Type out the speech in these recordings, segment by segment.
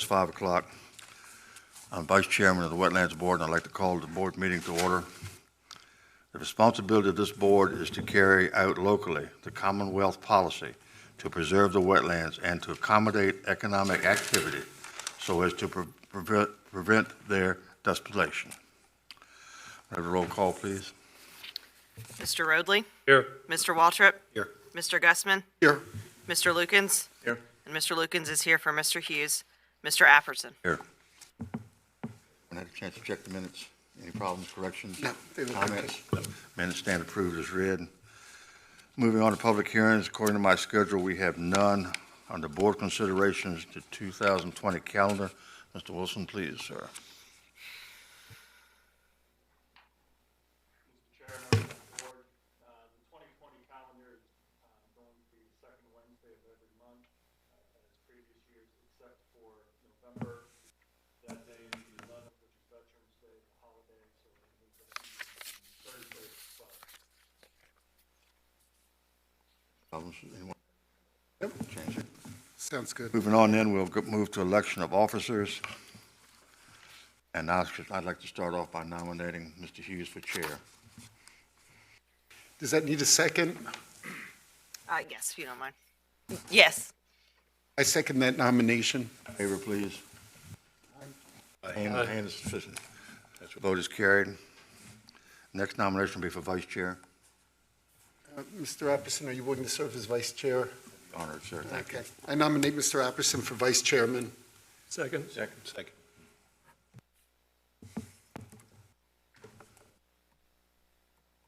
It's 5 o'clock. I'm Vice Chairman of the Wetlands Board, and I'd like to call the board meeting to order. The responsibility of this board is to carry out locally the Commonwealth policy to preserve the wetlands and to accommodate economic activity so as to prevent their depletion. Have a roll call, please. Mr. Roadley? Here. Mr. Waltrip? Here. Mr. Gussman? Here. Mr. Lukens? Here. And Mr. Lukens is here for Mr. Hughes. Mr. Apperson? Here. I had a chance to check the minutes. Any problems, corrections, No, they look comments? Minutes stand approved as read. Moving on to public hearings, according to my schedule, we have none on the board considerations to 2020 calendar. Mr. Wilson, please, sir. Mr. Chairman, Board, the 2020 calendar is going to be the second Wednesday of every month, as previous years, except for November. That day is the 11th, which is Veterans Day, the holiday, so we move that to Thursday the 12th. Problems? Anyone? Yep. Change it. Sounds good. Moving on then, we'll move to election of officers. And now I'd like to start off by nominating Mr. Hughes for chair. Does that need a second? Yes, if you don't mind. Yes. I second that nomination. Favor, please. Hand is sufficient. Vote is carried. Next nomination will be for vice chair. Mr. Apperson, are you willing to serve as vice chair? Honored, sir. Thank you. Okay. I nominate Mr. Apperson for vice chairman. Second. Second.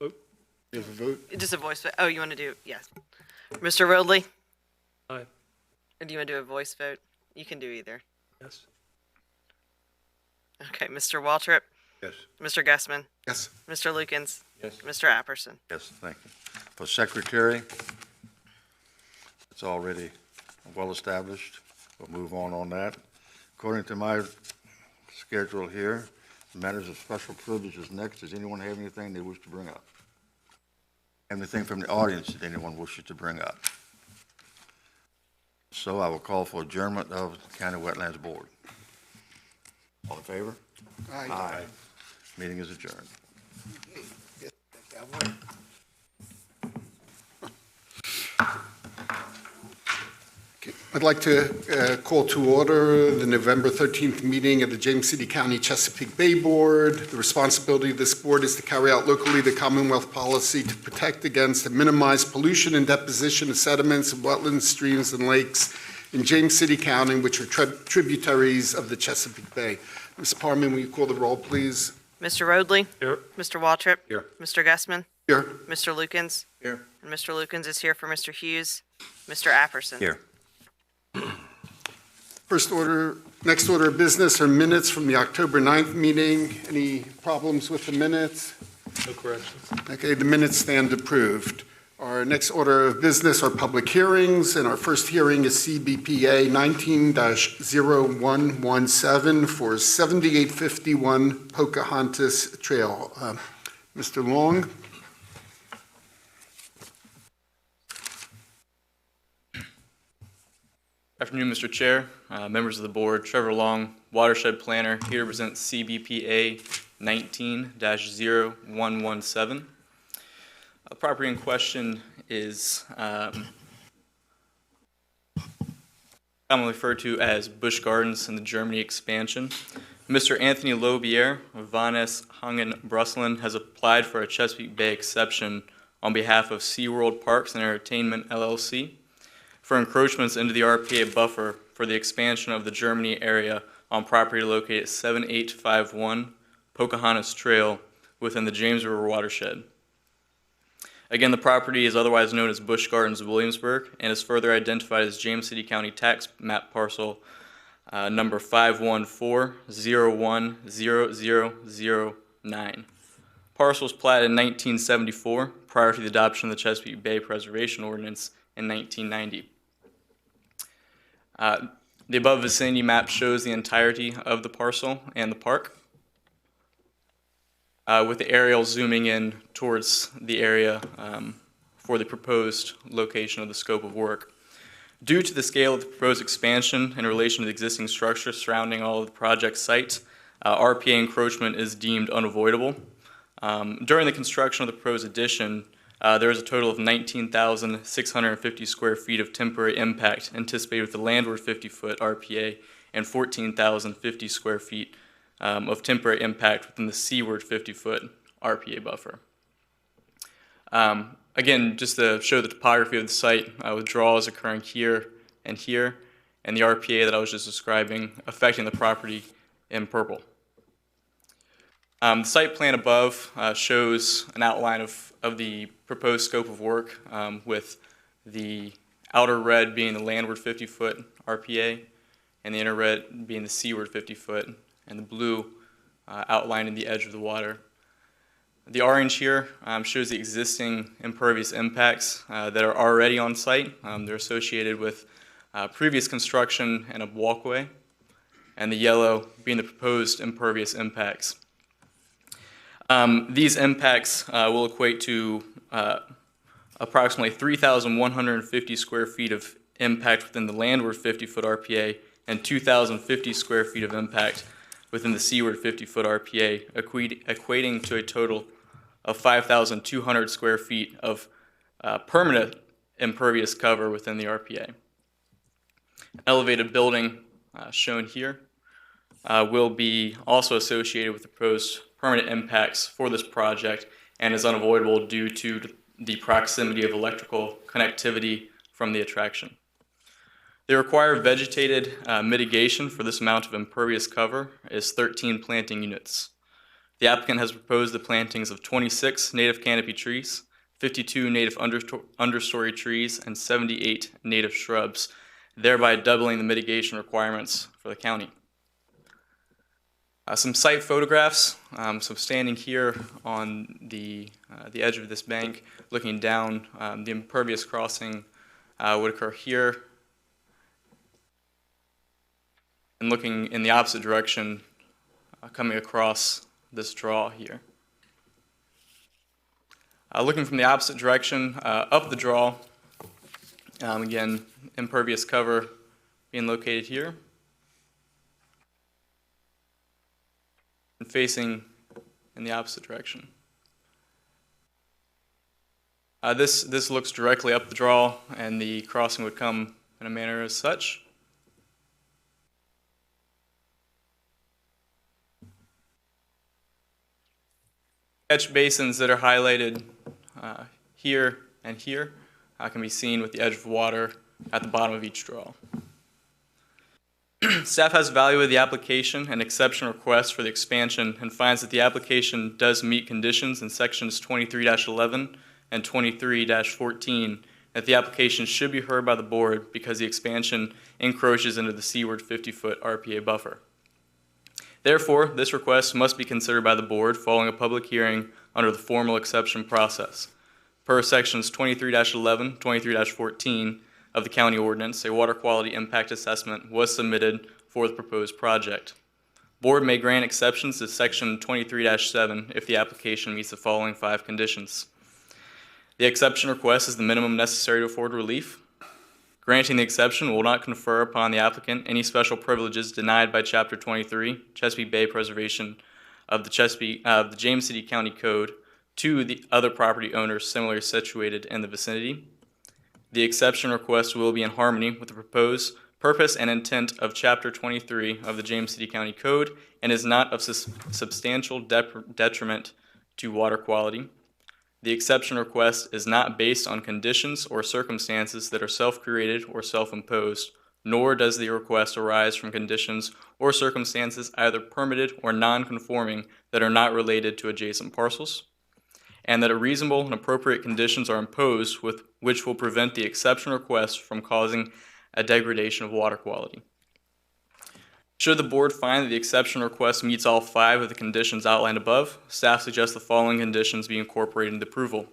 Vote. You have a vote? Just a voice vote. Oh, you want to do, yes. Mr. Roadley? Aye. Or do you want to do a voice vote? You can do either. Yes. Okay, Mr. Waltrip? Yes. Mr. Gussman? Yes. Mr. Lukens? Yes. Mr. Apperson? Yes, thank you. For secretary, it's already well established. We'll move on that. According to my schedule here, matters of special privilege is next. Does anyone have anything they wish to bring up? Anything from the audience that anyone wishes to bring up? So I will call for adjournment of the County Wetlands Board. All in favor? Aye. Meeting is adjourned. I'd like to call to order the November 13th meeting of the James City County Chesapeake Bay Board. The responsibility of this board is to carry out locally the Commonwealth policy to protect against and minimize pollution and deposition of sediments of wetlands, streams, and lakes in James City County, which are tributaries of the Chesapeake Bay. Ms. Parman, will you call the roll, please? Mr. Roadley? Here. Mr. Waltrip? Here. Mr. Gussman? Here. Mr. Lukens? Here. And Mr. Lukens is here for Mr. Hughes. Mr. Apperson? Here. Next order of business are minutes from the October 9th meeting. Any problems with the minutes? No corrections. Okay, the minutes stand approved. Our next order of business are public hearings, and our first hearing is CBPA 19-0117 for 7851 Pocahontas Trail. Mr. Long? Afternoon, Mr. Chair, members of the board. Trevor Long, watershed planner, here to present CBPA 19-0117. The property in question is commonly referred to as Busch Gardens in the Germany expansion. Mr. Anthony Lobier of Von S. Hangen Brusselen has applied for a Chesapeake Bay exception on behalf of SeaWorld Parks and Entertainment LLC for encroachments into the RPA buffer for the expansion of the Germany area on property located at 7851 Pocahontas Trail within the James River watershed. Again, the property is otherwise known as Busch Gardens Williamsburg and is further identified as James City County tax map parcel number 514010009. Parcel was platted in 1974 prior to the adoption of the Chesapeake Bay Preservation Ordinance in 1990. The above vicinity map shows the entirety of the parcel and the park, with the aerial zooming in towards the area for the proposed location of the scope of work. Due to the scale of the proposed expansion in relation to the existing structure surrounding all of the project sites, RPA encroachment is deemed unavoidable. During the construction of the proposed addition, there is a total of 19,650 square feet of temporary impact anticipated with the landward 50-foot RPA and 14,050 square feet of temporary impact within the seaward 50-foot RPA buffer. Again, just to show the topography of the site, withdrawals occurring here, and the RPA that I was just describing affecting the property in purple. The site plan above shows an outline of the proposed scope of work, with the outer red being the landward 50-foot RPA, and the inner red being the seaward 50-foot, and the blue outlining the edge of the water. The orange here shows the existing impervious impacts that are already on site. They're associated with previous construction and a walkway, and the yellow being the proposed impervious impacts. These impacts will equate to approximately 3,150 square feet of impact within the landward 50-foot RPA and 2,050 square feet of impact within the seaward 50-foot RPA, equating to a total of 5,200 square feet of permanent impervious cover within the RPA. An elevated building shown here will be also associated with the proposed permanent impacts for this project and is unavoidable due to the proximity of electrical connectivity from the attraction. The required vegetated mitigation for this amount of impervious cover is 13 planting units. The applicant has proposed the plantings of 26 native canopy trees, 52 native understory trees, and 78 native shrubs, thereby doubling the mitigation requirements for the county. Some site photographs. So standing here on the edge of this bank, looking down, the impervious crossing would occur here, and looking in the opposite direction, coming across this draw here. Looking from the opposite direction, up the draw, again, impervious cover being located here, and facing in the opposite direction. This looks directly up the draw, and the crossing would come in a manner as such. Catch basins that are highlighted here and here can be seen with the edge of water at the bottom of each draw. Staff has evaluated the application and exception request for the expansion and finds that the application does meet conditions in sections 23-11 and 23-14, that the application should be heard by the board because the expansion encroaches into the seaward 50-foot RPA buffer. Therefore, this request must be considered by the board following a public hearing under the formal exception process. Per sections 23-11, 23-14 of the county ordinance, a water quality impact assessment was submitted for the proposed project. Board may grant exceptions to section 23-7 if the application meets the following 5 conditions. The exception request is the minimum necessary to afford relief. Granting the exception will not confer upon the applicant any special privileges denied by Chapter 23, Chesapeake Bay Preservation of the James City County Code, to the other property owners similarly situated in the vicinity. The exception request will be in harmony with the proposed purpose and intent of Chapter 23 of the James City County Code and is not of substantial detriment to water quality. The exception request is not based on conditions or circumstances that are self-created or self-imposed, nor does the request arise from conditions or circumstances either permitted or non-conforming that are not related to adjacent parcels, and that a reasonable and appropriate conditions are imposed which will prevent the exception request from causing a degradation of water quality. Should the board find that the exception request meets all 5 of the conditions outlined above, staff suggests the following conditions be incorporated into approval.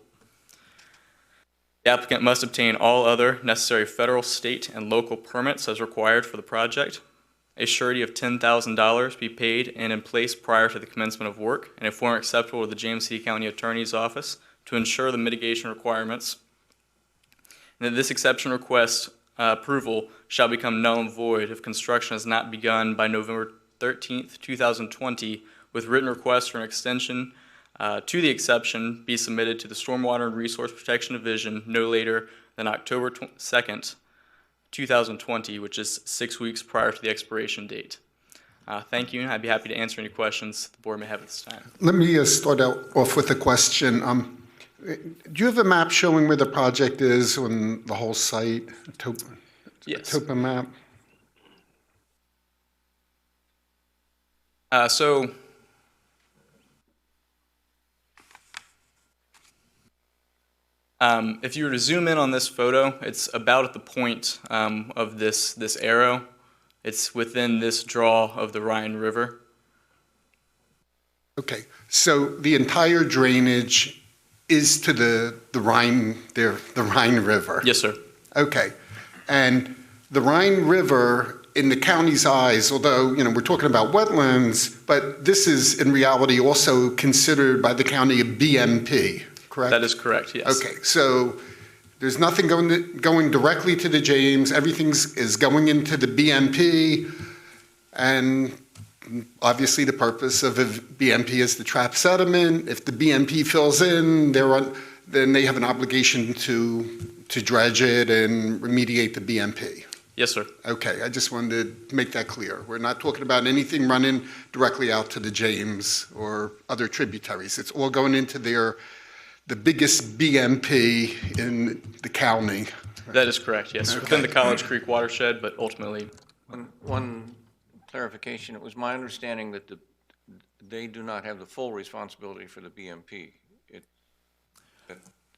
The applicant must obtain all other necessary federal, state, and local permits as required for the project. A surety of $10,000 be paid and in place prior to the commencement of work in a form acceptable to the James City County Attorney's Office to ensure the mitigation requirements. And that this exception request approval shall become null and void if construction has not begun by November 13th, 2020, with written requests for an extension to the exception be submitted to the Stormwater and Resource Protection Division no later than October 2nd, 2020, which is 6 weeks prior to the expiration date. Thank you, and I'd be happy to answer any questions the board may have at this time. Let me start off with a question. Do you have a map showing where the project is on the whole site? Yes. Topo map? If you were to zoom in on this photo, it's about at the point of this arrow. It's within this draw of the Rhine River. Okay, so the entire drainage is to the Rhine, the Rhine River? Yes, sir. Okay, and the Rhine River, in the county's eyes, although, we're talking about wetlands, but this is in reality also considered by the county a BMP, correct? That is correct, yes. Okay, so there's nothing going directly to the James, everything is going into the BMP, and obviously the purpose of a BMP is to trap sediment. If the BMP fills in, then they have an obligation to dredge it and remediate the BMP. Yes, sir. Okay, I just wanted to make that clear. We're not talking about anything running directly out to the James or other tributaries. It's all going into the biggest BMP in the county. That is correct, yes. Okay. Within the College Creek watershed, but ultimately, One clarification, it was my understanding that they do not have the full responsibility for the BMP.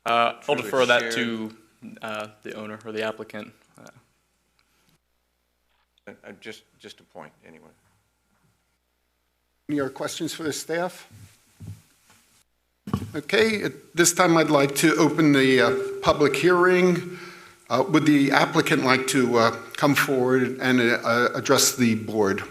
I'll defer that shared- to the owner or the applicant. Just a point, anyway. Any other questions for the staff? Okay, at this time I'd like to open the public hearing. Would the applicant like to come forward and address the board?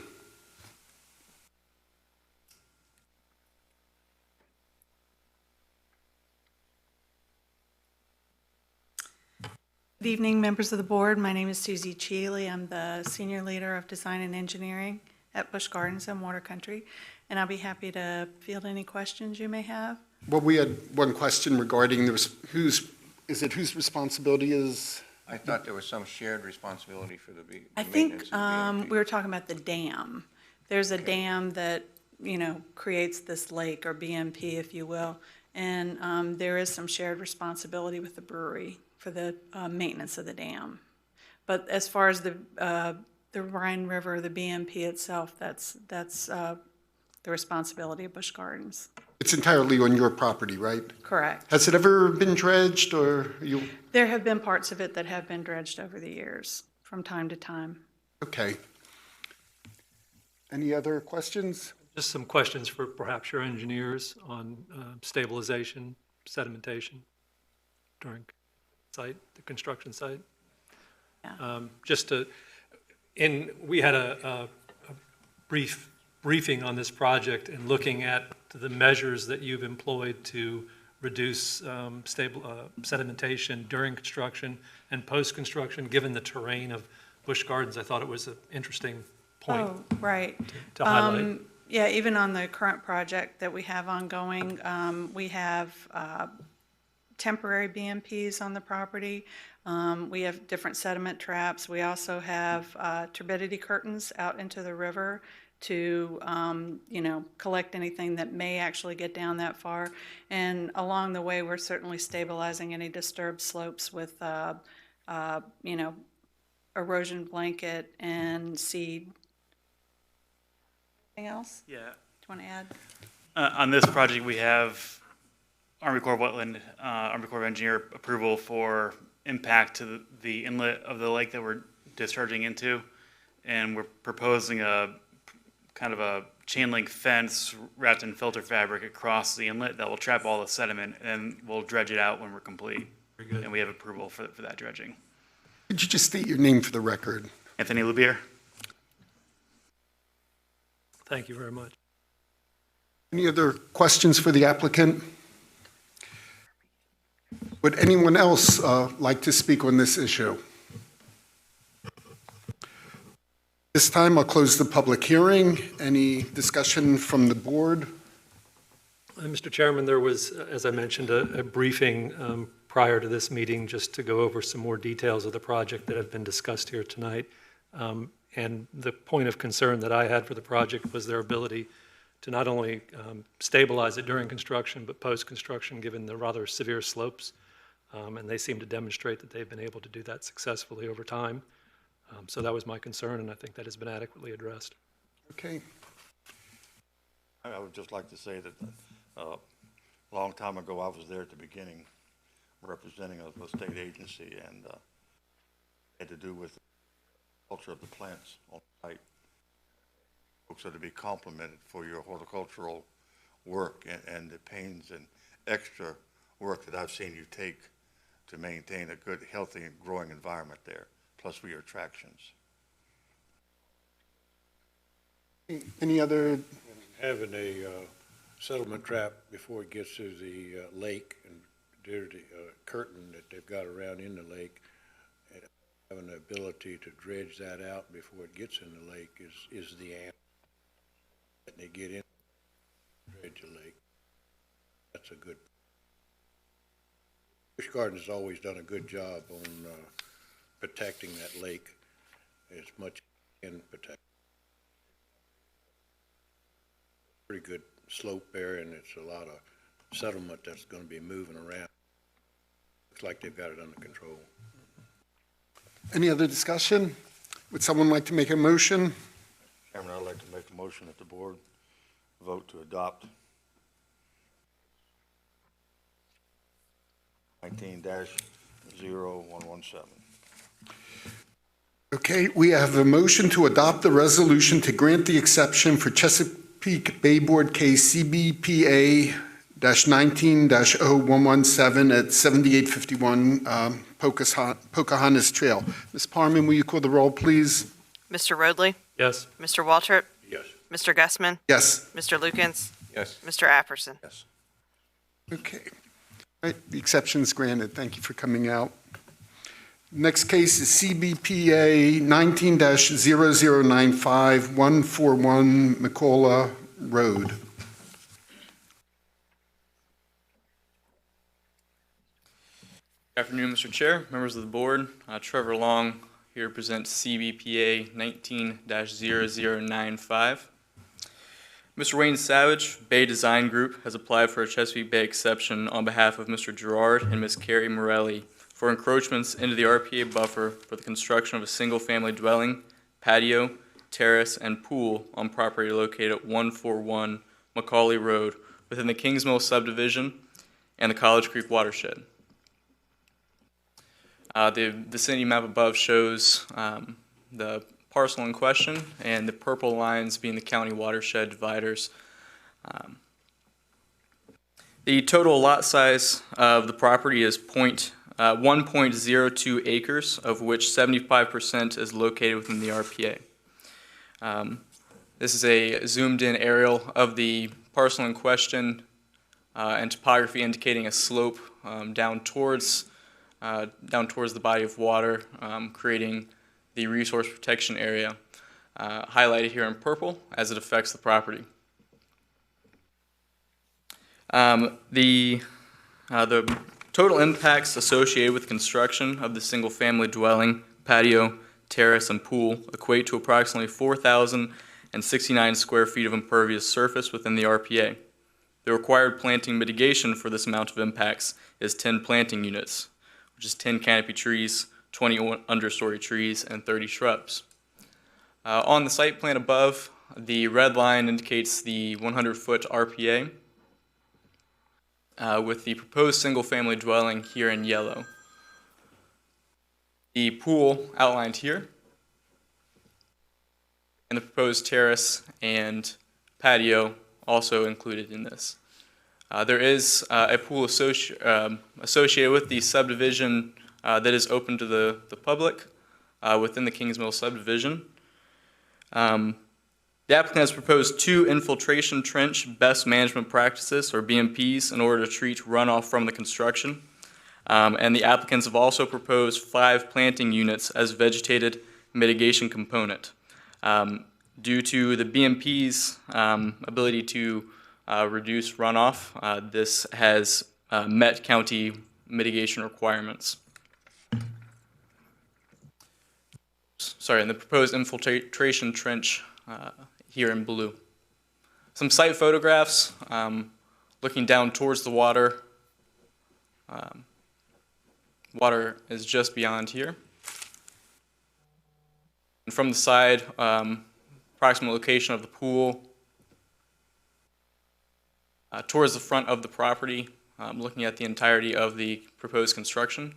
Good evening, members of the board. My name is Susie Cheeley. I'm the Senior Leader of Design and Engineering at Busch Gardens and Water Country, and I'll be happy to field any questions you may have. Well, we had one question regarding whose responsibility is? I thought there was some shared responsibility for the I maintenance think of the BMP. we were talking about the dam. There's a dam that, creates this lake, or BMP, if you will, and there is some shared responsibility with the brewery for the maintenance of the dam. But as far as the Rhine River, the BMP itself, that's the responsibility of Busch Gardens. It's entirely on your property, right? Correct. Has it ever been dredged, or you? There have been parts of it that have been dredged over the years, from time to time. Okay. Any other questions? Just some questions for perhaps your engineers on stabilization, sedimentation during the construction site. Yeah. We had a brief briefing on this project and looking at the measures that you've employed to reduce sedimentation during construction and post-construction, given the terrain of Busch Gardens. I thought it was an interesting point Oh, right. to highlight. Yeah, even on the current project that we have ongoing, we have temporary BMPs on the property. We have different sediment traps. We also have turbidity curtains out into the river to, collect anything that may actually get down that far. And along the way, we're certainly stabilizing any disturbed slopes with, erosion blanket and seed. Anything else? Yeah. Do you want to add? On this project, we have Army Corps of Engineer approval for impact to the inlet of the lake that we're discharging into. And we're proposing a kind of a chain link fence wrapped in filter fabric across the inlet that will trap all the sediment, and we'll dredge it out when we're complete. Very good. And we have approval for that dredging. Could you just state your name for the record? Anthony Lubier? Thank you very much. Any other questions for the applicant? Would anyone else like to speak on this issue? This time, I'll close the public hearing. Any discussion from the board? Mr. Chairman, there was, as I mentioned, a briefing prior to this meeting just to go over some more details of the project that have been discussed here tonight. And the point of concern that I had for the project was their ability to not only stabilize it during construction, but post-construction, given the rather severe slopes. And they seem to demonstrate that they've been able to do that successfully over time. So that was my concern, and I think that has been adequately addressed. Okay. I would just like to say that a long time ago, I was there at the beginning representing a state agency, and had to do with the culture of the plants on site. Folks are to be complimented for your horticultural work and the pains and extra work that I've seen you take to maintain a good, healthy, and growing environment there, plus for your attractions. Any other? Having a settlement trap before it gets to the lake, and there's the curtain that they've got around in the lake, and having the ability to dredge that out before it gets in the lake is the answer. That they get in, dredge the lake. That's a good. Busch Gardens has always done a good job on protecting that lake as much as can protect. Pretty good slope there, and it's a lot of settlement that's going to be moving around. Looks like they've got it under control. Any other discussion? Would someone like to make a motion? Chairman, I'd like to make a motion that the board vote to adopt 19-0117. Okay, we have a motion to adopt the resolution to grant the exception for Chesapeake Bay Board case CBPA-19-0117 at 7851 Pocahontas Trail. Ms. Parman, will you call the roll, please? Mr. Roadley? Yes. Mr. Waltrip? Yes. Mr. Gussman? Yes. Mr. Lukens? Yes. Mr. Apperson? Yes. Okay. All right, the exception is granted. Thank you for coming out. Next case is CBPA 19-0095, 141 McCullough Road. Good afternoon, Mr. Chair, members of the board. Trevor Long here presents CBPA 19-0095. Mr. Wayne Savage, Bay Design Group, has applied for a Chesapeake Bay exception on behalf of Mr. Gerard and Ms. Carrie Morelli for encroachments into the RPA buffer for the construction of a single-family dwelling, patio, terrace, and pool on property located at 141 Macaulay Road within the Kings Mill subdivision and the College Creek watershed. The vicinity map above shows the parcel in question, and the purple lines being the county watershed dividers. The total lot size of the property is 1.02 acres, of which 75% is located within the RPA. This is a zoomed-in aerial of the parcel in question and topography indicating a slope down towards the body of water, creating the resource protection area, highlighted here in purple as it affects the property. The total impacts associated with construction of the single-family dwelling, patio, terrace, and pool equate to approximately 4,069 square feet of impervious surface within the RPA. The required planting mitigation for this amount of impacts is 10 planting units, which is 10 canopy trees, 20 understory trees, and 30 shrubs. On the site plan above, the red line indicates the 100-foot RPA, with the proposed single-family dwelling here in yellow. The pool outlined here, and the proposed terrace and patio also included in this. There is a pool associated with the subdivision that is open to the public within the Kings Mill subdivision. The applicant has proposed 2 infiltration trench best management practices, or BMPs, in order to treat runoff from the construction. And the applicants have also proposed 5 planting units as vegetated mitigation component. Due to the BMP's ability to reduce runoff, this has met county mitigation requirements. Sorry, and the proposed infiltration trench here in blue. Some site photographs looking down towards the water. Water is just beyond here. And from the side, approximate location of the pool. Towards the front of the property, looking at the entirety of the proposed construction.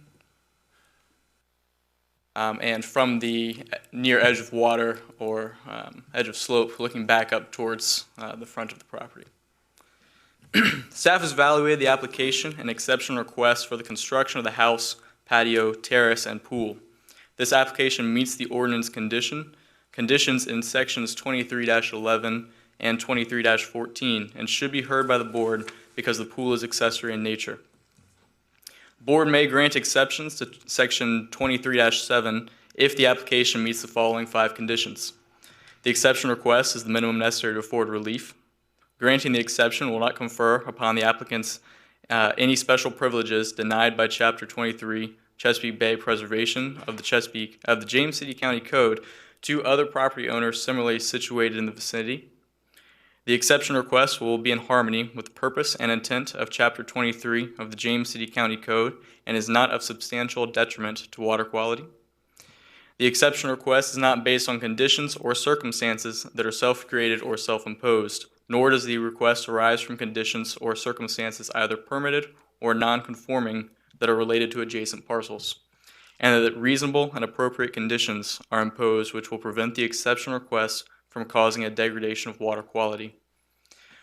And from the near edge of water or edge of slope, looking back up towards the front of the property. Staff has evaluated the application and exception request for the construction of the house, patio, terrace, and pool. This application meets the ordinance conditions in sections 23-11 and 23-14 and should be heard by the board because the pool is accessory in nature. Board may grant exceptions to section 23-7 if the application meets the following 5 conditions. The exception request is the minimum necessary to afford relief. Granting the exception will not confer upon the applicants any special privileges denied by Chapter 23 Chesapeake Bay Preservation of the James City County Code to other property owners similarly situated in the vicinity. The exception request will be in harmony with the purpose and intent of Chapter 23 of the James City County Code and is not of substantial detriment to water quality. The exception request is not based on conditions or circumstances that are self-created or self-imposed, nor does the request arise from conditions or circumstances either permitted or non-conforming that are related to adjacent parcels, and that reasonable and appropriate conditions are imposed which will prevent the exception request from causing a degradation of water quality.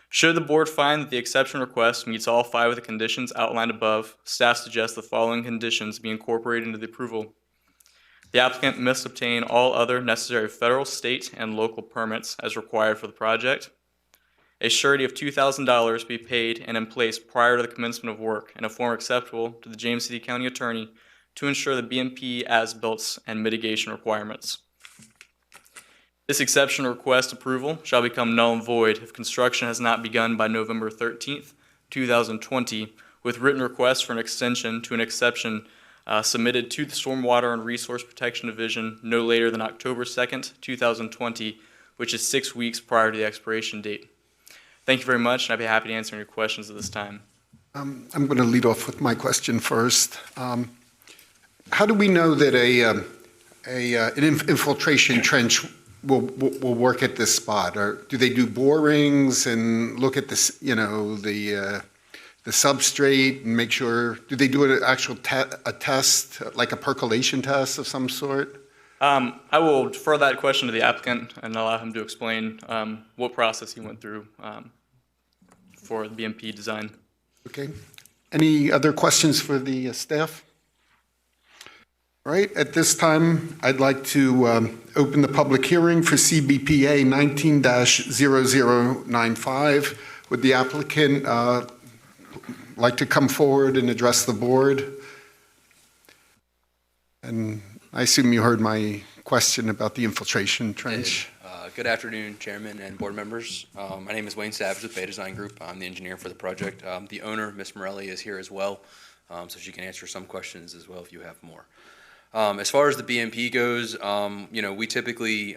Should the board find that the exception request meets all 5 of the conditions outlined above, staff suggests the following conditions be incorporated into the approval. The applicant must obtain all other necessary federal, state, and local permits as required for the project. A surety of $2,000 be paid and in place prior to the commencement of work in a form acceptable to the James City County Attorney to ensure the BMP as-built and mitigation requirements. This exception request approval shall become null and void if construction has not begun by November 13th, 2020, with written requests for an extension to an exception submitted to the Stormwater and Resource Protection Division no later than October 2nd, 2020, which is 6 weeks prior to the expiration date. Thank you very much, and I'd be happy to answer any questions at this time. I'm going to lead off with my question first. How do we know that an infiltration trench will work at this spot? Or do they do borings and look at this, the substrate and make sure? Do they do an actual a test, like a percolation test of some sort? I will defer that question to the applicant and allow him to explain what process he went through for the BMP design. Okay. Any other questions for the staff? All right. At this time, I'd like to open the public hearing for CBPA 19-0095. Would the applicant like to come forward and address the board? And I assume you heard my question about the infiltration trench. Good afternoon, Chairman and board members. My name is Wayne Savage with Bay Design Group. I'm the engineer for the project. The owner, Ms. Morelli, is here as well, so she can answer some questions as well if you have more. As far as the BMP goes, we typically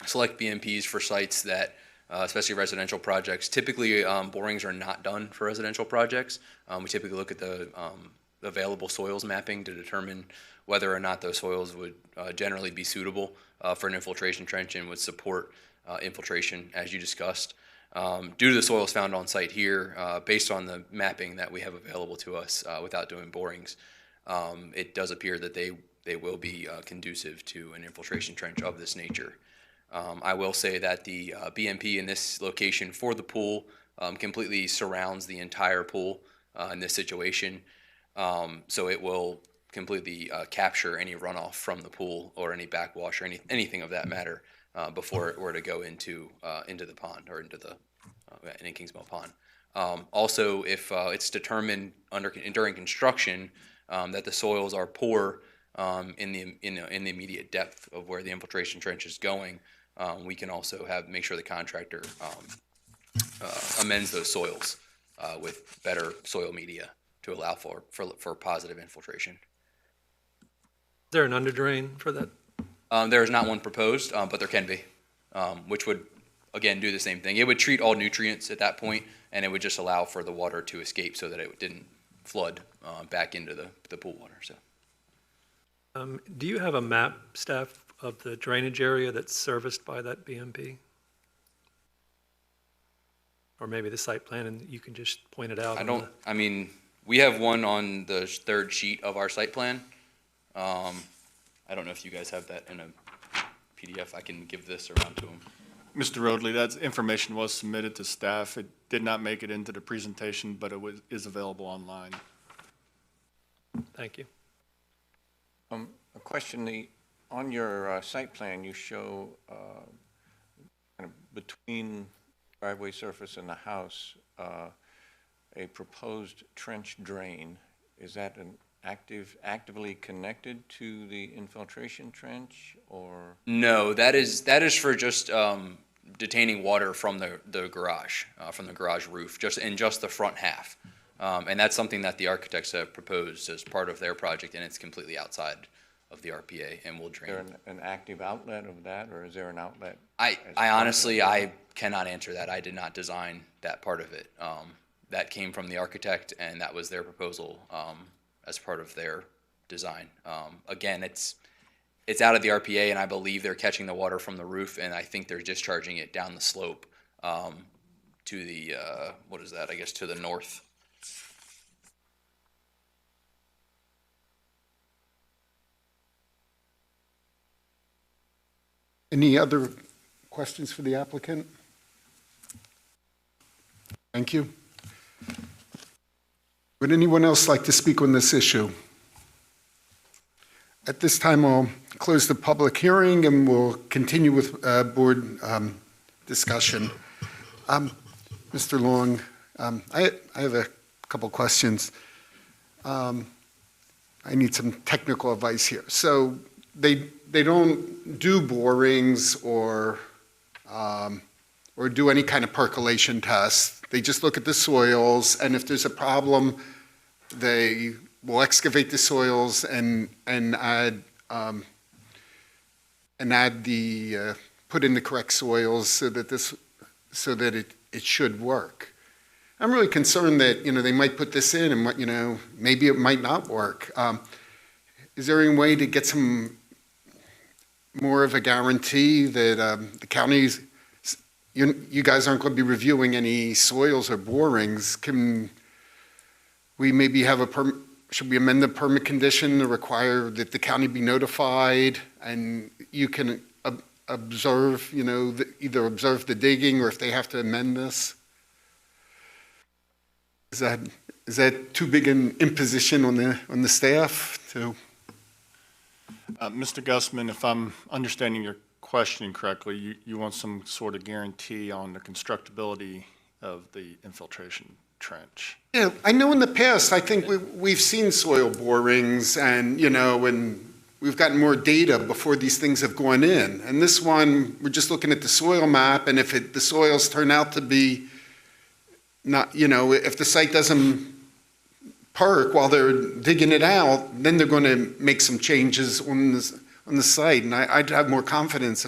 select BMPs for sites that, especially residential projects, typically borings are not done for residential projects. We typically look at the available soils mapping to determine whether or not those soils would generally be suitable for an infiltration trench and would support infiltration, as you discussed. Due to the soils found on site here, based on the mapping that we have available to us without doing borings, it does appear that they will be conducive to an infiltration trench of this nature. I will say that the BMP in this location for the pool completely surrounds the entire pool in this situation. So it will completely capture any runoff from the pool or any backwash or anything of that matter before it were to go into the pond or into the in Kingsmill Pond. Also, if it's determined during construction that the soils are poor in the immediate depth of where the infiltration trench is going, we can also make sure the contractor amends those soils with better soil media to allow for positive infiltration. Is there an underdrain for that? There is not one proposed, but there can be, which would, again, do the same thing. It would treat all nutrients at that point, and it would just allow for the water to escape so that it didn't flood back into the pool water. So, Do you have a map, staff, of the drainage area that's serviced by that BMP? Or maybe the site plan, and you can just point it out? I mean, we have one on the third sheet of our site plan. I don't know if you guys have that in a PDF. I can give this around to them. Mr. Roadley, that information was submitted to staff. It did not make it into the presentation, but is available online. Thank you. A question, on your site plan, you show kind of between driveway surface and the house, a proposed trench drain. Is that actively connected to the infiltration trench, or? No, that is for just detaining water from the garage roof, just the front half. And that's something that the architects have proposed as part of their project, and it's completely outside of the RPA and will drain. Is there an active outlet of that, or is there an outlet? I honestly, I cannot answer that. I did not design that part of it. That came from the architect, and that was their proposal as part of their design. Again, it's out of the RPA, and I believe they're catching the water from the roof, and I think they're discharging it down the slope to the, what is that, I guess to the north. Any other questions for the applicant? Thank you. Would anyone else like to speak on this issue? At this time, I'll close the public hearing and we'll continue with board discussion. Mr. Long, I have a couple questions. I need some technical advice here. So they don't do borings or do any kind of percolation test. They just look at the soils, and if there's a problem, they will excavate the soils and add put in the correct soils so that it should work. I'm really concerned that they might put this in and maybe it might not work. Is there any way to get some more of a guarantee that the counties, you guys aren't going to be reviewing any soils or borings? Can we maybe have should we amend the permit condition to require that the county be notified and you can observe, either observe the digging or if they have to amend this? Is that too big an imposition on the staff to? Mr. Gussman, if I'm understanding your question correctly, you want some sort of guarantee on the constructability of the infiltration trench. Yeah, I know in the past, I think we've seen soil borings and, and we've gotten more data before these things have gone in. And this one, we're just looking at the soil map, and if the soils turn out to be not, if the site doesn't perk while they're digging it out, then they're going to make some changes on the site. And I'd have more confidence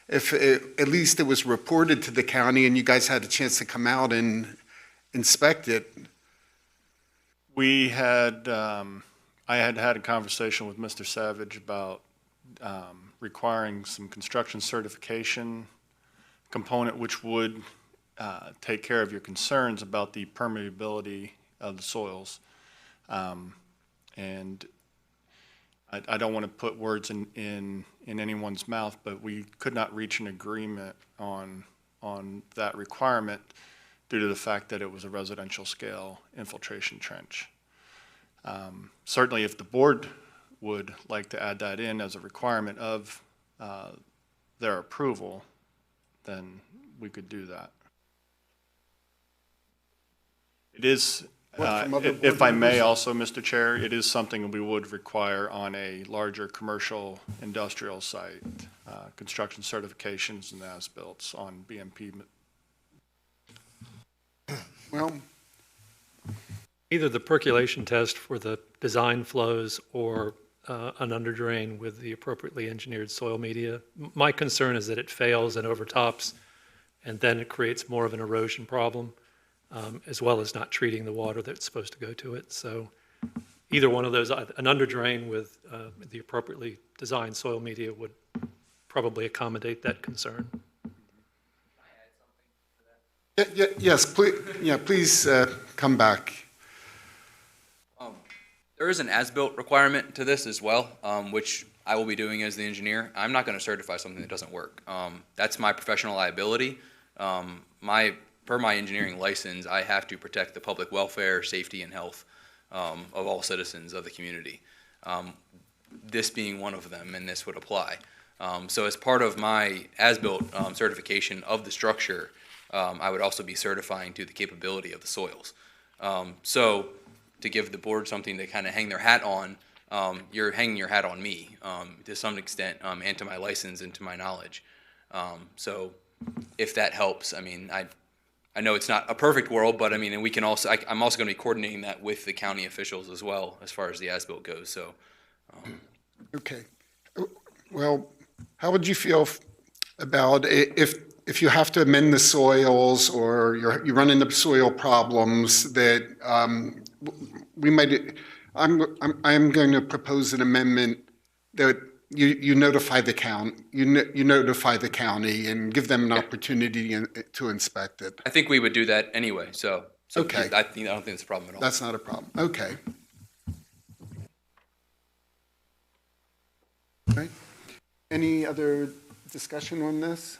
if at least it was reported to the county and you guys had a chance to come out and inspect it. We had, I had a conversation with Mr. Savage about requiring some construction certification component, which would take care of your concerns about the permeability of the soils. And I don't want to put words in anyone's mouth, but we could not reach an agreement on that requirement due to the fact that it was a residential scale infiltration trench. Certainly if the board would like to add that in as a requirement of their approval, then we could do that. It is What from other If board I may members? also, Mr. Chair, it is something we would require on a larger commercial industrial site, construction certifications and as-built on BMP. Well, Either the percolation test for the design flows or an underdrain with the appropriately engineered soil media. My concern is that it fails and overtops, and then it creates more of an erosion problem, as well as not treating the water that's supposed to go to it. So either one of those, an underdrain with the appropriately designed soil media would probably accommodate that concern. Yes, please, please come back. There is an as-built requirement to this as well, which I will be doing as the engineer. I'm not going to certify something that doesn't work. That's my professional liability. Per my engineering license, I have to protect the public welfare, safety, and health of all citizens of the community. This being one of them, and this would apply. So as part of my as-built certification of the structure, I would also be certifying to the capability of the soils. So to give the board something to kind of hang their hat on, you're hanging your hat on me to some extent, and to my license and to my knowledge. So if that helps, I mean, I know it's not a perfect world, but I mean, and we can also, I'm also going to be coordinating that with the county officials as well, as far as the as-built goes, so. Okay. Well, how would you feel about if you have to amend the soils or you run into soil problems that we might, I'm going to propose an amendment that you notify the you notify the county and give them an opportunity to inspect it. I think we would do that anyway, so. Okay. I don't think it's a problem at all. That's not a problem. Okay. Okay. Any other discussion on this?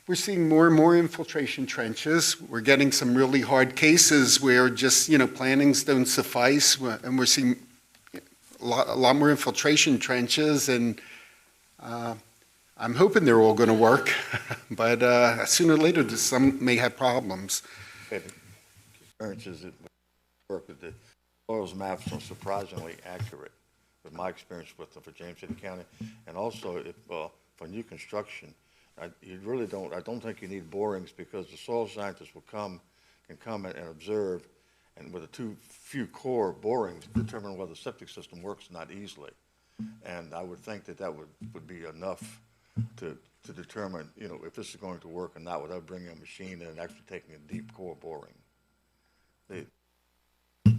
We're seeing more and more infiltration trenches. We're getting some really hard cases where just, plantings don't suffice, and we're seeing a lot more infiltration trenches, and I'm hoping they're all going to work, but sooner or later, some may have problems. Experiences that work with the soils maps are surprisingly accurate, with my experience with them for James City County, and also if for new construction, I don't think you need borings, because the soil scientists can come and observe, and with a few core borings, determine whether the septic system works not easily. And I would think that would be enough to determine, if this is going to work or not, without bringing a machine in and actually taking a deep core boring. The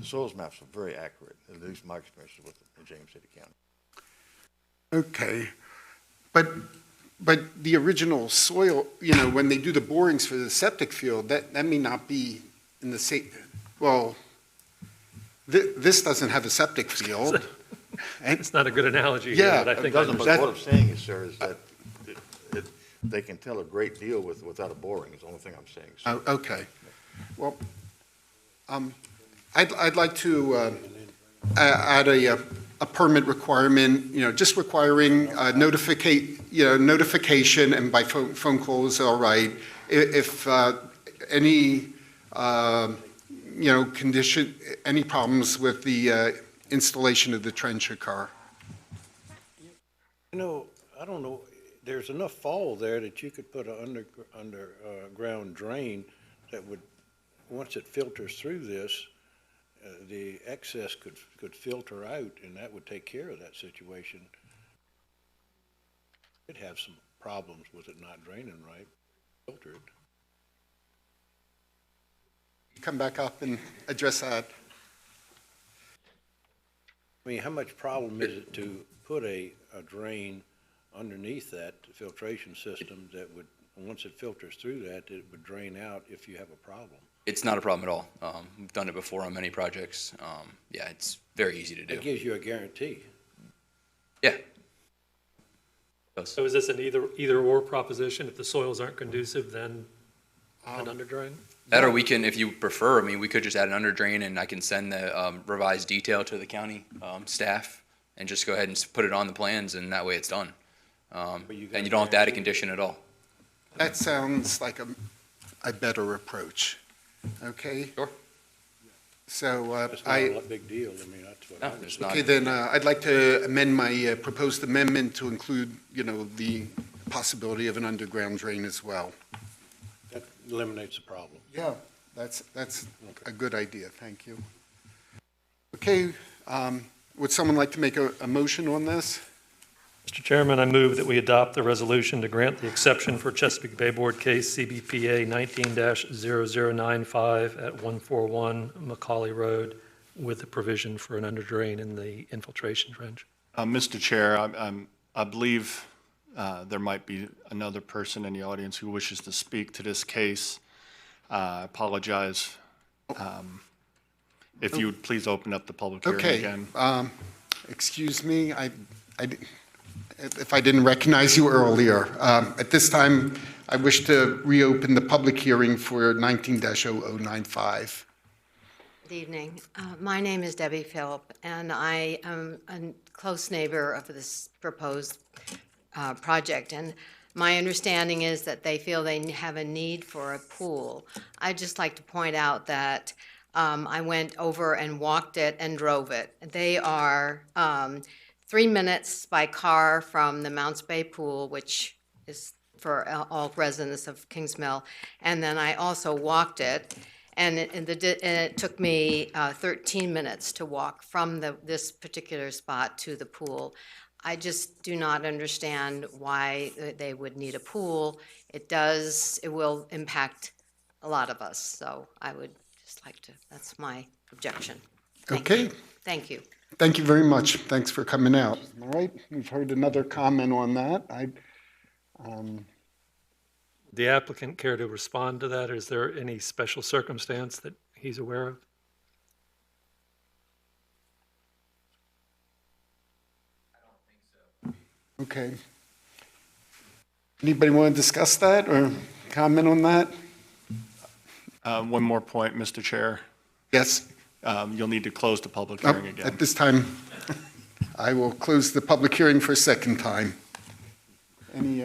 soils maps are very accurate, at least my experience with them in James City County. Okay, but the original soil, when they do the borings for the septic field, that may not be in the same, well, this doesn't have a septic field. It's not a good analogy here, Yeah, but I think. But what I'm saying is, sir, is that they can tell a great deal without a boring, is the only thing I'm saying. So. Oh, okay. Well, I'd like to add a permit requirement, just requiring notification, and by phone call is all right. If any, condition, any problems with the installation of the trench occur. I don't know, there's enough fall there that you could put an underground drain that would, once it filters through this, the excess could filter out, and that would take care of that situation. It'd have some problems with it not draining right, filtered. Come back up and address that. I mean, how much problem is it to put a drain underneath that filtration system that would, once it filters through that, it would drain out if you have a problem? It's not a problem at all. We've done it before on many projects. Yeah, it's very easy to do. It gives you a guarantee. Yeah. So is this an either or proposition? If the soils aren't conducive, then an underdrain? That, or we can, if you prefer, I mean, we could just add an underdrain, and I can send the revised detail to the county staff and just go ahead and put it on the plans, and that way it's done. And you don't have to add a condition at all. That sounds like a better approach, okay? Sure. So It's not a big deal, I mean, that's what. No, I'm- there's not. okay, then I'd like to amend my proposed amendment to include, the possibility of an underground drain as well. That eliminates the problem. Yeah, that's a good idea, thank you. Okay, would someone like to make a motion on this? Mr. Chairman, I move that we adopt the resolution to grant the exception for Chesapeake Bay Board case CBPA 19-0095 at 141 Macaulay Road with the provision for an under drain in the infiltration trench. Mr. Chair, I believe there might be another person in the audience who wishes to speak to this case. I apologize. If you would please open up the public hearing Okay, again. excuse me, if I didn't recognize you earlier. At this time, I wish to reopen the public hearing for 19-0095. Good evening. My name is Debbie Phillip, and I am a close neighbor of this proposed project. And my understanding is that they feel they have a need for a pool. I'd just like to point out that I went over and walked it and drove it. They are 3 minutes by car from the Mounts Bay Pool, which is for all residents of Kings Mill. And then I also walked it, and it took me 13 minutes to walk from this particular spot to the pool. I just do not understand why they would need a pool. It will impact a lot of us, so I would just like to, that's my objection. Okay. Thank you. Thank you very much. Thanks for coming out. All right, we've heard another comment on that. The applicant care to respond to that? Is there any special circumstance that he's aware of? Okay. Anybody want to discuss that or comment on that? One more point, Mr. Chair. Yes. You'll need to close the public hearing again. At this time, I will close the public hearing for a second time. Any,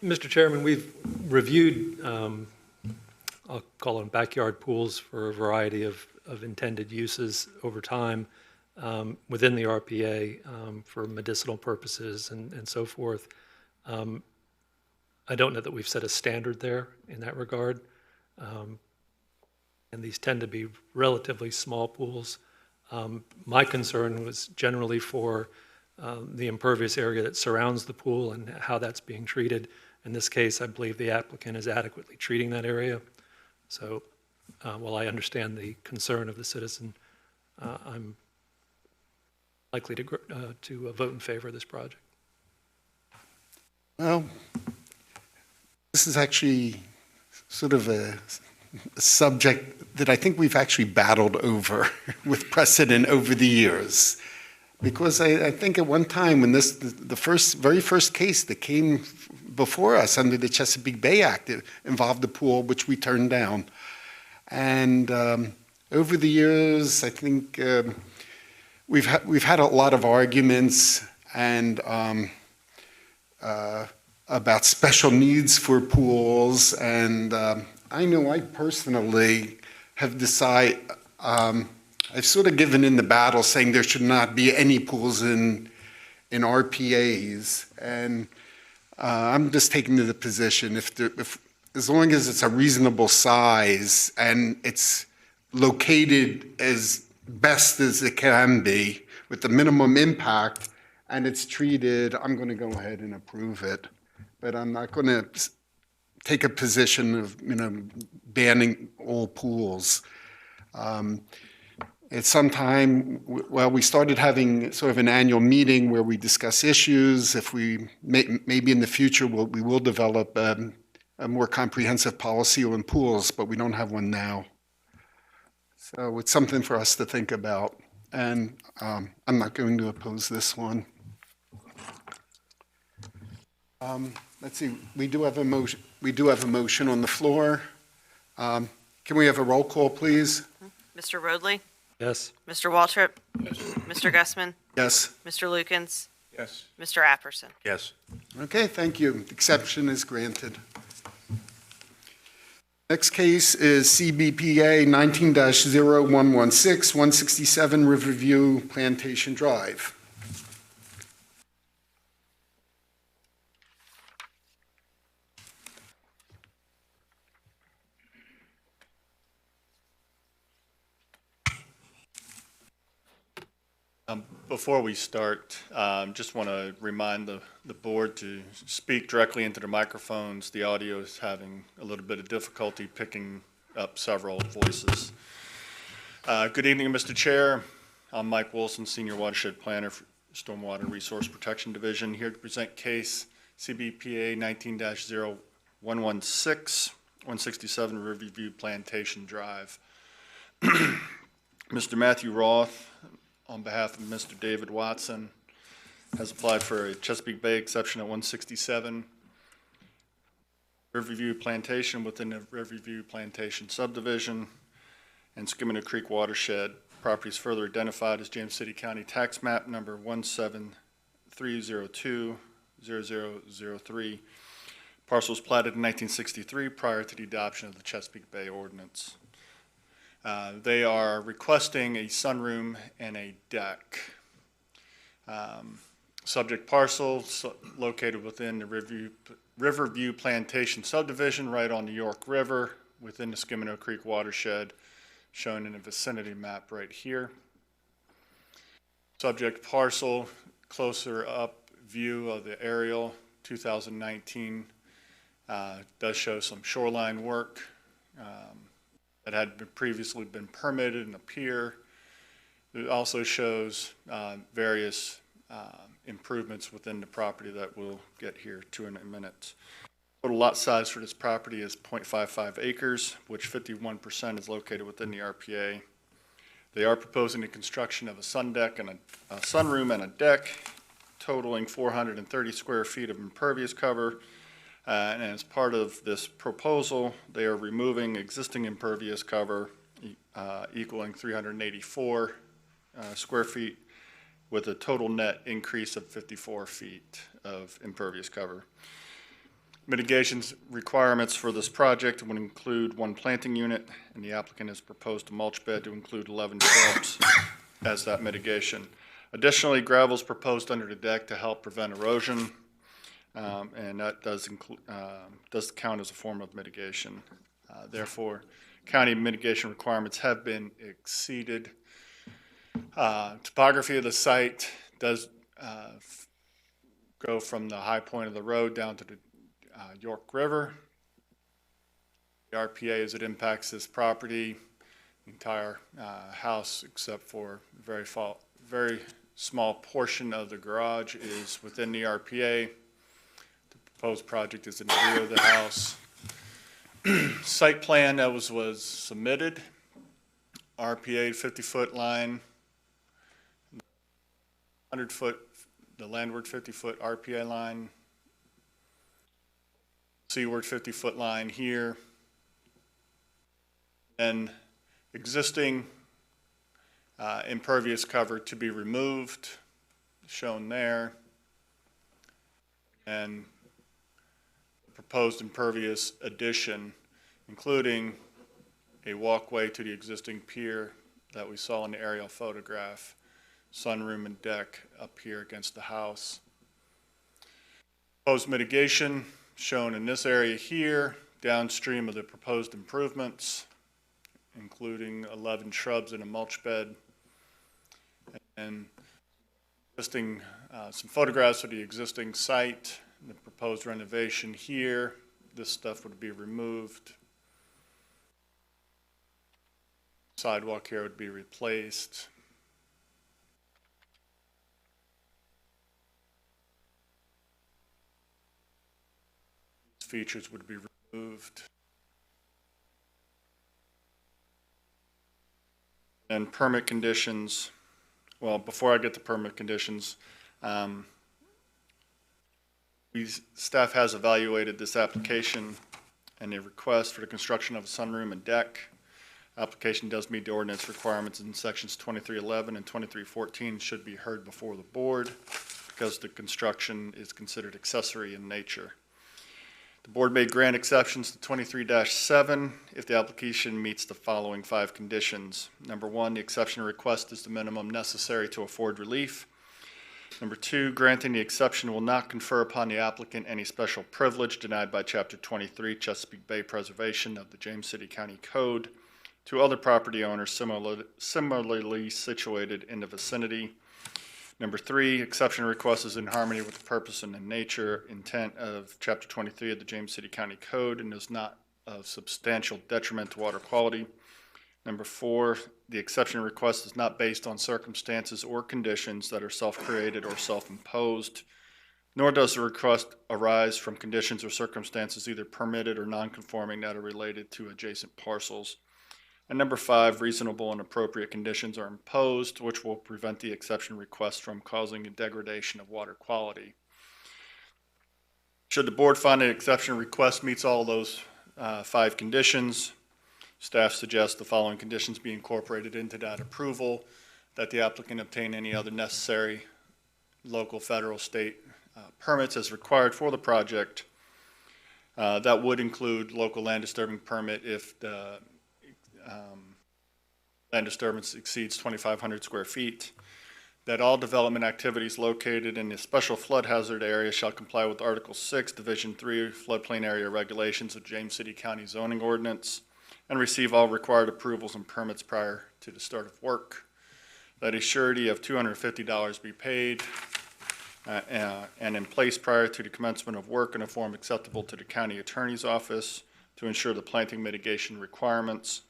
Mr. Chairman, we've reviewed, I'll call them backyard pools for a variety of intended uses over time within the RPA for medicinal purposes and so forth. I don't know that we've set a standard there in that regard. And these tend to be relatively small pools. My concern was generally for the impervious area that surrounds the pool and how that's being treated. In this case, I believe the applicant is adequately treating that area. So while I understand the concern of the citizen, I'm likely to vote in favor of this project. well, this is actually sort of a subject that I think we've actually battled over with precedent over the years. Because I think at one time when the very first case that came before us under the Chesapeake Bay Act, it involved the pool, which we turned down. And over the years, I think we've had a lot of arguments and about special needs for pools. And I know I personally have decided, I've sort of given in the battle saying there should not be any pools in RPAs. And I'm just taking to the position, if as long as it's a reasonable size and it's located as best as it can be with the minimum impact and it's treated, I'm going to go ahead and approve it. But I'm not going to take a position of, banning all pools. At some time, we started having sort of an annual meeting where we discuss issues. If we, maybe in the future, we will develop a more comprehensive policy on pools, but we don't have one now. So it's something for us to think about, and I'm not going to oppose this one. Let's see, we do have a motion. We do have a motion on the floor. Can we have a roll call, please? Mr. Roadley? Yes. Mr. Waltrip? Mr. Gussman? Yes. Mr. Lukens? Yes. Mr. Apperson? Yes. Okay, thank you. Exception is granted. Next case is CBPA 19-0116, 167 Riverview Plantation Drive. Before we start, just want to remind the board to speak directly into the microphones. The audio is having a little bit of difficulty picking up several voices. Good evening, Mr. Chair. I'm Mike Wilson, Senior Watershed Planner for Stormwater Resource Protection Division, here to present case CBPA 19-0116, 167 Riverview Plantation Drive. Mr. Matthew Roth, on behalf of Mr. David Watson, has applied for a Chesapeake Bay exception at 167 Riverview Plantation within the Riverview Plantation subdivision and Skimminoo Creek watershed. Property is further identified as James City County Tax Map number 173020003. Parcels platted in 1963 prior to the adoption of the Chesapeake Bay Ordinance. They are requesting a sunroom and a deck. Subject parcel located within the Riverview Plantation subdivision right on the York River within the Skimminoo Creek watershed, shown in the vicinity map right here. Subject parcel, closer up view of the aerial 2019 does show some shoreline work that had previously been permitted in a pier. It also shows various improvements within the property that we'll get here to in a minute. Total lot size for this property is 0.55 acres, which 51% is located within the RPA. They are proposing the construction of a sun deck and a sunroom and a deck, totaling 430 square feet of impervious cover. And as part of this proposal, they are removing existing impervious cover equaling 384 square feet with a total net increase of 54 feet of impervious cover. Mitigations requirements for this project would include one planting unit, and the applicant has proposed a mulch bed to include 11 shrubs as that mitigation. Additionally, gravel is proposed under the deck to help prevent erosion. And that does count as a form of mitigation. Therefore, county mitigation requirements have been exceeded. Topography of the site does go from the high point of the road down to the York River. The RPA, as it impacts this property, the entire house except for a very small portion of the garage is within the RPA. Proposed project is in the rear of the house. Site plan that was submitted, RPA 50-foot line, 100-foot, the landward 50-foot RPA line, seaward 50-foot line here, and existing impervious cover to be removed, shown there, and proposed impervious addition, including a walkway to the existing pier that we saw in the aerial photograph, sunroom and deck up here against the house. Proposed mitigation shown in this area here, downstream of the proposed improvements, including 11 shrubs and a mulch bed, and listing some photographs of the existing site. The proposed renovation here, this stuff would be removed. Sidewalk here would be replaced. These features would be removed. And permit conditions, well, before I get to permit conditions, staff has evaluated this application and a request for the construction of a sunroom and deck. Application does meet the ordinance requirements in sections 2311 and 2314, should be heard before the board because the construction is considered accessory in nature. The board may grant exceptions to 23-7 if the application meets the following 5 conditions. Number 1, the exception request is the minimum necessary to afford relief. Number 2, granting the exception will not confer upon the applicant any special privilege denied by Chapter 23 Chesapeake Bay Preservation of the James City County Code to other property owners similarly situated in the vicinity. Number 3, exception request is in harmony with the purpose and the nature, intent of Chapter 23 of the James City County Code and is not of substantial detriment to water quality. Number 4, the exception request is not based on circumstances or conditions that are self-created or self-imposed, nor does the request arise from conditions or circumstances either permitted or non-conforming that are related to adjacent parcels. And number 5, reasonable and appropriate conditions are imposed, which will prevent the exception request from causing a degradation of water quality. Should the board find an exception request meets all those 5 conditions, staff suggests the following conditions be incorporated into that approval: that the applicant obtain any other necessary local, federal, state permits as required for the project. That would include local land disturbing permit if the land disturbance exceeds 2,500 square feet. That all development activities located in the special flood hazard area shall comply with Article 6, Division 3 floodplain area regulations of James City County zoning ordinance and receive all required approvals and permits prior to the start of work. That a surety of $250 be paid and in place prior to the commencement of work in a form acceptable to the county attorney's office to ensure the planting mitigation requirements.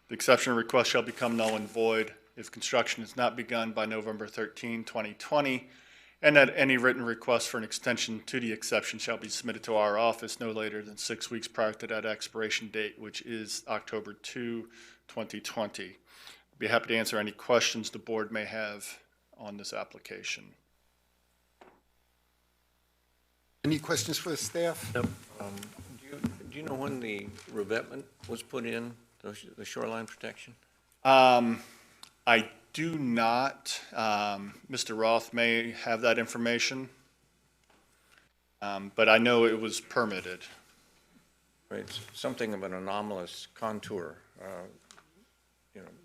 The exception request shall become null and void if construction is not begun by November 13, 2020, and that any written request for an extension to the exception shall be submitted to our office no later than 6 weeks prior to that expiration date, which is October 2, 2020. I'd be happy to answer any questions the board may have on this application. Any questions for the staff? Nope. Do you know when the revetment was put in, the shoreline protection? I do not. Mr. Roth may have that information, but I know it was permitted. Right, it's something of an anomalous contour,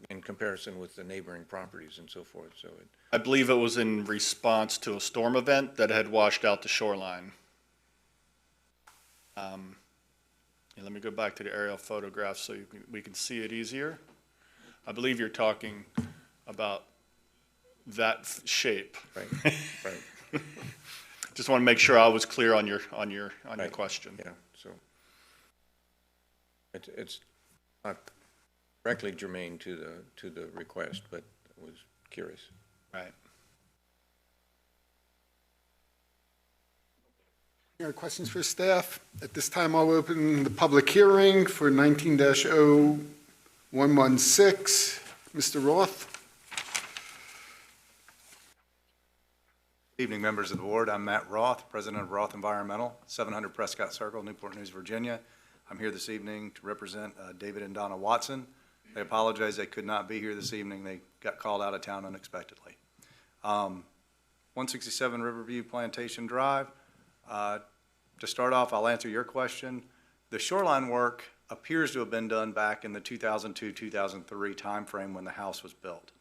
in comparison with the neighboring properties and so forth, so it. I believe it was in response to a storm event that had washed out the shoreline. Let me go back to the aerial photograph so we can see it easier. I believe you're talking about that shape. Right, right. Just want to make sure I was clear on your question. Yeah, so it's not directly germane to the request, but I was curious. Right. Any other questions for staff? At this time, I'll open the public hearing for 19-0116. Mr. Roth? Evening, members of the board. I'm Matt Roth, president of Roth Environmental, 700 Prescott Circle, Newport News, Virginia. I'm here this evening to represent David and Donna Watson. They apologize they could not be here this evening. They got called out of town unexpectedly. 167 Riverview Plantation Drive. To start off, I'll answer your question. The shoreline work appears to have been done back in the 2002-2003 timeframe when the house was built.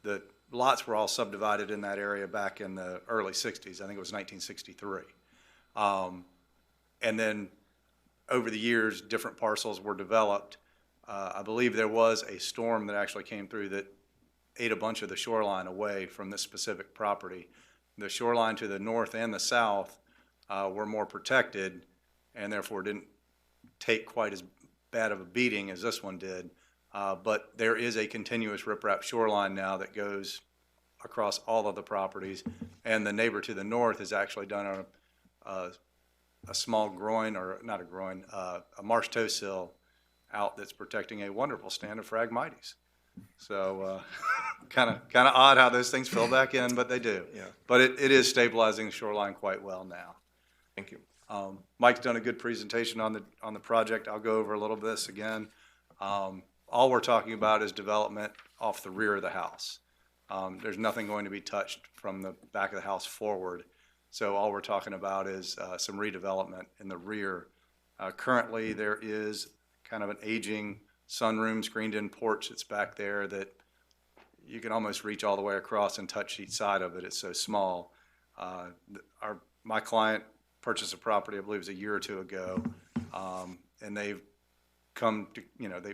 The lots were all subdivided in that area back in the early 60s. I think it was 1963. And then over the years, different parcels were developed. I believe there was a storm that actually came through that ate a bunch of the shoreline away from this specific property. The shoreline to the north and the south were more protected and therefore didn't take quite as bad of a beating as this one did. But there is a continuous riprap shoreline now that goes across all of the properties. And the neighbor to the north has actually done a small groin, or not a groin, a marsh tow sill out that's protecting a wonderful stand of Phragmites. So kind of odd how those things fill back in, but they do. Yeah. But it is stabilizing the shoreline quite well now. Thank you. Mike's done a good presentation on the project. I'll go over a little of this again. All we're talking about is development off the rear of the house. There's nothing going to be touched from the back of the house forward. So all we're talking about is some redevelopment in the rear. Currently, there is kind of an aging sunroom screened-in porch that's back there that you can almost reach all the way across and touch each side of it. It's so small. My client purchased a property, I believe it was a year or two ago, and they've come to,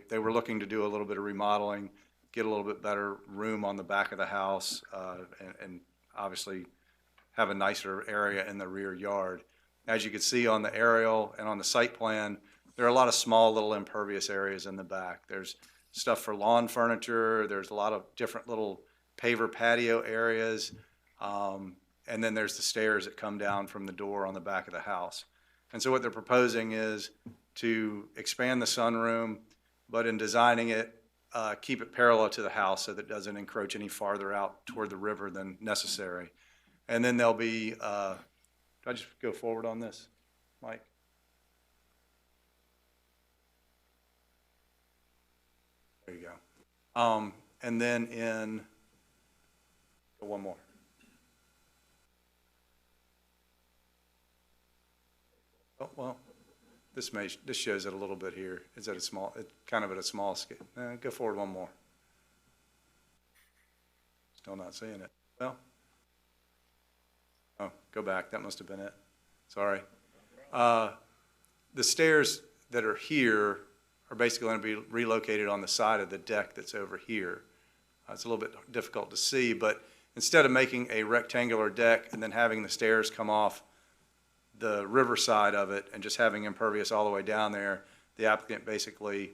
they were looking to do a little bit of remodeling, get a little bit better room on the back of the house, and obviously have a nicer area in the rear yard. As you can see on the aerial and on the site plan, there are a lot of small little impervious areas in the back. There's stuff for lawn furniture, there's a lot of different little paver patio areas, and then there's the stairs that come down from the door on the back of the house. And so what they're proposing is to expand the sunroom, but in designing it, keep it parallel to the house so that it doesn't encroach any farther out toward the river than necessary. And then there'll be, do I just go forward on this, Mike? There you go. And then one more. Oh, well, this shows it a little bit here. It's at a small, kind of at a small scale. Go forward one more. Still not seeing it. Well, oh, go back. That must have been it. Sorry. The stairs that are here are basically going to be relocated on the side of the deck that's over here. It's a little bit difficult to see, but instead of making a rectangular deck and then having the stairs come off the river side of it and just having impervious all the way down there, the applicant basically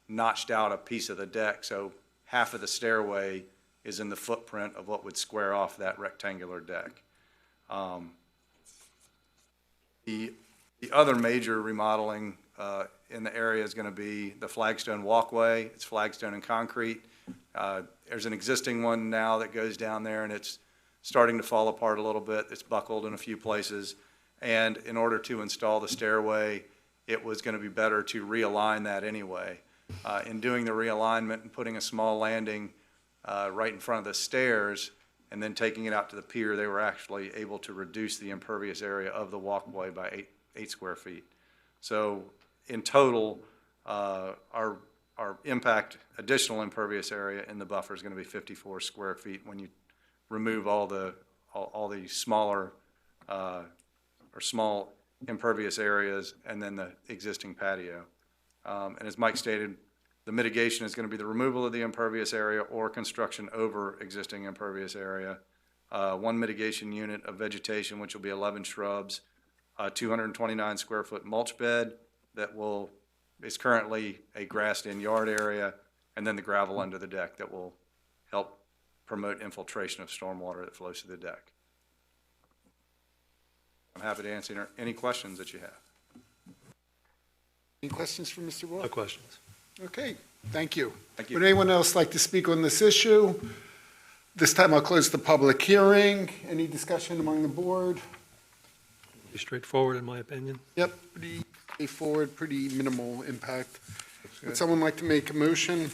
notched out a piece of the deck, so half of the stairway is in the footprint of what would square off that rectangular deck. The other major remodeling in the area is going to be the flagstone walkway. It's flagstone and concrete. There's an existing one now that goes down there, and it's starting to fall apart a little bit. It's buckled in a few places. And in order to install the stairway, it was going to be better to realign that anyway. In doing the realignment and putting a small landing right in front of the stairs and then taking it out to the pier, they were actually able to reduce the impervious area of the walkway by 8 square feet. So in total, our impact additional impervious area in the buffer is going to be 54 square feet when you remove all the smaller or small impervious areas and then the existing patio. And as Mike stated, the mitigation is going to be the removal of the impervious area or construction over existing impervious area. One mitigation unit of vegetation, which will be 11 shrubs, 229 square foot mulch bed that is currently a grassed-in yard area, and then the gravel under the deck that will help promote infiltration of stormwater that flows through the deck. I'm happy to answer any questions that you have. Any questions for Mr. Wolf? No questions. Okay, thank you. Thank you. Would anyone else like to speak on this issue? This time I'll close the public hearing. Any discussion among the board? Pretty straightforward, in my opinion. Yep, pretty straightforward, pretty minimal impact. Would someone like to make a motion?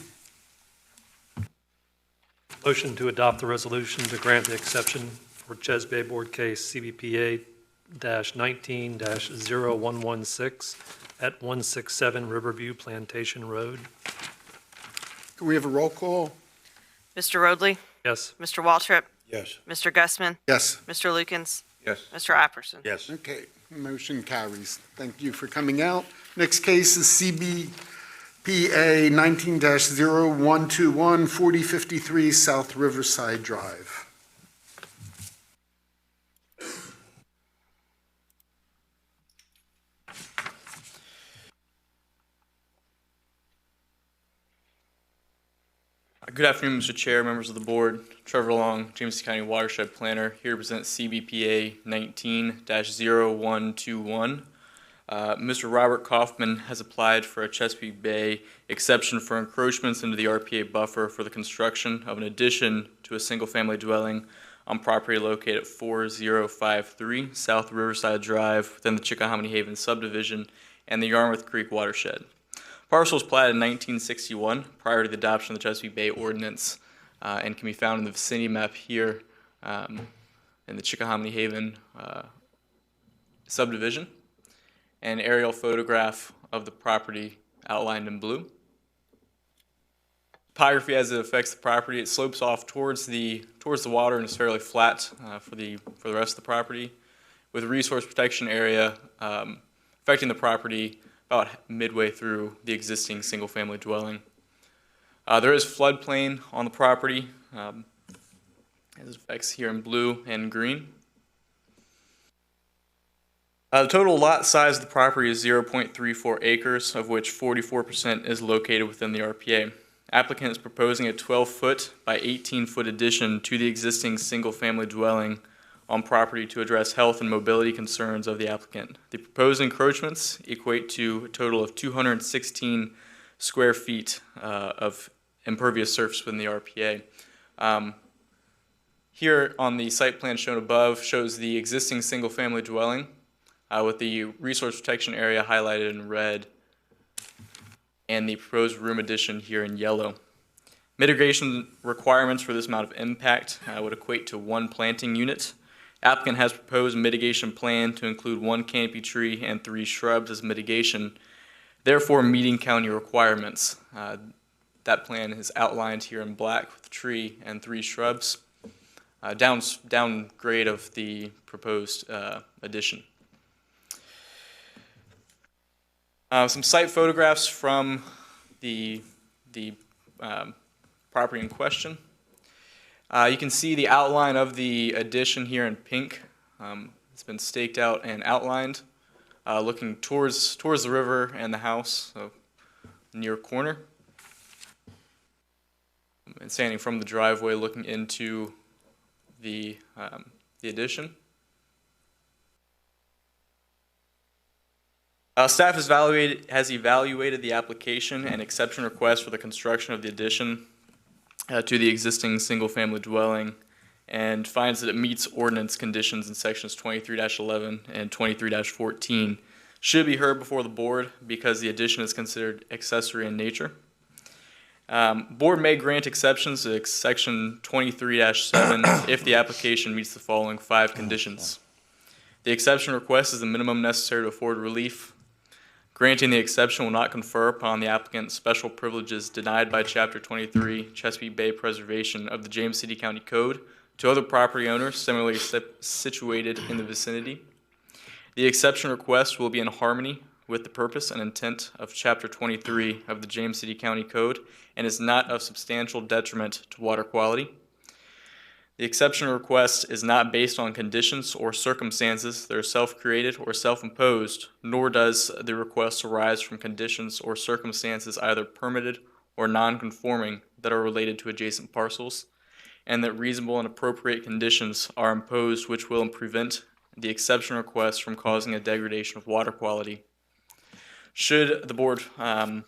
Motion to adopt the resolution to grant the exception for Ches Bay Board Case CBPA-19-0116 at 167 Riverview Plantation Road. Can we have a roll call? Mr. Roadley? Yes. Mr. Waltrip? Yes. Mr. Gussman? Yes. Mr. Lukens? Yes. Mr. Apperson? Yes. Okay, motion carries. Thank you for coming out. Next case is CBPA 19-0121, 4053 South Riverside Drive. Good afternoon, Mr. Chair, members of the board. Trevor Long, James County Watershed Planner, here to present CBPA 19-0121. Mr. Robert Kaufman has applied for a Chesapeake Bay exception for encroachments into the RPA buffer for the construction of an addition to a single-family dwelling on property located at 4053 South Riverside Drive within the Chickahominy Haven subdivision and the Yarmouth Creek watershed. Parcel was platted in 1961 prior to the adoption of the Chesapeake Bay Ordinance and can be found in the vicinity map here. in the Chickahominy Haven subdivision. An aerial photograph of the property outlined in blue. Topography as it affects the property, it slopes off towards the water and is fairly flat for the rest of the property, with a resource protection area affecting the property about midway through the existing single-family dwelling. There is floodplain on the property, as it affects here in blue and green. The total lot size of the property is 0.34 acres, of which 44% is located within the RPA. Applicant is proposing a 12-foot by 18-foot addition to the existing single-family dwelling on property to address health and mobility concerns of the applicant. The proposed encroachments equate to a total of 216 square feet of impervious surface within the RPA. Here on the site plan shown above shows the existing single-family dwelling with the resource protection area highlighted in red and the proposed room addition here in yellow. Mitigation requirements for this amount of impact would equate to 1 planting unit. Applicant has proposed a mitigation plan to include 1 canopy tree and 3 shrubs as mitigation, therefore meeting county requirements. That plan is outlined here in black with a tree and 3 shrubs, downgrade of the proposed addition. Some site photographs from the property in question. You can see the outline of the addition here in pink. It's been staked out and outlined, looking towards the river and the house, so near corner. And standing from the driveway, looking into the addition. Staff has evaluated the application and exception request for the construction of the addition to the existing single-family dwelling and finds that it meets ordinance conditions in sections 23-11 and 23-14. Should be heard before the board because the addition is considered accessory in nature. Board may grant exceptions to section 23-7 if the application meets the following 5 conditions. The exception request is the minimum necessary to afford relief. Granting the exception will not confer upon the applicant special privileges denied by Chapter 23 Chesapeake Bay Preservation of the James City County Code to other property owners similarly situated in the vicinity. The exception request will be in harmony with the purpose and intent of Chapter 23 of the James City County Code and is not of substantial detriment to water quality. The exception request is not based on conditions or circumstances that are self-created or self-imposed, nor does the request arise from conditions or circumstances either permitted or non-conforming that are related to adjacent parcels, and that reasonable and appropriate conditions are imposed which will prevent the exception request from causing a degradation of water quality. Should the board find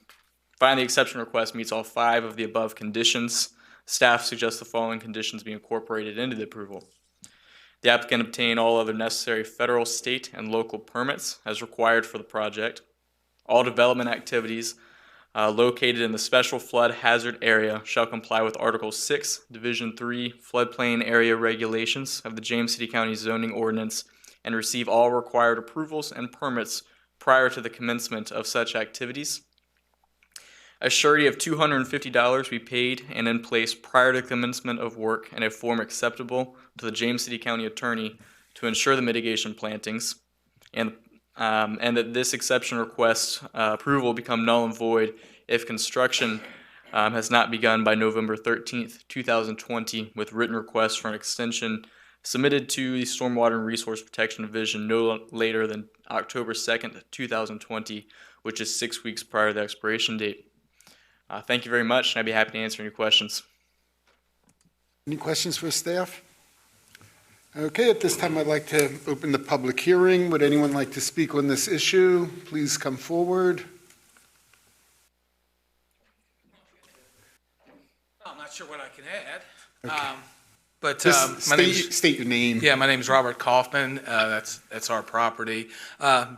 the exception request meets all 5 of the above conditions, staff suggests the following conditions be incorporated into the approval. The applicant obtain all other necessary federal, state, and local permits as required for the project. All development activities located in the special flood hazard area shall comply with Article 6, Division 3 Floodplain Area Regulations of the James City County Zoning Ordinance and receive all required approvals and permits prior to the commencement of such activities. A surety of $250 be paid and in place prior to commencement of work in a form acceptable to the James City County Attorney to ensure the mitigation plantings, and that this exception request approval become null and void if construction has not begun by November 13th, 2020, with written requests for an extension submitted to the Stormwater and Resource Protection Division no later than October 2nd, 2020, which is 6 weeks prior to the expiration date. Thank you very much, and I'd be happy to answer any questions. Any questions for staff? Okay, at this time, I'd like to open the public hearing. Would anyone like to speak on this issue? Please come forward. I'm not sure what I can add. Okay. But Just state your name. Yeah, my name's Robert Kaufman. That's our property.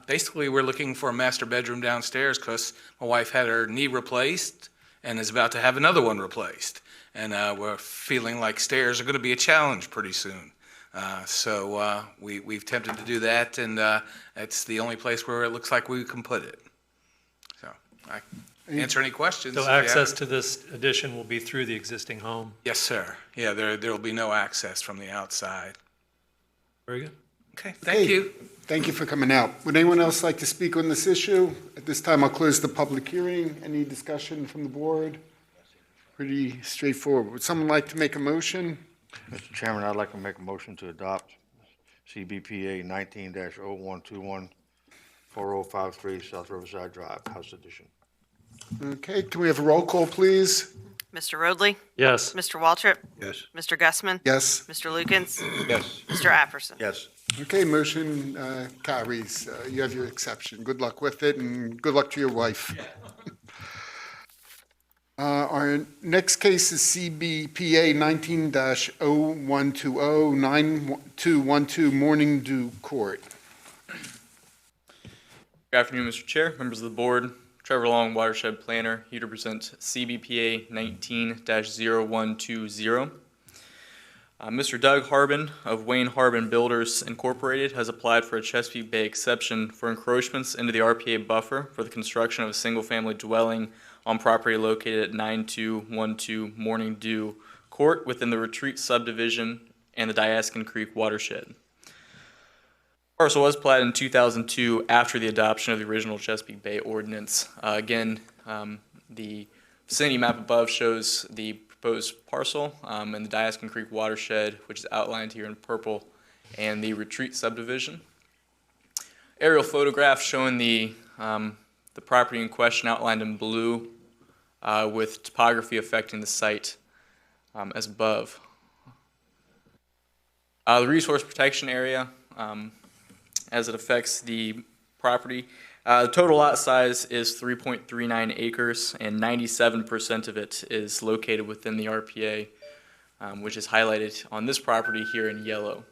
Basically, we're looking for a master bedroom downstairs because my wife had her knee replaced and is about to have another one replaced. And we're feeling like stairs are going to be a challenge pretty soon. So we've attempted to do that, and it's the only place where it looks like we can put it. So I answer any questions. So if you have access any. to this addition will be through the existing home? Yes, sir. Yeah, there will be no access from the outside. Very good. Okay, thank you. Thank you for coming out. Would anyone else like to speak on this issue? At this time, I'll close the public hearing. Any discussion from the board? Pretty straightforward. Would someone like to make a motion? Mr. Chairman, I'd like to make a motion to adopt CBPA 19-0121, 4053 South Riverside Drive, House Edition. Okay, can we have a roll call, please? Mr. Roadley? Yes. Mr. Waltrip? Yes. Mr. Gussman? Yes. Mr. Lukens? Yes. Mr. Apperson? Yes. Okay, motion carries. You have your exception. Good luck with it, and good luck to your wife. Our next case is CBPA 19-0120, 9212 Morning Dew Court. Good afternoon, Mr. Chair, members of the board. Trevor Long, Watershed Planner, here to present CBPA 19-0120. Mr. Doug Harbin of Wayne Harbin Builders Incorporated has applied for a Chesapeake Bay exception for encroachments into the RPA buffer for the construction of a single-family dwelling on property located at 9212 Morning Dew Court within the Retreat subdivision and the Diaskin Creek watershed. Parcel was platted in 2002 after the adoption of the original Chesapeake Bay ordinance. The vicinity map above shows the proposed parcel and the Diaskin Creek watershed, which is outlined here in purple, and the Retreat subdivision. Aerial photograph showing the property in question outlined in blue with topography affecting the site as above. The resource protection area as it affects the property. The total lot size is 3.39 acres, and 97% of it is located within the RPA, which is highlighted on this property here in yellow.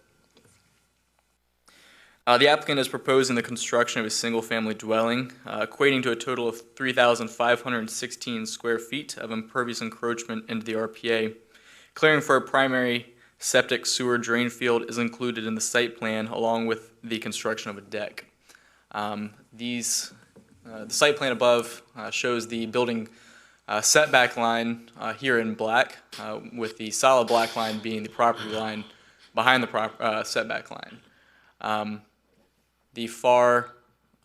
The applicant is proposing the construction of a single-family dwelling, equating to a total of 3,516 square feet of impervious encroachment into the RPA. Clearing for a primary septic sewer drain field is included in the site plan, along with the construction of a deck. The site plan above shows the building setback line here in black, with the solid black line being the property line behind the setback line. The far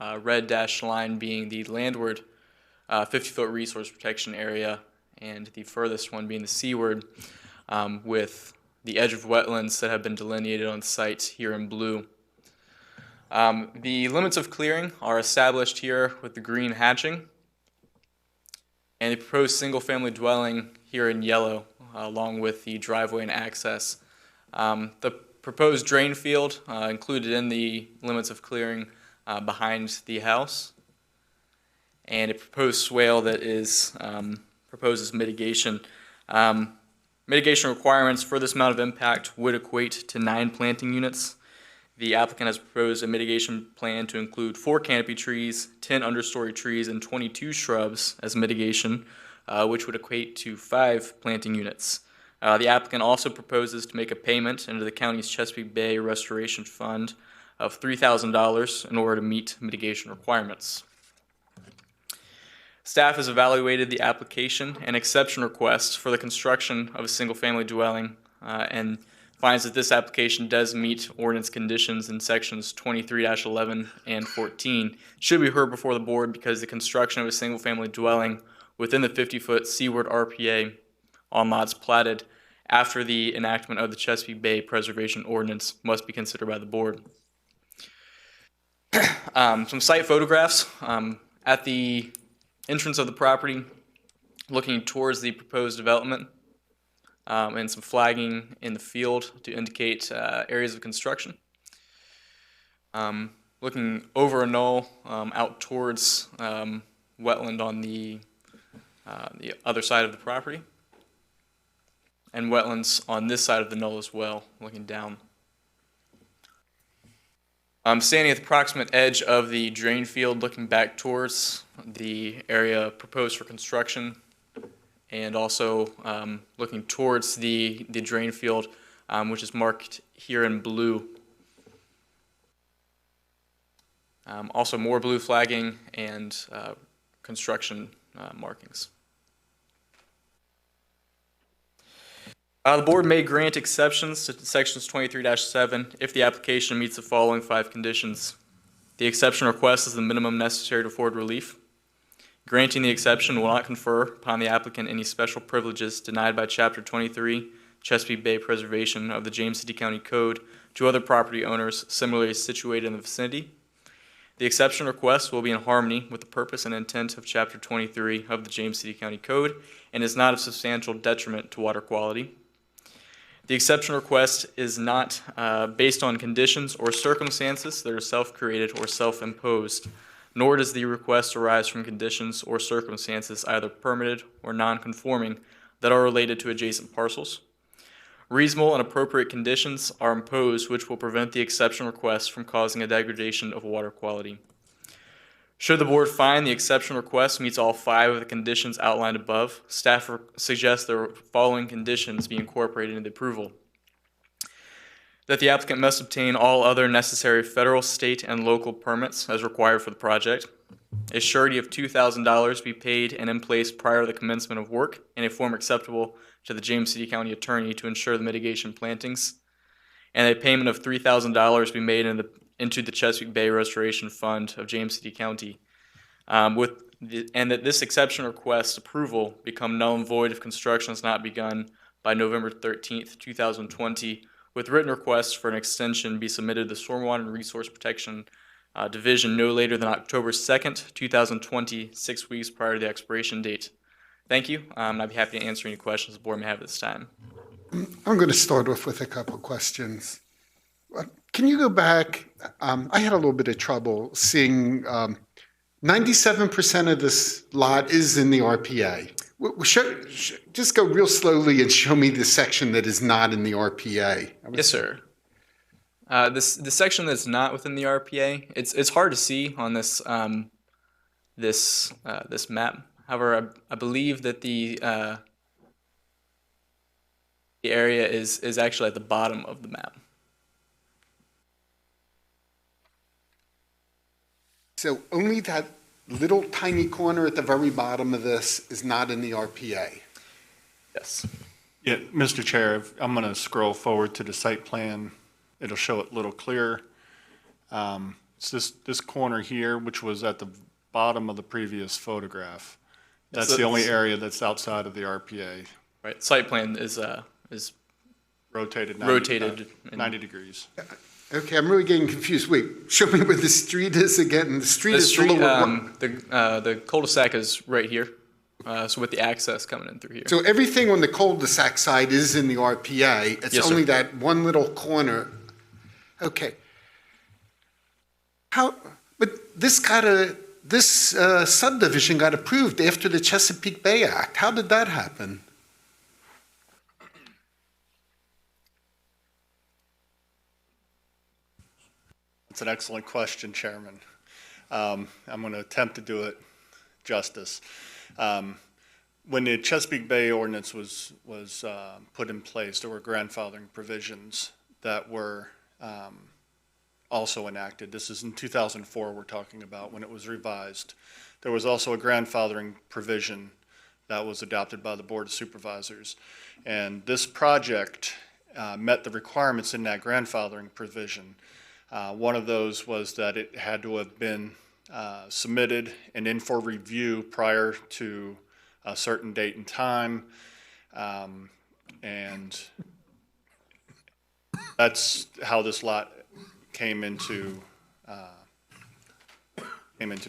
red dashed line being the landward 50-foot resource protection area, and the furthest one being the seaward, with the edge of wetlands that have been delineated on site here in blue. The limits of clearing are established here with the green hatching, and the proposed single-family dwelling here in yellow, along with the driveway and access. The proposed drain field included in the limits of clearing behind the house, and a proposed swale that is proposes mitigation. Mitigation requirements for this amount of impact would equate to 9 planting units. The applicant has proposed a mitigation plan to include 4 canopy trees, 10 understory trees, and 22 shrubs as mitigation, which would equate to 5 planting units. The applicant also proposes to make a payment into the county's Chesapeake Bay Restoration Fund of $3,000 in order to meet mitigation requirements. Staff has evaluated the application and exception requests for the construction of a single-family dwelling and finds that this application does meet ordinance conditions in sections 23-11 and 14. It should be heard before the board because the construction of a single-family dwelling within the 50-foot seaward RPA on lots platted after the enactment of the Chesapeake Bay Preservation Ordinance must be considered by the board. Some site photographs at the entrance of the property, looking towards the proposed development, and some flagging in the field to indicate areas of construction. Looking over a knoll out towards wetland on the other side of the property, and wetlands on this side of the knoll as well, looking down. I'm standing at the approximate edge of the drain field, looking back towards the area proposed for construction, and also looking towards the drain field. which is marked here in blue. Also more blue flagging and construction markings. The board may grant exceptions to sections 23-7 if the application meets the following 5 conditions. The exception request is the minimum necessary to afford relief. Granting the exception will not confer upon the applicant any special privileges denied by Chapter 23, Chesapeake Bay Preservation of the James City County Code to other property owners similarly situated in the vicinity. The exception request will be in harmony with the purpose and intent of Chapter 23 of the James City County Code and is not of substantial detriment to water quality. The exception request is not based on conditions or circumstances that are self-created or self-imposed, nor does the request arise from conditions or circumstances either permitted or non-conforming that are related to adjacent parcels. Reasonable and appropriate conditions are imposed which will prevent the exception request from causing a degradation of water quality. Should the board find the exception request meets all 5 of the conditions outlined above, staff suggests the following conditions be incorporated into the approval. That the applicant must obtain all other necessary federal, state, and local permits as required for the project. A surety of $2,000 be paid and in place prior to the commencement of work in a form acceptable to the James City County Attorney to ensure the mitigation plantings. And a payment of $3,000 be made into the Chesapeake Bay Restoration Fund of James City County, and that this exception request approval become null and void if construction is not begun by November 13th, 2020, with written requests for an extension be submitted to the Stormwater and Resource Protection Division no later than October 2nd, 2020, 6 weeks prior to the expiration date. Thank you. I'd be happy to answer any questions the board may have at this time. I'm going to start off with a couple questions. Can you go back? I had a little bit of trouble seeing 97% of this lot is in the RPA. Just go real slowly and show me the section that is not in the RPA. Yes, sir. The section that's not within the RPA, it's hard to see on this this map. However, I believe that the area is actually at the bottom of the map. So only that little tiny corner at the very bottom of this is not in the RPA. Yes. Yeah, Mr. Chair, I'm going to scroll forward to the site plan. It'll show it a little clearer. It's this corner here, which was at the bottom of the previous photograph. That's the only area that's outside of the RPA. Right. Site plan is rotated 90 degrees. Okay, I'm really getting confused. Wait, show me where the street is again. The street is the lower. The cul-de-sac is right here. So with the access coming in through here. So everything on the cul-de-sac side is in the RPA. It's Yes, only sir. that one little corner. Okay. But this subdivision got approved after the Chesapeake Bay Act. How did that happen? That's an excellent question, Chairman. I'm going to attempt to do it justice. When the Chesapeake Bay ordinance was put in place, there were grandfathering provisions that were also enacted. This is in 2004 we're talking about when it was revised. There was also a grandfathering provision that was adopted by the Board of Supervisors. And this project met the requirements in that grandfathering provision. One of those was that it had to have been submitted and in for review prior to a certain date and time. And that's how this lot came into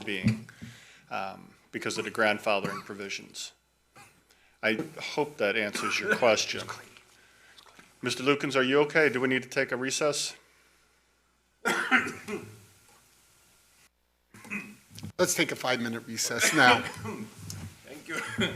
being because of the grandfathering provisions. I hope that answers your question. Mr. Lukens, are you okay? Do we need to take a recess? Let's take a 5-minute recess now. Thank you.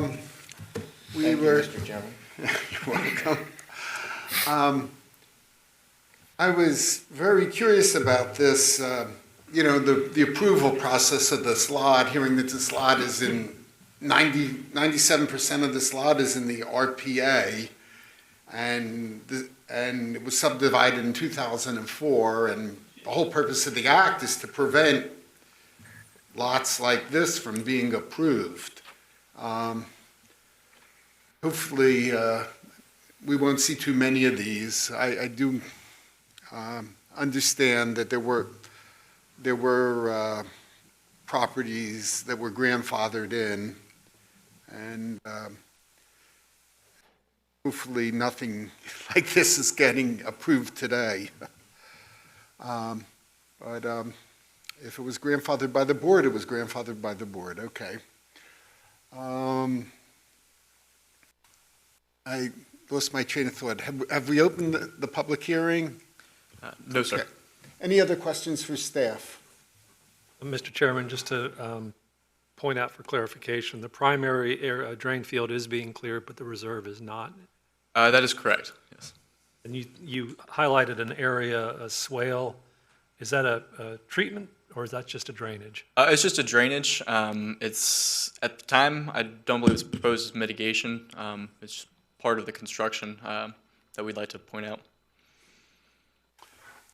We Thank you, were. Mr. Chairman. You're welcome. I was very curious about this, the approval process of this lot, hearing that this lot is in 97% of this lot is in the RPA, and it was subdivided in 2004, and the whole purpose of the act is to prevent lots like this from being approved. Hopefully, we won't see too many of these. I do understand that there were properties that were grandfathered in, and hopefully nothing like this is getting approved today. But if it was grandfathered by the board, it was grandfathered by the board. Okay. I lost my train of thought. Have we opened the public hearing? No, sir. Okay. Any other questions for staff? Mr. Chairman, just to point out for clarification, the primary drain field is being cleared, but the reserve is not. That is correct, yes. And you highlighted an area, a swale. Is that a treatment, or is that just a drainage? It's just a drainage. It's, at the time, I don't believe it's proposed as mitigation. It's part of the construction that we'd like to point out.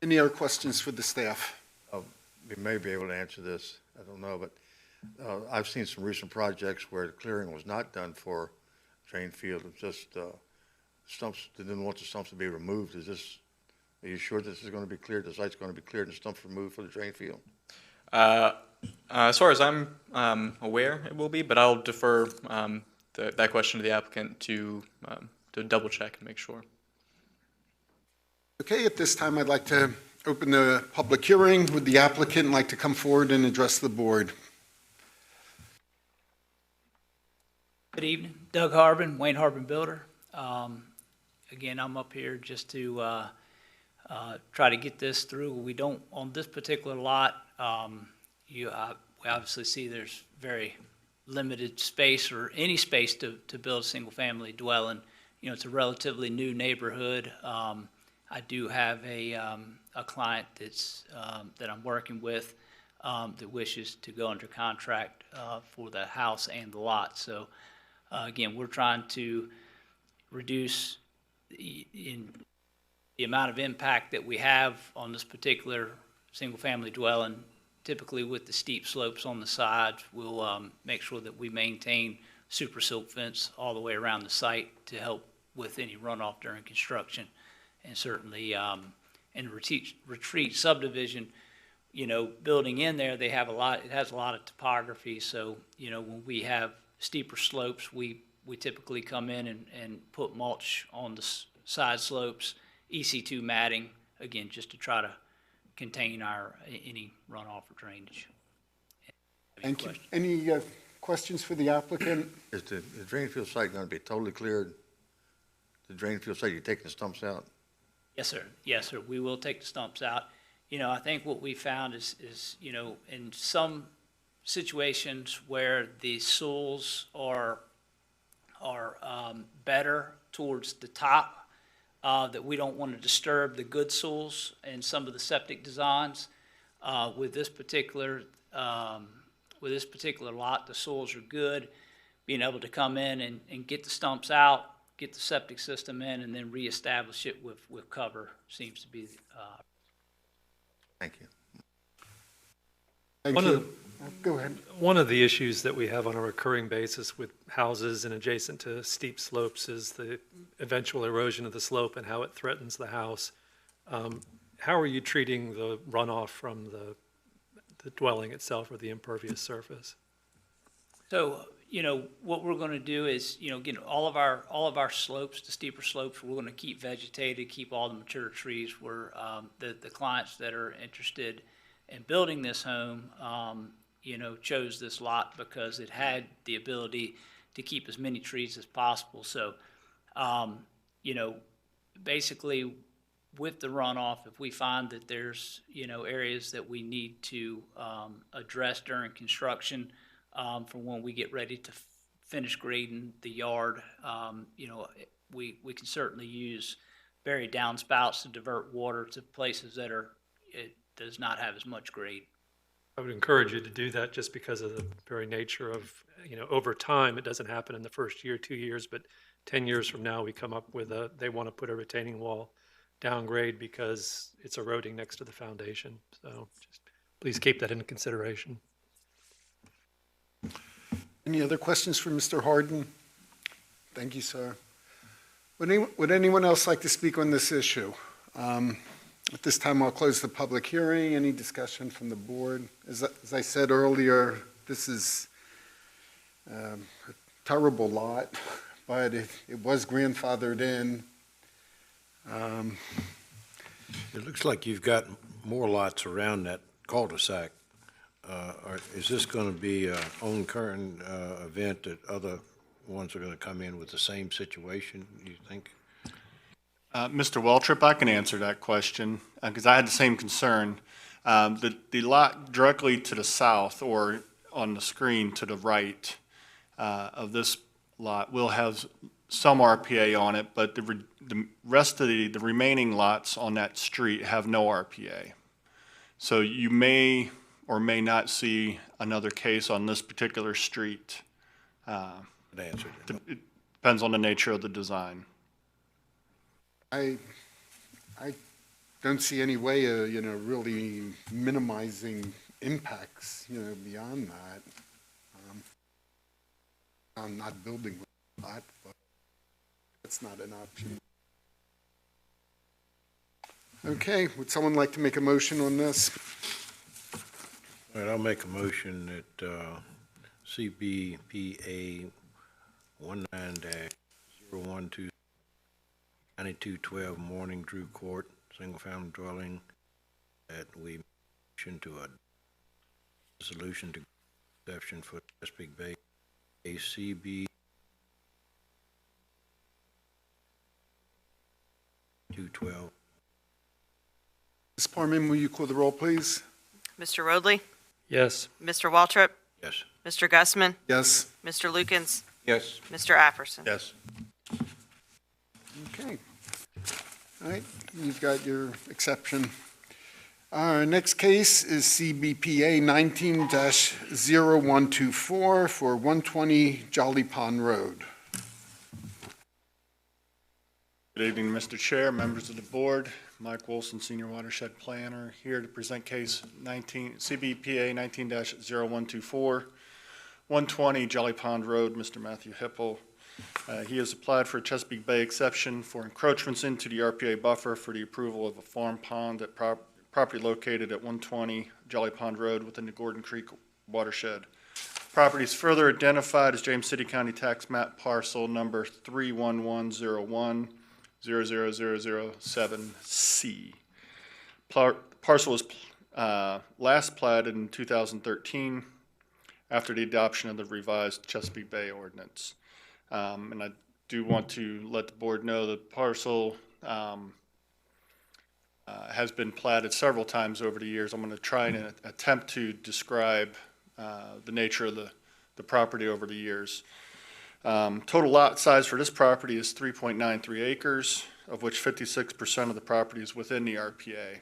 Any other questions for the staff? We may be able to answer this, I don't know, but I've seen some recent projects where the clearing was not done for drain field. It was just stumps, they didn't want the stumps to be removed. Are you sure this is going to be cleared, the site's going to be cleared and stumps removed for the drain field? As far as I'm aware, it will be, but I'll defer that question to the applicant to double check and make sure. Okay, at this time, I'd like to open the public hearing. Would the applicant like to come forward and address the board? Good evening. Doug Harbin, Wayne Harbin Builder. Again, I'm up here just to try to get this through. We don't, on this particular lot, we obviously see there's very limited space or any space to build a single-family dwelling. You know, it's a relatively new neighborhood. I do have a client that's that I'm working with that wishes to go under contract for the house and the lot. So again, we're trying to reduce the amount of impact that we have on this particular single-family dwelling. Typically with the steep slopes on the sides, we'll make sure that we maintain super silt fence all the way around the site to help with any runoff during construction. And certainly in retreat subdivision, you know, building in there, they have it has a lot of topography. So, you know, when we have steeper slopes, we typically come in and put mulch on the side slopes, EC2 matting, again, just to try to contain any runoff or drainage. Thank you. Any questions for the applicant? Is the drain field site going to be totally cleared? The drain field site, you're taking the stumps out? Yes, sir. Yes, sir. We will take the stumps out. You know, I think what we found is you know, in some situations where the soils are better towards the top, that we don't want to disturb the good soils in some of the septic designs. With this particular lot, the soils are good. Being able to come in and get the stumps out, get the septic system in, and then reestablish it with cover seems to be. Thank you. Thank you. Go ahead. One of the issues that we have on a recurring basis with houses and adjacent to steep slopes is the eventual erosion of the slope and how it threatens the house. How are you treating the runoff from the dwelling itself or the impervious surface? So, you know, what we're going to do is, you know, again, all of our slopes, the steeper slopes, we're going to keep vegetated, keep all the mature trees. Where the clients that are interested in building this home, you know, chose this lot because it had the ability to keep as many trees as possible. So, you know, basically with the runoff, if we find that there's, you know, areas that we need to address during construction, for when we get ready to finish grading the yard. You know, we can certainly use buried downspouts to divert water to places that it does not have as much grade. I would encourage you to do that just because of the very nature of, over time, it doesn't happen in the first year, 2 years, but 10 years from now, we come up with they want to put a retaining wall downgrade because it's eroding next to the foundation. So just please keep that into consideration. Any other questions for Mr. Harden? Thank you, sir. Would anyone else like to speak on this issue? At this time, I'll close the public hearing. Any discussion from the board? As I said earlier, this is a terrible lot, but it was grandfathered in. It looks like you've got more lots around that cul-de-sac. Is this going to be an own-current event that other ones are going to come in with the same situation, do you think? Mr. Waltrip, I can answer that question because I had the same concern. The lot directly to the south or on the screen to the right of this lot will have some RPA on it, but the rest of the remaining lots on that street have no RPA. So you may or may not see another case on this particular street. It depends on the nature of the design. I don't see any way of, really minimizing impacts, beyond that. I'm not building a lot, but that's not an option. Okay, would someone like to make a motion on this? All right, I'll make a motion that CBPA 19-012 9212 Morning Drew Court, single-family dwelling, that we motion to a solution to exception for Chesapeake Bay ACB 212. Ms. Parman, will you call the roll, please? Mr. Roadley? Yes. Mr. Waltrip? Yes. Mr. Gussman? Yes. Mr. Lukens? Yes. Mr. Apperson? Yes. Okay. All right, you've got your exception. Our next case is CBPA 19-0124 for 120 Jolly Pond Road. Good evening, Mr. Chair, members of the board. Mike Wilson, Senior Watershed Planner, here to present case CBPA 19-0124, 120 Jolly Pond Road, Mr. Matthew Hippel. He has applied for a Chesapeake Bay exception for encroachments into the RPA buffer for the approval of a farm pond at property located at 120 Jolly Pond Road within the Gordon Creek watershed. Property is further identified as James City County Tax Map Parcel Number 31101-00007C. Parcel was last platted in 2013 after the adoption of the revised Chesapeake Bay ordinance. And I do want to let the board know that parcel has been platted several times over the years. I'm going to try and attempt to describe the nature of the property over the years. Total lot size for this property is 3.93 acres, of which 56% of the property is within the RPA.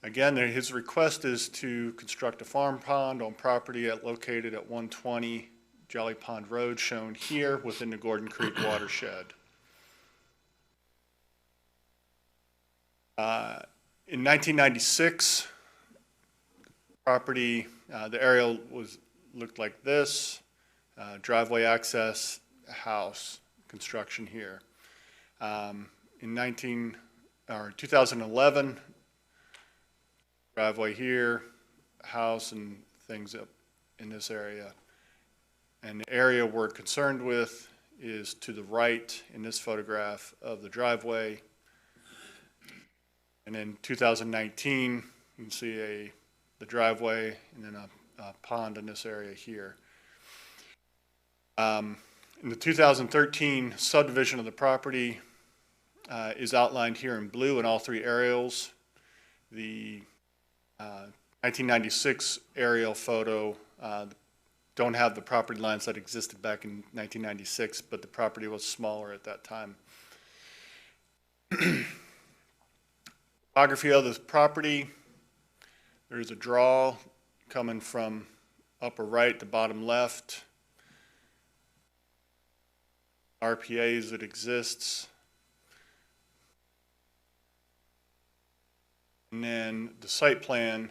Again, his request is to construct a farm pond on property located at 120 Jolly Pond Road, shown here within the Gordon Creek watershed. In 1996, property, the area looked like this, driveway access, house, construction here. In 2011, driveway here, house and things up in this area. And the area we're concerned with is to the right in this photograph of the driveway. And in 2019, you can see the driveway and then a pond in this area here. In the 2013 subdivision of the property is outlined here in blue in all three aerials. The 1996 aerial photo don't have the property lines that existed back in 1996, but the property was smaller at that time. Topography of the property, there's a draw coming from upper right to bottom left. RPAs that exists. And then the site plan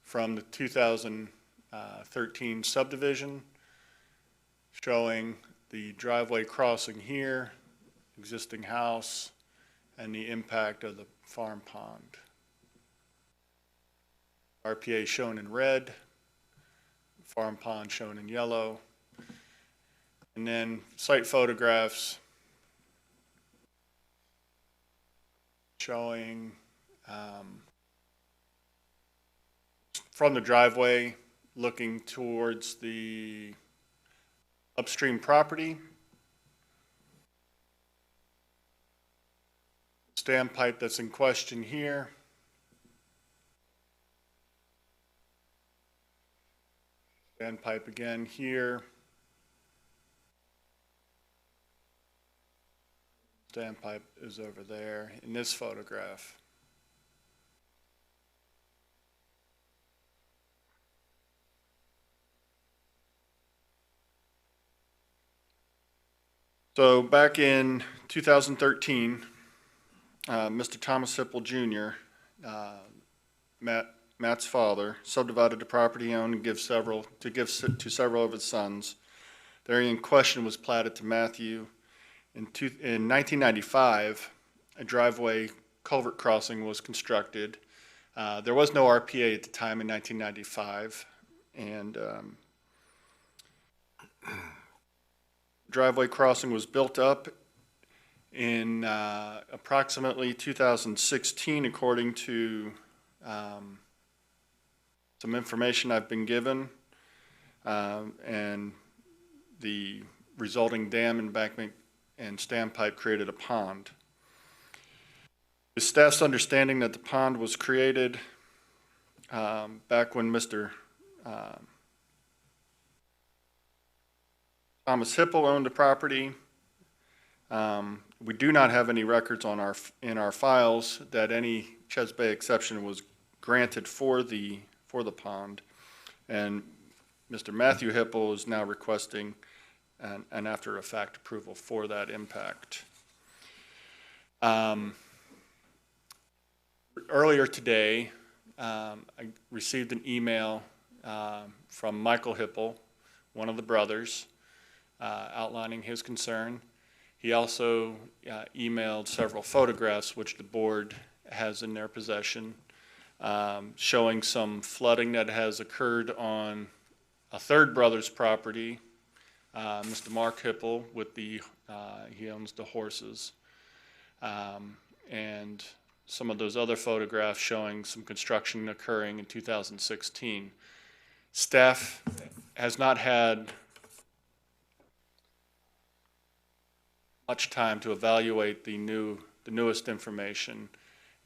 from the 2013 subdivision showing the driveway crossing here, existing house, and the impact of the farm pond. RPA shown in red, farm pond shown in yellow, and then site photographs showing from the driveway looking towards the upstream property. Standpipe that's in question here. Standpipe again here. Standpipe is over there in this photograph. So back in 2013, Mr. Thomas Hipple Jr., Matt's father, subdivided the property he owned and to several of his sons. The area in question was platted to Matthew. In 1995, a driveway culvert crossing was constructed. There was no RPA at the time in 1995, and driveway crossing was built up in approximately 2016, according to some information I've been given, and the resulting dam embankment and standpipe created a pond. The staff's understanding that the pond was created back when Mr. Thomas Hipple owned the property. We do not have any records in our files that any Chesapeake Bay exception was granted for the pond, and Mr. Matthew Hipple is now requesting an after-effect approval for that impact. Earlier today, I received an email from Michael Hipple, one of the brothers, outlining his concern. He also emailed several photographs, which the board has in their possession, showing some flooding that has occurred on a third brother's property, Mr. Mark Hipple, with he owns the horses, and some of those other photographs showing some construction occurring in 2016. Staff has not had much time to evaluate the newest information,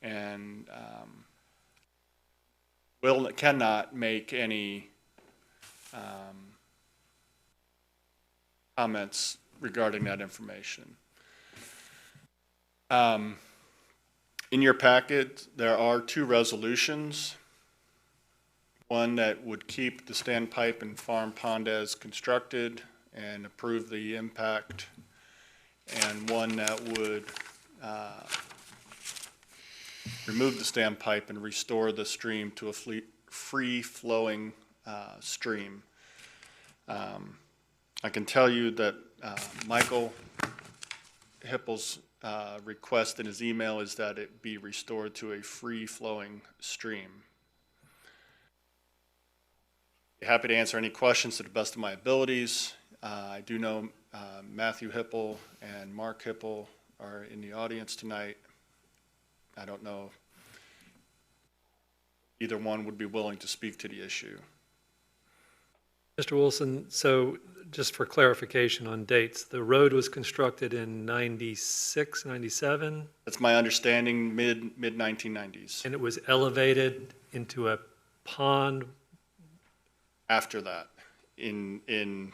and cannot make any comments regarding that information. In your packet, there are two resolutions. One that would keep the standpipe and farm pond as constructed and approve the impact, and one that would remove the standpipe and restore the stream to a free-flowing stream. I can tell you that Michael Hipple's request in his email is that it be restored to a free-flowing stream. Happy to answer any questions to the best of my abilities. I do know Matthew Hipple and Mark Hipple are in the audience tonight. I don't know if either one would be willing to speak to the issue. Mr. Wilson, so just for clarification on dates, the road was constructed in 96, 97? That's my understanding, mid-1990s. And it was elevated into a pond? After that. in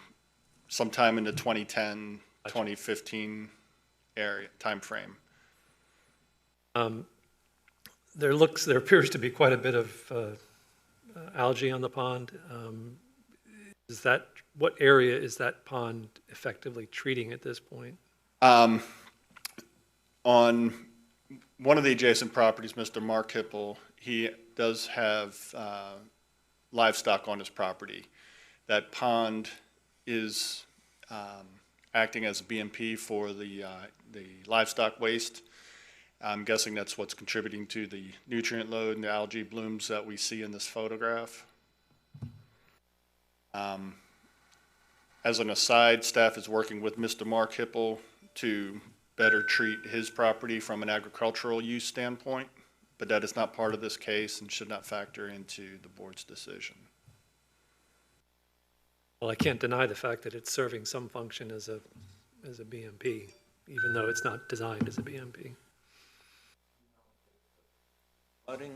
sometime in the 2010, 2015 area, timeframe. There appears to be quite a bit of algae on the pond. What area is that pond effectively treating at this point? On one of the adjacent properties, Mr. Mark Hipple, he does have livestock on his property. That pond is acting as a BMP for the livestock waste. I'm guessing that's what's contributing to the nutrient load and the algae blooms that we see in this photograph. As an aside, staff is working with Mr. Mark Hipple to better treat his property from an agricultural use standpoint, but that is not part of this case and should not factor into the board's decision. Well, I can't deny the fact that it's serving some function as a BMP, even though it's not designed as a BMP. Flooding,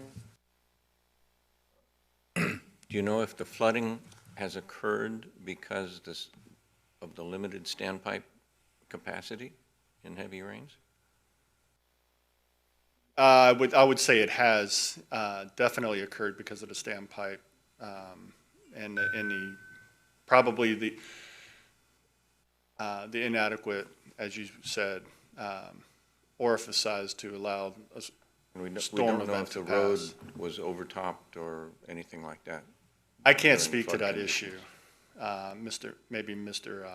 do you know if the flooding has occurred because of the limited standpipe capacity in heavy rains? I would say it has definitely occurred because of the standpipe and probably the inadequate, as you said, orifice size to allow a storm event to pass. We don't know if the road was overtopped or anything like that. I can't speak to that issue. Maybe Mr.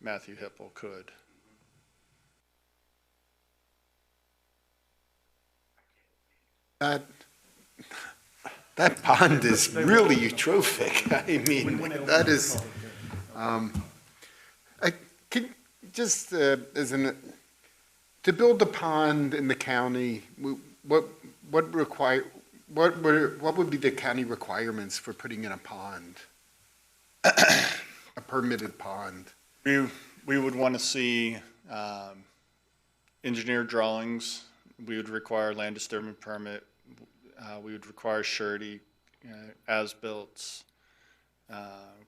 Matthew Hipple could. That pond is really eutrophic. I mean, that is, I can just, to build a pond in the county, what would be the county requirements for putting in a pond? A permitted pond? We would want to see engineered drawings. We would require land disturbance permit. We would require surety, as-built,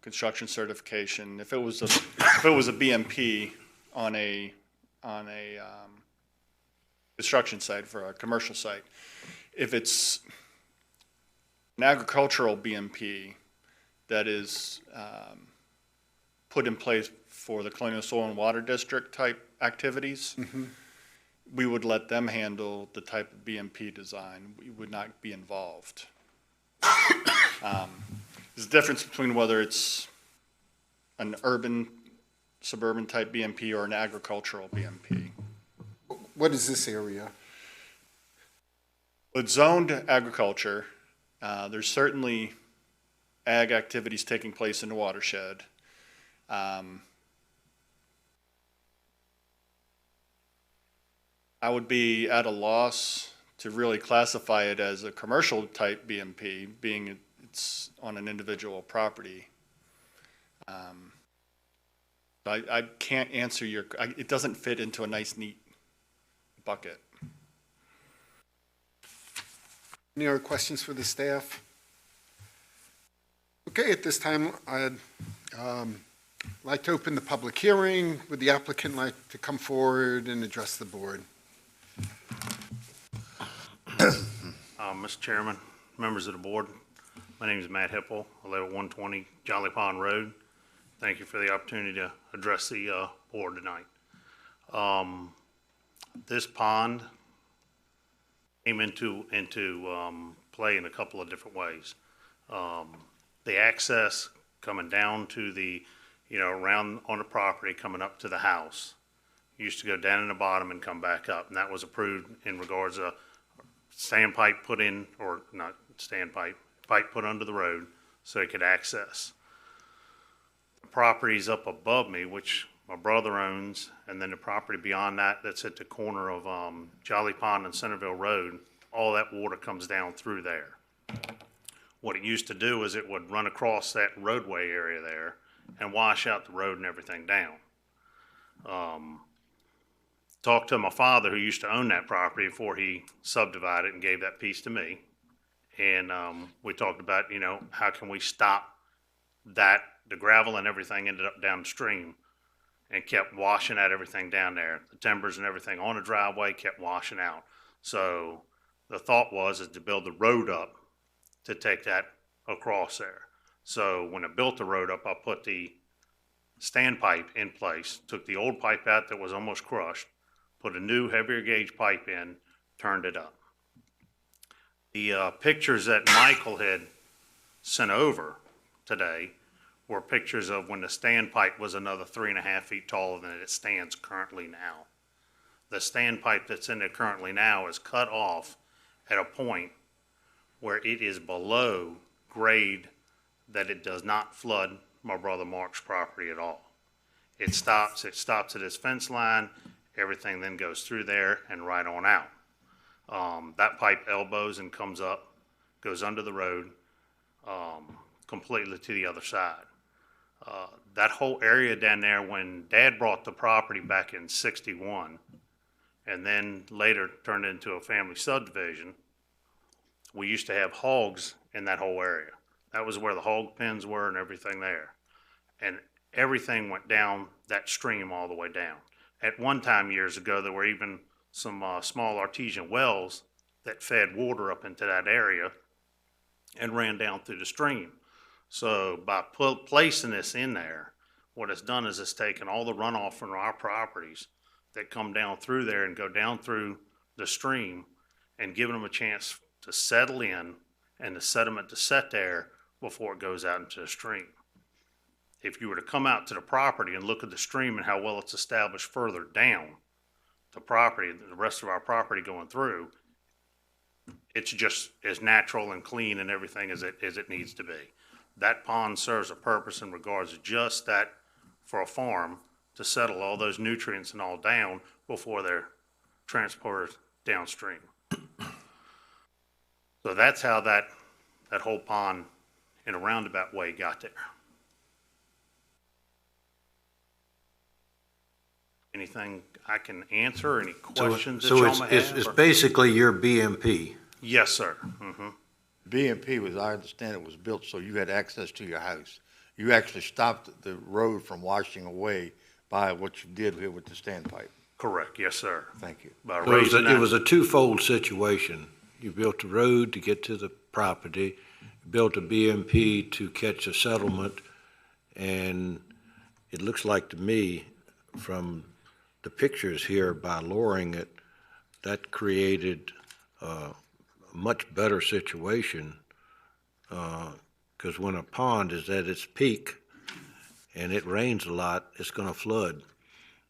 construction certification. If it was a BMP on a construction site for a commercial site, if it's an agricultural BMP that is put in place for the Colonial Soil and Water District type activities, we would let them handle the type of BMP design. We would not be involved. There's a difference between whether it's an urban, suburban type BMP or an agricultural BMP. What is this area? With zoned agriculture, there's certainly ag activities taking place in the watershed. I would be at a loss to really classify it as a commercial type BMP, being it's on an individual property. I can't answer it doesn't fit into a nice, neat bucket. Any other questions for the staff? Okay, at this time, I'd like to open the public hearing. Would the applicant like to come forward and address the board? Mr. Chairman, members of the board, my name is Matt Hipple. I live at 120 Jolly Pond Road. Thank you for the opportunity to address the board tonight. This pond came into play in a couple of different ways. The access coming down to the, around on the property coming up to the house used to go down in the bottom and come back up, and that was approved in regards to standpipe put in, or not standpipe, pipe put under the road so it could access. The properties up above me, which my brother owns, and then the property beyond that that's at the corner of Jolly Pond and Centerville Road, all that water comes down through there. What it used to do is it would run across that roadway area there and wash out the road and everything down. Talked to my father, who used to own that property before he subdivided and gave that piece to me. And we talked about, how can we stop that the gravel and everything ended up downstream and kept washing out everything down there. The timbers and everything on the driveway kept washing out. So the thought was is to build the road up to take that across there. So when I built the road up, I put the standpipe in place, took the old pipe out that was almost crushed, put a new heavier gauge pipe in, turned it up. The pictures that Michael had sent over today were pictures of when the standpipe was another 3.5 feet taller than it stands currently now. The standpipe that's in there currently now is cut off at a point where it is below grade that it does not flood my brother Mark's property at all. It stops at his fence line, everything then goes through there and right on out. That pipe elbows and comes up, goes under the road, completely to the other side. That whole area down there, when Dad brought the property back in '61, and then later turned into a family subdivision, we used to have hogs in that whole area. That was where the hog pens were and everything there. And everything went down that stream all the way down. At one time years ago, there were even some small artesian wells that fed water up into that area and ran down through the stream. So by placing this in there, what it's done is it's taken all the runoff from our properties that come down through there and go down through the stream and giving them a chance to settle in and the sediment to set there before it goes out into the stream. If you were to come out to the property and look at the stream and how well it's established further down the property, the rest of our property going through, it's just as natural and clean and everything as it needs to be. That pond serves a purpose in regards to just that for a farm to settle all those nutrients and all down before they're transported downstream. So that's how that whole pond in a roundabout way got there. Anything I can answer, any questions that y'all may have? So it's basically your BMP. Yes, sir. Mm-hmm. BMP, as I understand it, was built so you had access to your house. You actually stopped the road from washing away by what you did here with the standpipe. Correct, yes, sir. Thank you. By So raising it that, was a twofold situation. You built a road to get to the property, built a BMP to catch a settlement, and it looks like to me from the pictures here, by lowering it, that created a much better situation, because when a pond is at its peak and it rains a lot, it's going to flood.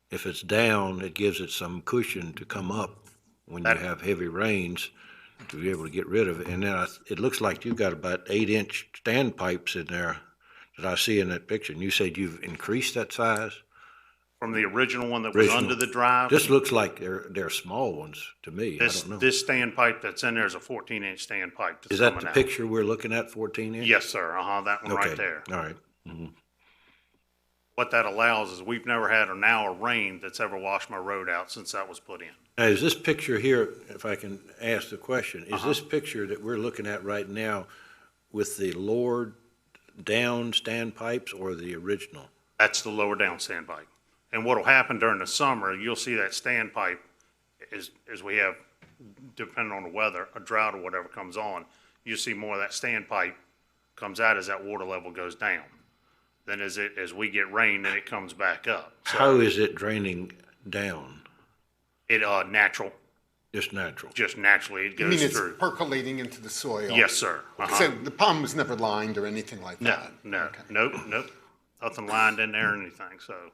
If it's down, it gives it some cushion to come up when you have heavy rains to be able to get rid of it. And then it looks like you've got about 8-inch standpipes in there that I see in that picture. And you said you've increased that size? from the original one that was under the drive. This looks like they're small ones to me. I don't know. This standpipe that's in there is a 14-inch standpipe that's Is that coming the out. picture we're looking at, 14 inch? Yes, sir. That one right Okay. there. All right. Mm-hmm. What that allows is we've never had a rain that's ever washed my road out since that was put in. Now, is this picture here, if I can ask the question, is this picture that we're looking at right now with the lowered down standpipes or the original? That's the lower down standpipe. And what'll happen during the summer, you'll see that standpipe as we have, depending on the weather, a drought or whatever comes on, you see more of that standpipe comes out as that water level goes down. Then as we get rain, then it comes back up. So How is it draining down? it, natural, Just natural? just naturally it I goes mean, it's through. percolating into the soil. Yes, sir. So the pond was never lined or anything like No, that? no, Okay. nope. Nothing lined in there or anything, so.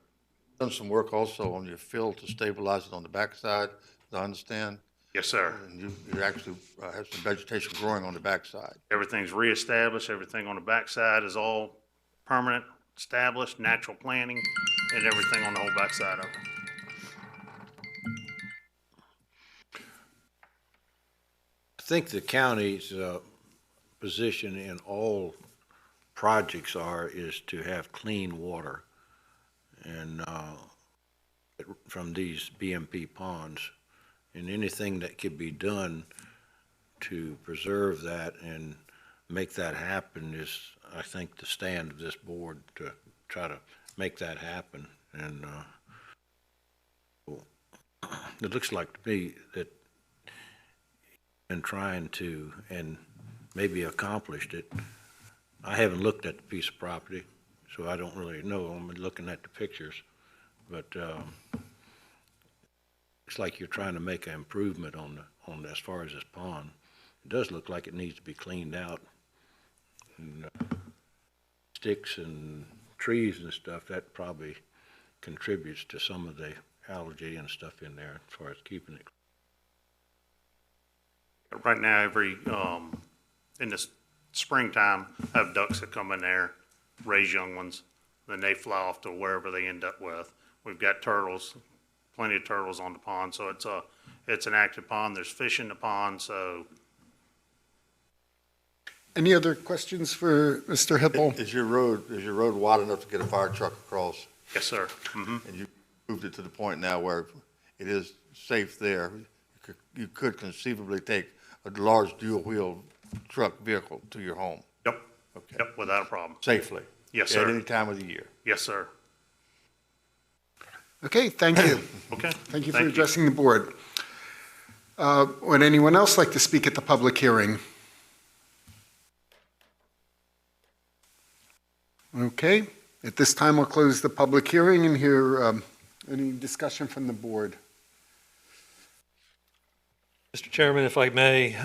Done some work also on your fill to stabilize it on the backside, as I understand. Yes, sir. And you actually have some vegetation growing on the backside. Everything's reestablished, everything on the backside is all permanent, established, natural planting, and everything on the whole backside of it. I think the county's position in all projects is to have clean water and from these BMP ponds, and anything that could be done to preserve that and make that happen is, I think, the stand of this board to try to make that happen. And it looks like to me that in trying to, and maybe accomplished it, I haven't looked at the piece of property, so I don't really know. I'm looking at the pictures, but it's like you're trying to make an improvement on as far as this pond. It does look like it needs to be cleaned out. And, sticks and trees and stuff, that probably contributes to some of the algae and stuff in there as far as keeping it. Right now, in the springtime, I have ducks that come in there, raise young ones, then they fly off to wherever they end up with. We've got turtles, plenty of turtles on the pond, so it's an active pond. There's fish in the pond, so. Any other questions for Mr. Hippel? Is your road wide enough to get a fire truck across? Yes, sir. Mm-hmm. And you moved it to the point now where it is safe there. You could conceivably take a large dual-wheel truck vehicle to your home. Yep. Okay. Yep, without a problem. Safely. Yes, sir. At any time of the year. Yes, sir. Okay, thank you. Okay. Thank you for addressing the board. Would anyone else like to speak at the public hearing? Okay, at this time, I'll close the public hearing and hear any discussion from the board. Mr. Chairman, if I may,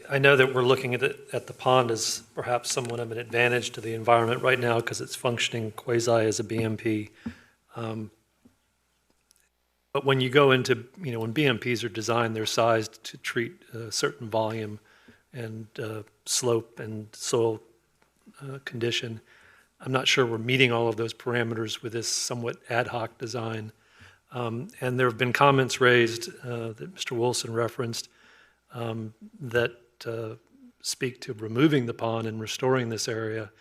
I know that we're looking at the pond as perhaps somewhat of an advantage to the environment right now because it's functioning quasi as a BMP. But when you go into, when BMPs are designed, they're sized to treat a certain volume and slope and soil condition. I'm not sure we're meeting all of those parameters with this somewhat ad hoc design. And there have been comments raised that Mr. Wilson referenced that speak to removing the pond and restoring this area.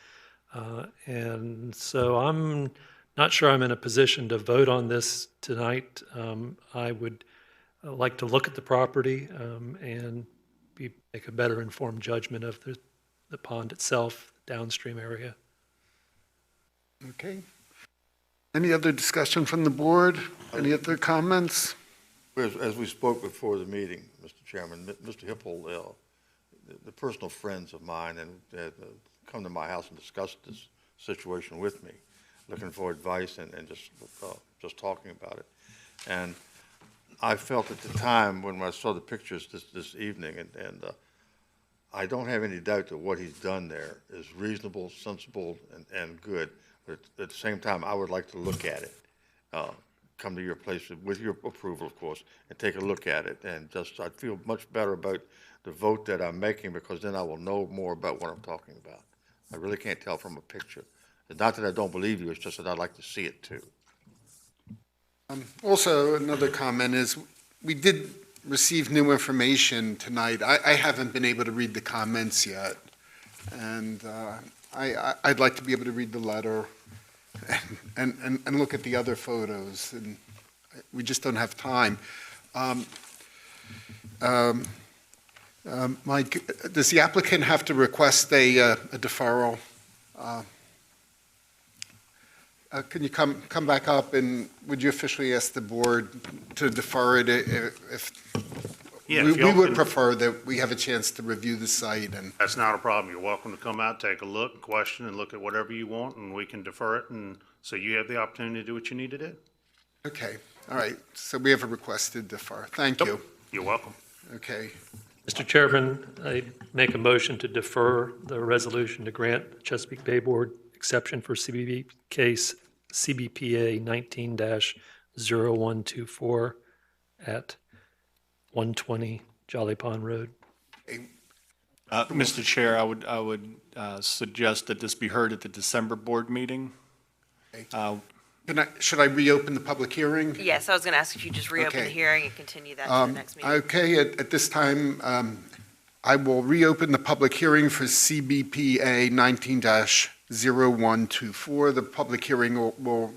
And so I'm not sure I'm in a position to vote on this tonight. I would like to look at the property and make a better informed judgment of the pond itself, the downstream area. Okay. Any other discussion from the board? Any other comments? As we spoke before the meeting, Mr. Chairman, Mr. Hippel, the personal friends of mine and come to my house and discuss this situation with me, looking for advice and just talking about it. And I felt at the time when I saw the pictures this evening, and I don't have any doubt that what he's done there is reasonable, sensible, and good. But at the same time, I would like to look at it. Come to your place with your approval, of course, and take a look at it. And I'd feel much better about the vote that I'm making because then I will know more about what I'm talking about. I really can't tell from a picture. It's not that I don't believe you, it's just that I'd like to see it too. Also, another comment is we did receive new information tonight. I haven't been able to read the comments yet. And I'd like to be able to read the letter and look at the other photos. And we just don't have time. Mike, does the applicant have to request a deferral? Can you come back up and would you officially ask the board to defer it if we would prefer that we have a chance to review the site and. That's not a problem. You're welcome to come out, take a look, question, and look at whatever you want, and we can defer it, and so you have the opportunity to do what you need to do. Okay, all right. So we have a request to defer. Thank you. You're welcome. Okay. Mr. Chairman, I make a motion to defer the resolution to grant Chesapeake Bay Board exception for CBP case CBPA 19-0124 at 120 Jolly Pond Road. Mr. Chair, I would suggest that this be heard at the December board meeting. Should I reopen the public hearing? Yes, I was going to ask if you just reopen the Okay. hearing and continue that to the next meeting. Okay, at this time, I will reopen the public hearing for CBPA 19-0124. The public hearing will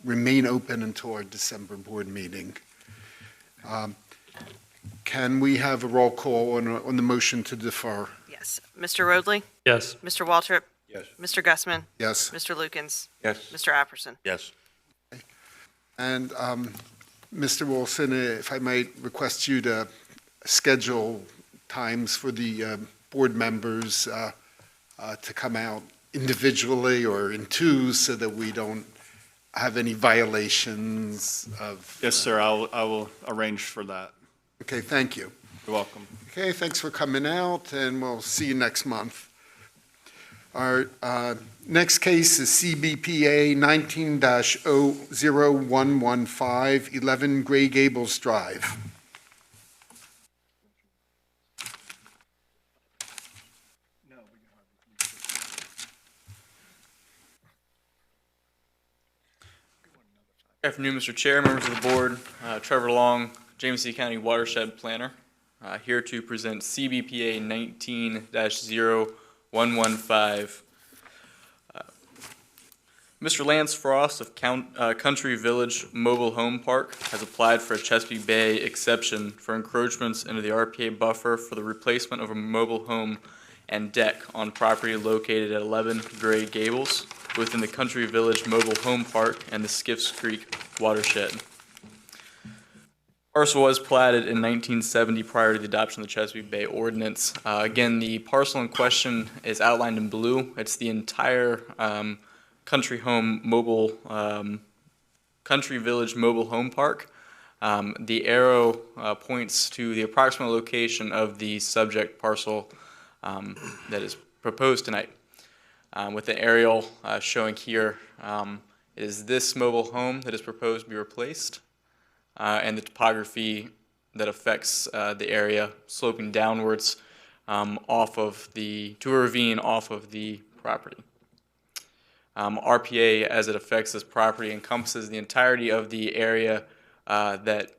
remain open until our December board meeting. Can we have a roll call on the motion to defer? Yes. Yes. Mr. Roadley? Yes. Mr. Waltrip? Yes. Mr. Gussman? Yes. Mr. Lukens? Yes. Mr. Apperson? Yes. And Mr. Wilson, if I might request you to schedule times for the board members to come out individually or in twos so that we don't have any violations of. Yes, sir, I will arrange for that. Okay, thank you. You're welcome. Okay, thanks for coming out, and we'll see you next month. Our next case is CBPA 19-00115, 11 Gray Gables Drive. Good afternoon, Mr. Chair, members of the board. Trevor Long, James City County Watershed Planner, here to present CBPA 19-0115. Mr. Lance Frost of Country Village Mobile Home Park has applied for a Chesapeake Bay exception for encroachments into the RPA buffer for the replacement of a mobile home and deck on property located at 11 Gray Gables within the Country Village Mobile Home Park and the Skiffs Creek watershed. Parcel was platted in 1970 prior to the adoption of the Chesapeake Bay Ordinance. Again, the parcel in question is outlined in blue. It's the entire Country Village Mobile Home Park. The arrow points to the approximate location of the subject parcel that is proposed tonight. With the aerial showing here, it is this mobile home that is proposed to be replaced, and the topography that affects the area sloping downwards to a ravine off of the property. RPA, as it affects this property, encompasses the entirety of the area that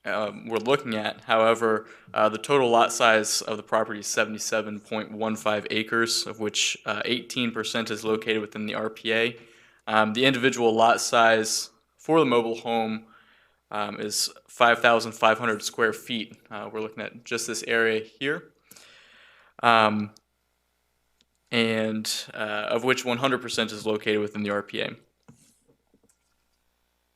we're looking at. However, the total lot size of the property is 77.15 acres, of which 18% is located within the RPA. The individual lot size for the mobile home is 5,500 square feet. We're looking at just this area here. And of which 100% is located within the RPA.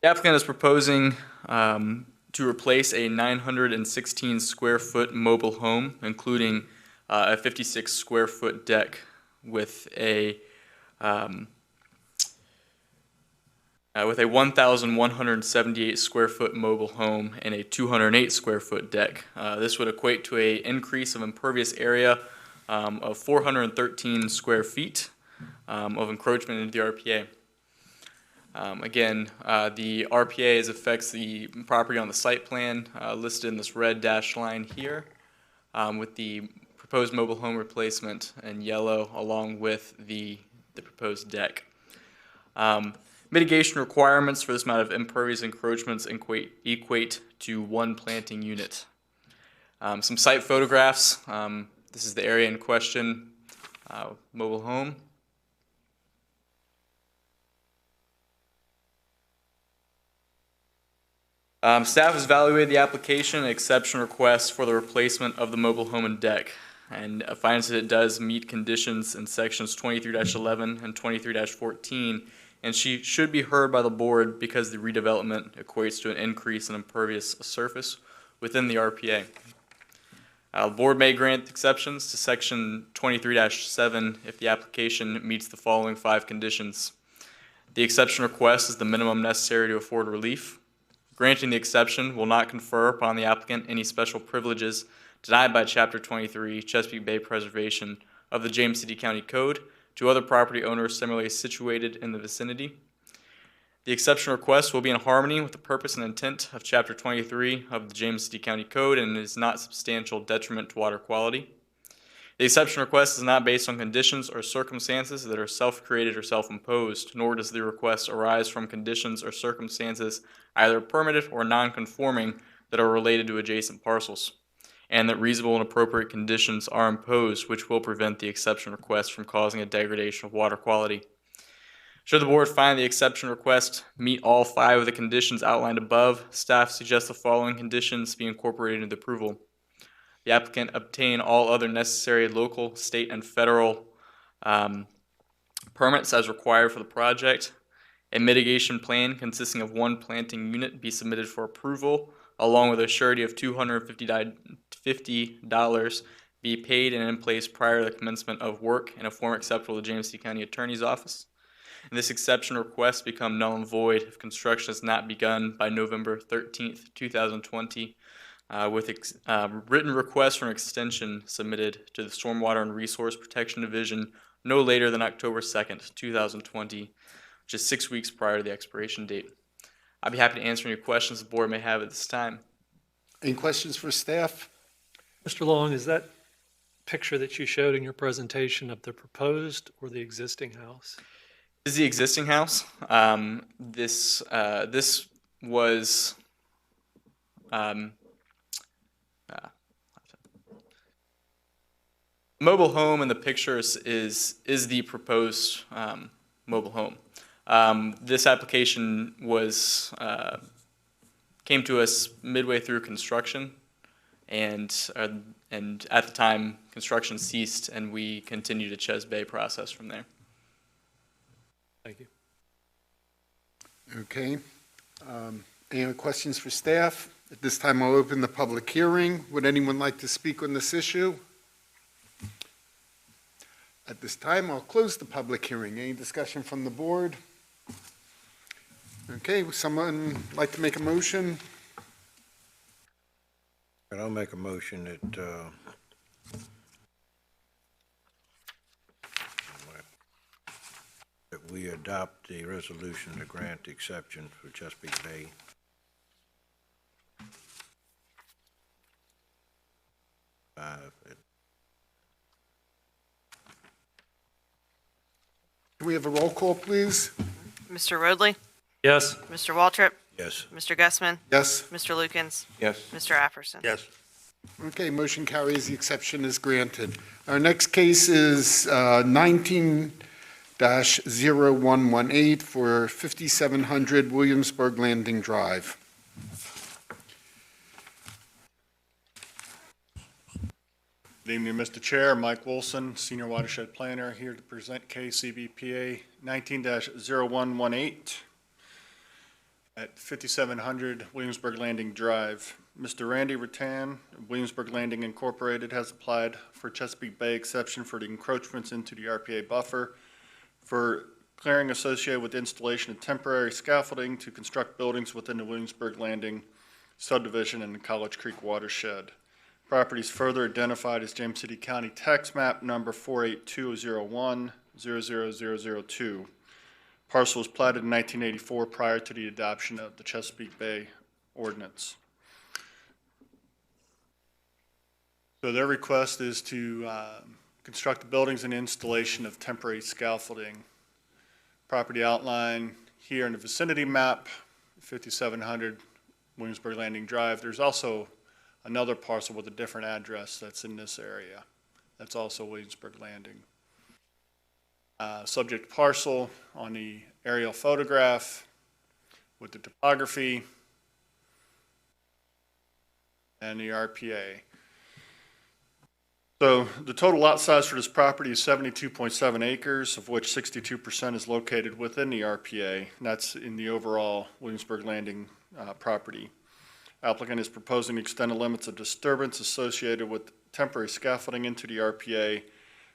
The applicant is proposing to replace a 916 square foot mobile home, including a 56 square foot deck with a 1,178 square foot mobile home and a 208 square foot deck. This would equate to an increase of impervious area of 413 square feet of encroachment into the RPA. Again, the RPA affects the property on the site plan listed in this red dashed line here, with the proposed mobile home replacement in yellow along with the proposed deck. Mitigation requirements for this amount of impervious encroachments equate to 1 planting unit. Some site photographs. This is the area in question, mobile home. Staff has evaluated the application and exception request for the replacement of the mobile home and deck, and finds that it does meet conditions in sections 23-11 and 23-14, and she should be heard by the board because the redevelopment equates to an increase in impervious surface within the RPA. The board may grant exceptions to section 23-7 if the application meets the following 5 conditions. The exception request is the minimum necessary to afford relief. Granting the exception will not confer upon the applicant any special privileges denied by Chapter 23 Chesapeake Bay Preservation of the James City County Code to other property owners similarly situated in the vicinity. The exception request will be in harmony with the purpose and intent of Chapter 23 of the James City County Code and is not substantial detriment to water quality. The exception request is not based on conditions or circumstances that are self-created or self-imposed, nor does the request arise from conditions or circumstances either permitted or non-conforming that are related to adjacent parcels, and that reasonable and appropriate conditions are imposed which will prevent the exception request from causing a degradation of water quality. Should the board find the exception request meet all 5 of the conditions outlined above, staff suggests the following conditions be incorporated into the approval. the applicant obtain all other necessary local, state, and federal permits as required for the project. A mitigation plan consisting of one planting unit be submitted for approval, along with a surety of $250 be paid and in place prior to the commencement of work in a form acceptable to the James City County Attorney's Office. And this exception request become null and void if construction is not begun by November 13th, 2020, with written request for an extension submitted to the Stormwater and Resource Protection Division no later than October 2nd, 2020, which is 6 weeks prior to the expiration date. I'd be happy to answer any questions the board may have at this time. Any questions for staff? Mr. Long, is that picture that you showed in your presentation of the proposed or the existing house? This is the existing house. This was mobile home in the picture is the proposed mobile home. This application was came to us midway through construction, and at the time construction ceased, and we continued a Ches Bay process from there. Thank you. Okay. Any other questions for staff? At this time, I'll open the public hearing. Would anyone like to speak on this issue? At this time, I'll close the public hearing. Any discussion from the board? Okay, would someone like to make a motion? And I'll make a motion that we adopt the resolution to grant the exception for Chesapeake Bay. Can we have a roll call, please? Mr. Roadley? Yes. Mr. Waltrip? Yes. Mr. Gussman? Yes. Mr. Lukens? Yes. Mr. Apperson? Yes. Okay, motion carries. The exception is granted. Our next case is 19-0118 for 5700 Williamsburg Landing Drive. Good evening, Mr. Chair. Mike Wilson, Senior Watershed Planner, here to present case CBPA 19-0118 at 5700 Williamsburg Landing Drive. Mr. Randy Rattan, Williamsburg Landing Incorporated, has applied for Chesapeake Bay exception for the encroachments into the RPA buffer for clearing associated with installation of temporary scaffolding to construct buildings within the Williamsburg Landing subdivision and the College Creek watershed. Property is further identified as James City County Tax Map number 48201-00002. Parcel was platted in 1984 prior to the adoption of the Chesapeake Bay ordinance. So their request is to construct the buildings and installation of temporary scaffolding. Property outline here in the vicinity map, 5700 Williamsburg Landing Drive. There's also another parcel with a different address that's in this area. That's also Williamsburg Landing. Subject parcel on the aerial photograph with the topography and the RPA. So the total lot size for this property is 72.7 acres, of which 62% is located within the RPA, and that's in the overall Williamsburg Landing property. Applicant is proposing to extend the limits of disturbance associated with temporary scaffolding into the RPA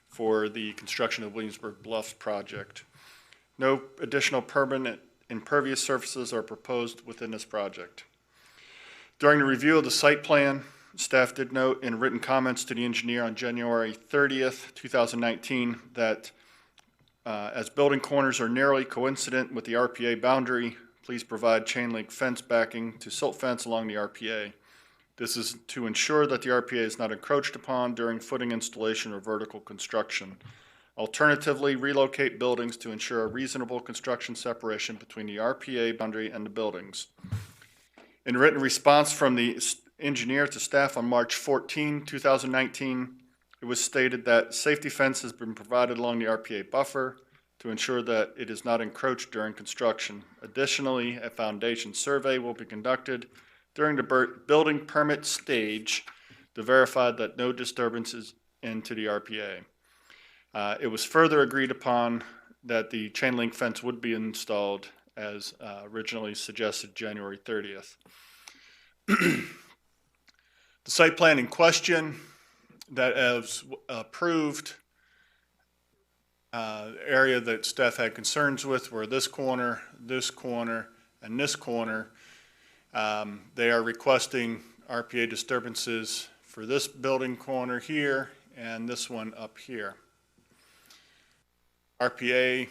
for the construction of Williamsburg Bluffs project. No additional permanent impervious surfaces are proposed within this project. During the review of the site plan, staff did note in written comments to the engineer on January 30th, 2019, that as building corners are narrowly coincident with the RPA boundary, please provide chain link fence backing to silt fence along the RPA. This is to ensure that the RPA is not encroached upon during footing installation or vertical construction. Alternatively, relocate buildings to ensure a reasonable construction separation between the RPA boundary and the buildings. In written response from the engineer to staff on March 14, 2019, it was stated that safety fence has been provided along the RPA buffer to ensure that it is not encroached during construction. Additionally, a foundation survey will be conducted during the building permit stage to verify that no disturbance is into the RPA. It was further agreed upon that the chain link fence would be installed as originally suggested January 30th. The site plan in question that was approved, area that staff had concerns with were this corner, and this corner. They are requesting RPA disturbances for this building corner here and this one up here. RPA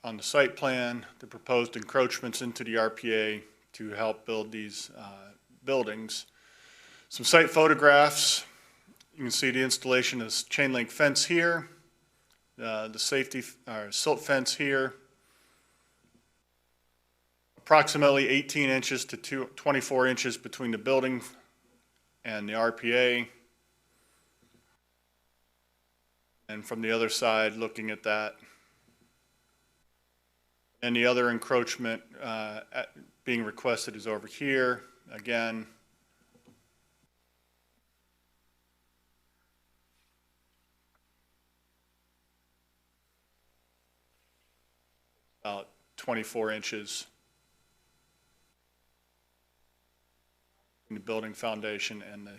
on the site plan, the proposed encroachments into the RPA to help build these buildings. Some site photographs. You can see the installation of chain link fence here, the safety silt fence here, approximately 18 inches to 24 inches between the building and the RPA. And from the other side, looking at that. And the other encroachment being requested is over here, again. About 24 inches in the building foundation and the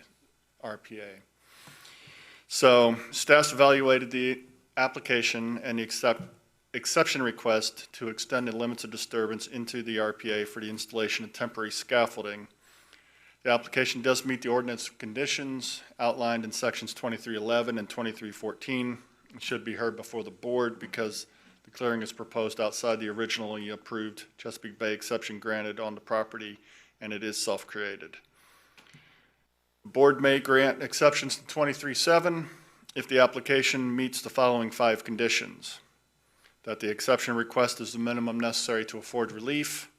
RPA. So staff's evaluated the application and the exception request to extend the limits of disturbance into the RPA for the installation of temporary scaffolding. The application does meet the ordinance conditions outlined in sections 2311 and 2314. It should be heard before the board because the clearing is proposed outside the originally approved Chesapeake Bay exception granted on the property, and it is self-created. The board may grant exceptions to 23.7 if the application meets the following 5 conditions. That the exception request is the minimum necessary to afford relief,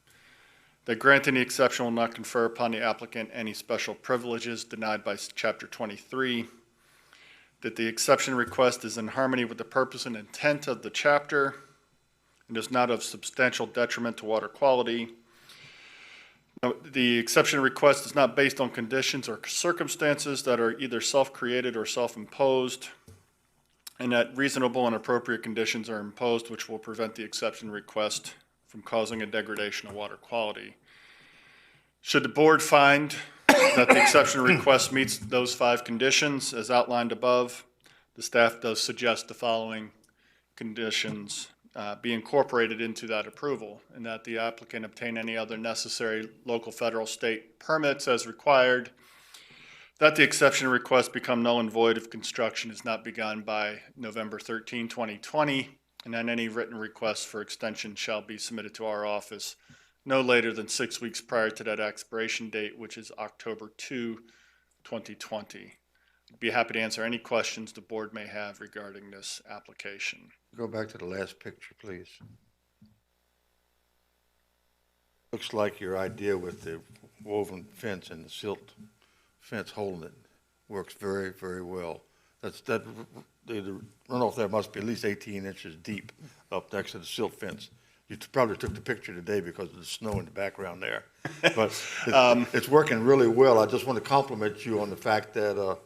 that granting the exception will not confer upon the applicant any special privileges denied by Chapter 23, that the exception request is in harmony with the purpose and intent of the chapter and is not of substantial detriment to water quality. The exception request is not based on conditions or circumstances that are either self-created or self-imposed, and that reasonable and appropriate conditions are imposed which will prevent the exception request from causing a degradation of water quality. Should the board find that the exception request meets those 5 conditions as outlined above, the staff does suggest the following conditions be incorporated into that approval, and that the applicant obtain any other necessary local, federal, state permits as required, that the exception request become null and void if construction is not begun by November 13, 2020, and then any written requests for extension shall be submitted to our office no later than 6 weeks prior to that expiration date, which is October 2, 2020. I'd be happy to answer any questions the board may have regarding this application. Go back to the last picture, please. Looks like your idea with the woven fence and the silt fence holding it works very, very well. The runoff there must be at least 18 inches deep up next to the silt fence. You probably took the picture today because of the snow in the background there. But it's working really well. I just want to compliment you on the fact that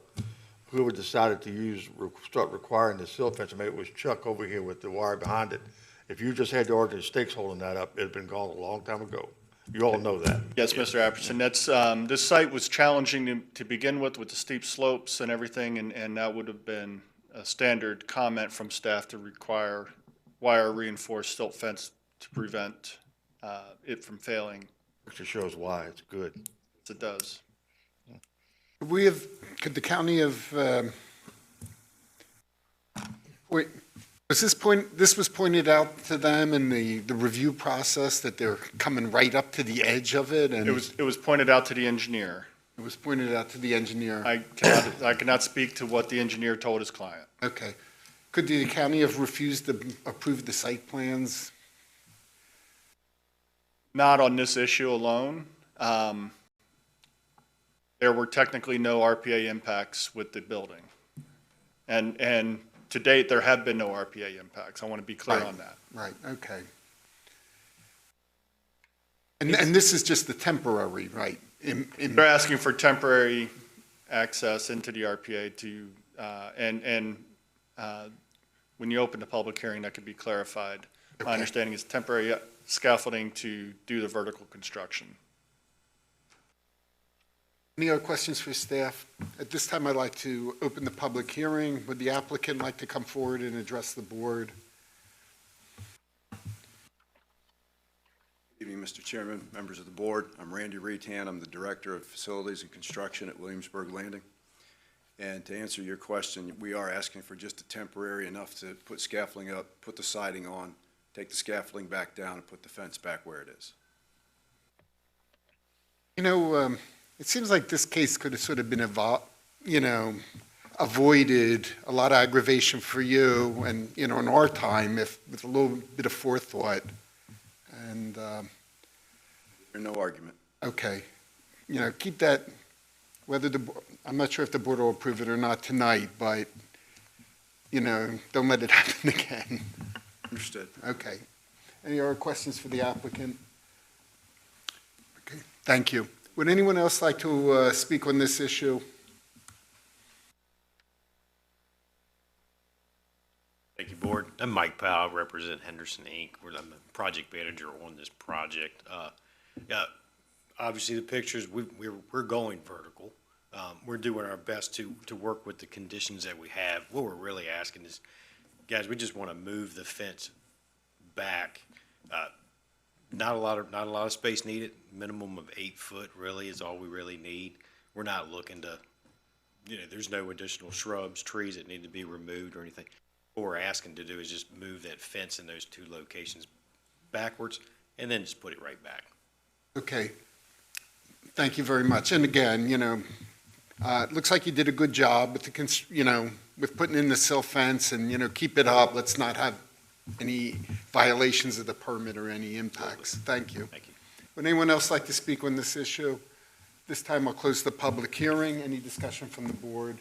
whoever decided to start requiring the silt fence, maybe it was Chuck over here with the wire behind it. If you just had the ordinary stakes holding that up, it had been gone a long time ago. You all know that. Yes, Mr. Apperson. That's this site was challenging to begin with the steep slopes and everything, and that would have been a standard comment from staff to require wire reinforced silt fence to prevent it from failing. Which shows why it's good. Yes, it does. Could the county have, this was pointed out to them in the review process that they're coming right up to the edge of it? And It was pointed out to the engineer. It was pointed out to the engineer. I cannot speak to what the engineer told his client. Okay. Could the county have refused to approve the site plans? Not on this issue alone. There were technically no RPA impacts with the building. And to date, there have been no RPA impacts. I want to be clear on that. Right, okay. And this is just the temporary, right? They're asking for temporary access into the RPA to, when you open the public hearing, that could be clarified. My Okay. understanding is temporary scaffolding to do the vertical construction. Any other questions for staff? At this time, I'd like to open the public hearing. Would the applicant like to come forward and address the board? Good evening, Mr. Chairman, members of the board. I'm Randy Retan. I'm the Director of Facilities and Construction at Williamsburg Landing. And to answer your question, we are asking for just a temporary enough to put scaffolding up, put the siding on, take the scaffolding back down, and put the fence back where it is. You know, it seems like this case could have sort of been, avoided a lot of aggravation for you and, in our time, if with a little bit of forethought. And, No argument. okay, keep that, I'm not sure if the board will approve it or not tonight, but, don't let it happen again. Understood. Okay. Any other questions for the applicant? Okay, thank you. Would anyone else like to speak on this issue? Thank you, Board. I'm Mike Powell, I represent Henderson Inc. I'm the project manager on this project. Obviously, the pictures, we're going vertical. We're doing our best to work with the conditions that we have. What we're really asking is, guys, we just want to move the fence back. Not a lot of space needed. Minimum of 8 foot really is all we really need. We're not looking to, there's no additional shrubs, trees that need to be removed or anything. What we're asking to do is just move that fence in those 2 locations backwards and then just put it right back. Okay. Thank you very much. And again, it looks like you did a good job with with putting in the sill fence and, keep it up. Let's not have any violations of the permit or any impacts. Thank you. Thank you. Would anyone else like to speak on this issue? This time I'll close the public hearing. Any discussion from the board?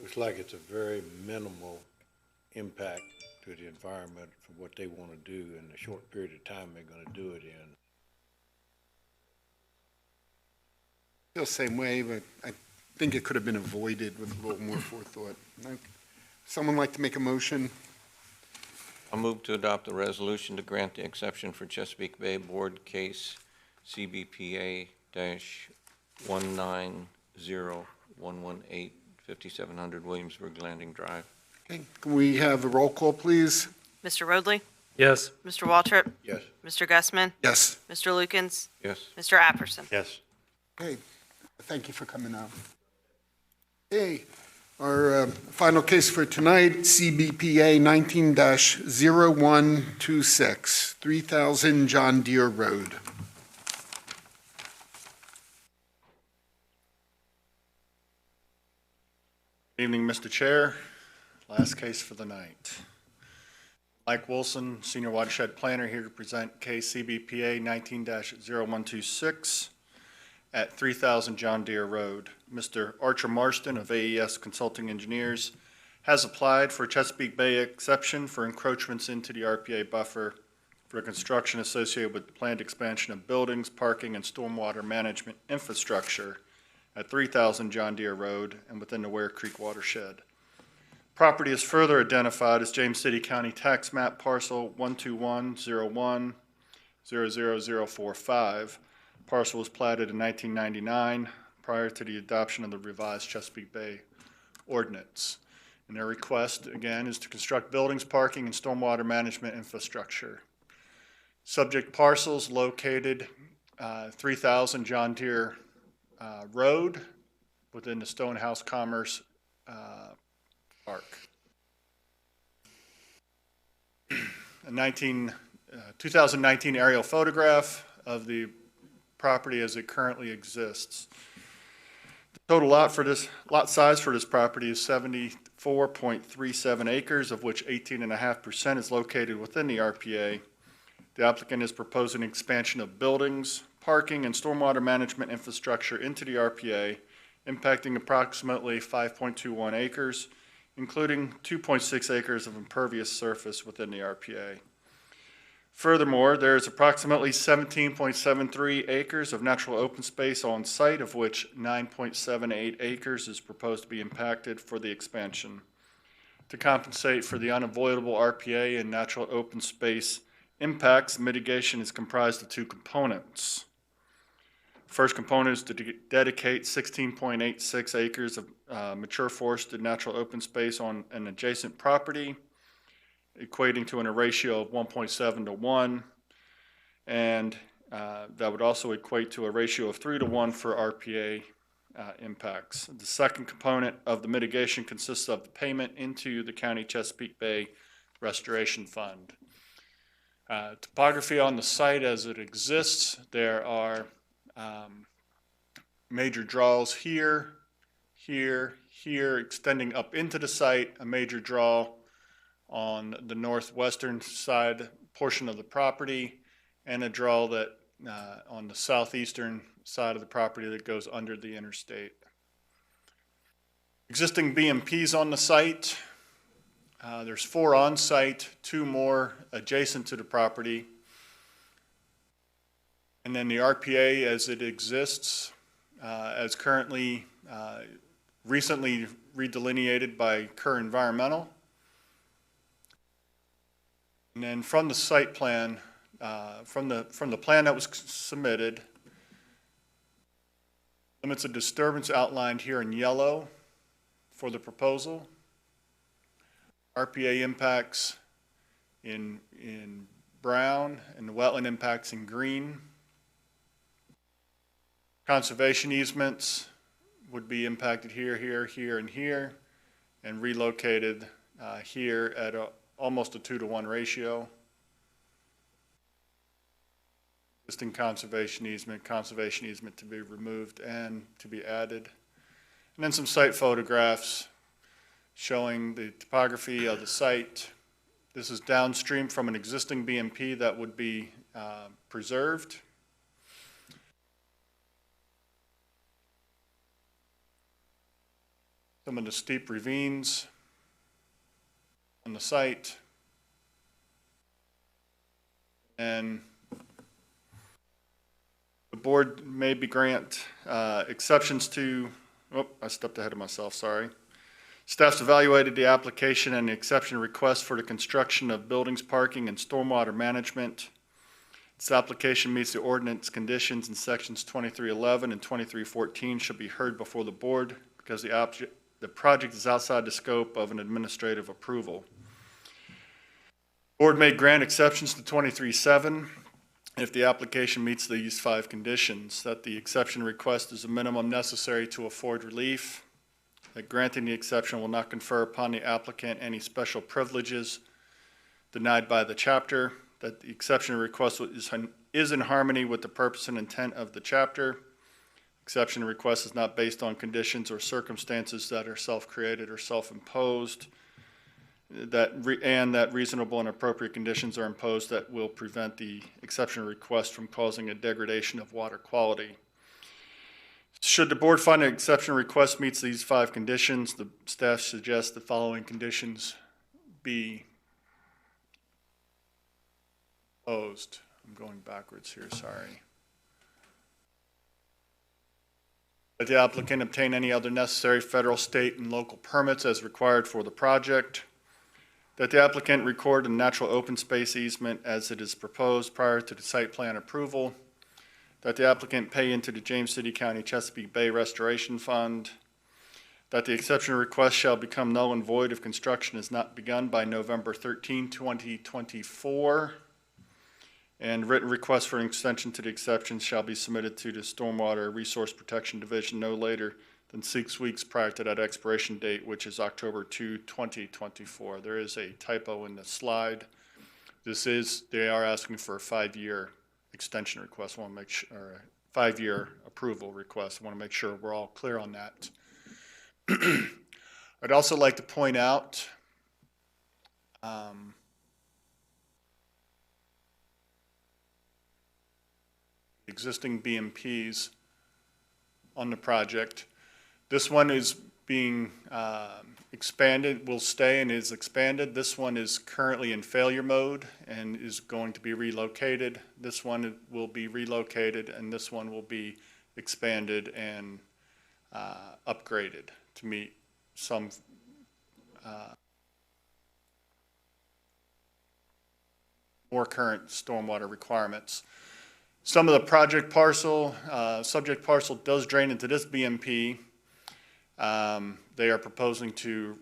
Looks like it's a very minimal impact to the environment for what they want to do in the short period of time they're going to do it in. Feel the same way, but I think it could have been avoided with a little more forethought. Someone like to make a motion? I'll move to adopt the resolution to grant the exception for Chesapeake Bay Board Case CBPA-190118, 5700 Williamsburg Landing Drive. Okay, can we have a roll call, please? Mr. Roadley? Yes. Mr. Waltrip? Yes. Mr. Gussman? Yes. Mr. Lukens? Yes. Mr. Apperson? Yes. Okay, thank you for coming out. Okay, our final case for tonight, CBPA 19-0126, 3000 John Deere Road. Evening, Mr. Chair. Last case for the night. Mike Wilson, Senior Watershed Planner, here to present case CBPA 19-0126 at 3000 John Deere Road. Mr. Archer Marston of AES Consulting Engineers has applied for Chesapeake Bay exception for encroachments into the RPA buffer for construction associated with the planned expansion of buildings, parking, and stormwater management infrastructure at 3000 John Deere Road and within the Ware Creek watershed. Property is further identified as James City County Tax Map Parcel 12101-00045. Parcel was platted in 1999 prior to the adoption of the revised Chesapeake Bay Ordinance. And their request, again, is to construct buildings, parking, and stormwater management infrastructure. Subject parcels located 3000 John Deere Road within the Stonehouse Commerce Park. A 2019 aerial photograph of the property as it currently exists. The total lot size for this property is 74.37 acres, of which 18.5% is located within the RPA. The applicant is proposing expansion of buildings, parking, and stormwater management infrastructure into the RPA, impacting approximately 5.21 acres, including 2.6 acres of impervious surface within the RPA. Furthermore, there is approximately 17.73 acres of natural open space on site, of which 9.78 acres is proposed to be impacted for the expansion. To compensate for the unavoidable RPA and natural open space impacts, mitigation is comprised of two components. First component is to dedicate 16.86 acres of mature forested natural open space on an adjacent property, equating to a ratio of 1.7 to 1, and that would also equate to a ratio of 3 to 1 for RPA impacts. The second component of the mitigation consists of the payment into the County Chesapeake Bay Restoration Fund. Topography on the site as it exists, there are major draws here, here, here, extending up into the site, a major draw on the northwestern side portion of the property, and a draw that on the southeastern side of the property that goes under the interstate. Existing BMPs on the site. There's 4 on site, 2 more adjacent to the property. And then the RPA as it exists, as currently recently redelineated by Kerr Environmental. And then from the site plan, from the plan that was submitted, limits of disturbance outlined here in yellow for the proposal. RPA impacts in brown and the wetland impacts in green. Conservation easements would be impacted here, here, here, and here, and relocated here at almost a 2 to 1 ratio. Existing conservation easement to be removed and to be added. And then some site photographs showing the topography of the site. This is downstream from an existing BMP that would be preserved. Some of the steep ravines on the site. And the board may grant exceptions to, I stepped ahead of myself, sorry. Staff's evaluated the application and the exception request for the construction of buildings, parking, and stormwater management. This application meets the ordinance conditions in sections 2311 and 2314 should be heard before the board because the project is outside the scope of an administrative approval. Board may grant exceptions to 23.7 if the application meets these 5 conditions: that the exception request is a minimum necessary to afford relief, that granting the exception will not confer upon the applicant any special privileges denied by the chapter, that the exception request is in harmony with the purpose and intent of the chapter. Exception request is not based on conditions or circumstances that are self-created or self-imposed, and that reasonable and appropriate conditions are imposed that will prevent the exception request from causing a degradation of water quality. Should the board find an exception request meets these 5 conditions, the staff suggests the following conditions be imposed. I'm going backwards here, sorry. That the applicant obtain any other necessary federal, state, and local permits as required for the project. That the applicant record a natural open space easement as it is proposed prior to the site plan approval. That the applicant pay into the James City County Chesapeake Bay Restoration Fund. That the exception request shall become null and void if construction is not begun by November 13, 2024. And written request for an extension to the exception shall be submitted to the Stormwater Resource Protection Division no later than 6 weeks prior to that expiration date, which is October 2, 2024. There is a typo in the slide. They are asking for a 5-year extension request. I want to make sure, or a 5-year approval request. I want to make sure we're all clear on that. I'd also like to point out existing BMPs on the project. This one is being expanded will stay and is expanded. This one is currently in failure mode and is going to be relocated. This one will be relocated, and this one will be expanded and upgraded to meet some more current stormwater requirements. Some of the project parcel, subject parcel does drain into this BMP. They are proposing to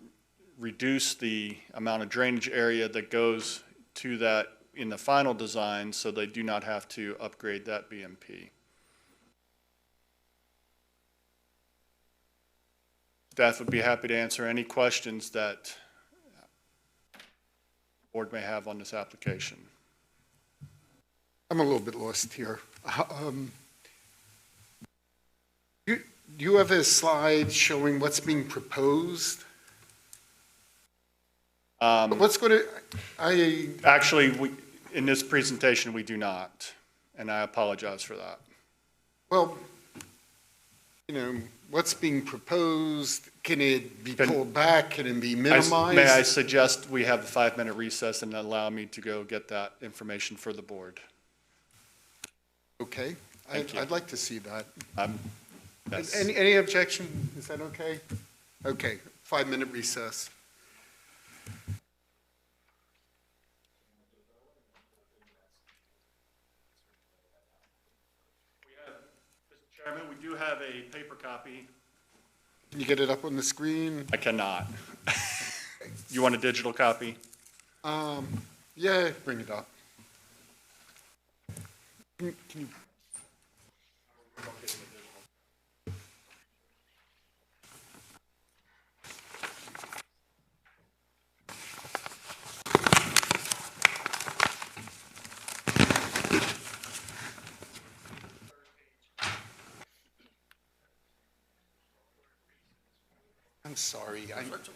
reduce the amount of drainage area that goes to that in the final design, so they do not have to upgrade that BMP. Staff would be happy to answer any questions that the board may have on this application. I'm a little bit lost here. Do you have a slide showing what's being proposed? What's going to, Actually, in this presentation, we do not, and I apologize for that. well, you know, what's being proposed? Can it be pulled back? Can it be minimized? May I suggest we have a 5-minute recess and allow me to go get that information for the board? Okay, Thank you. I'd like to see that. Yes. Any objection? Is that okay? Okay, 5-minute recess. Mr. Chairman, we do have a paper copy. Can you get it up on the screen? I cannot. You want a digital copy? Yeah, bring it up. Can you? I'm sorry,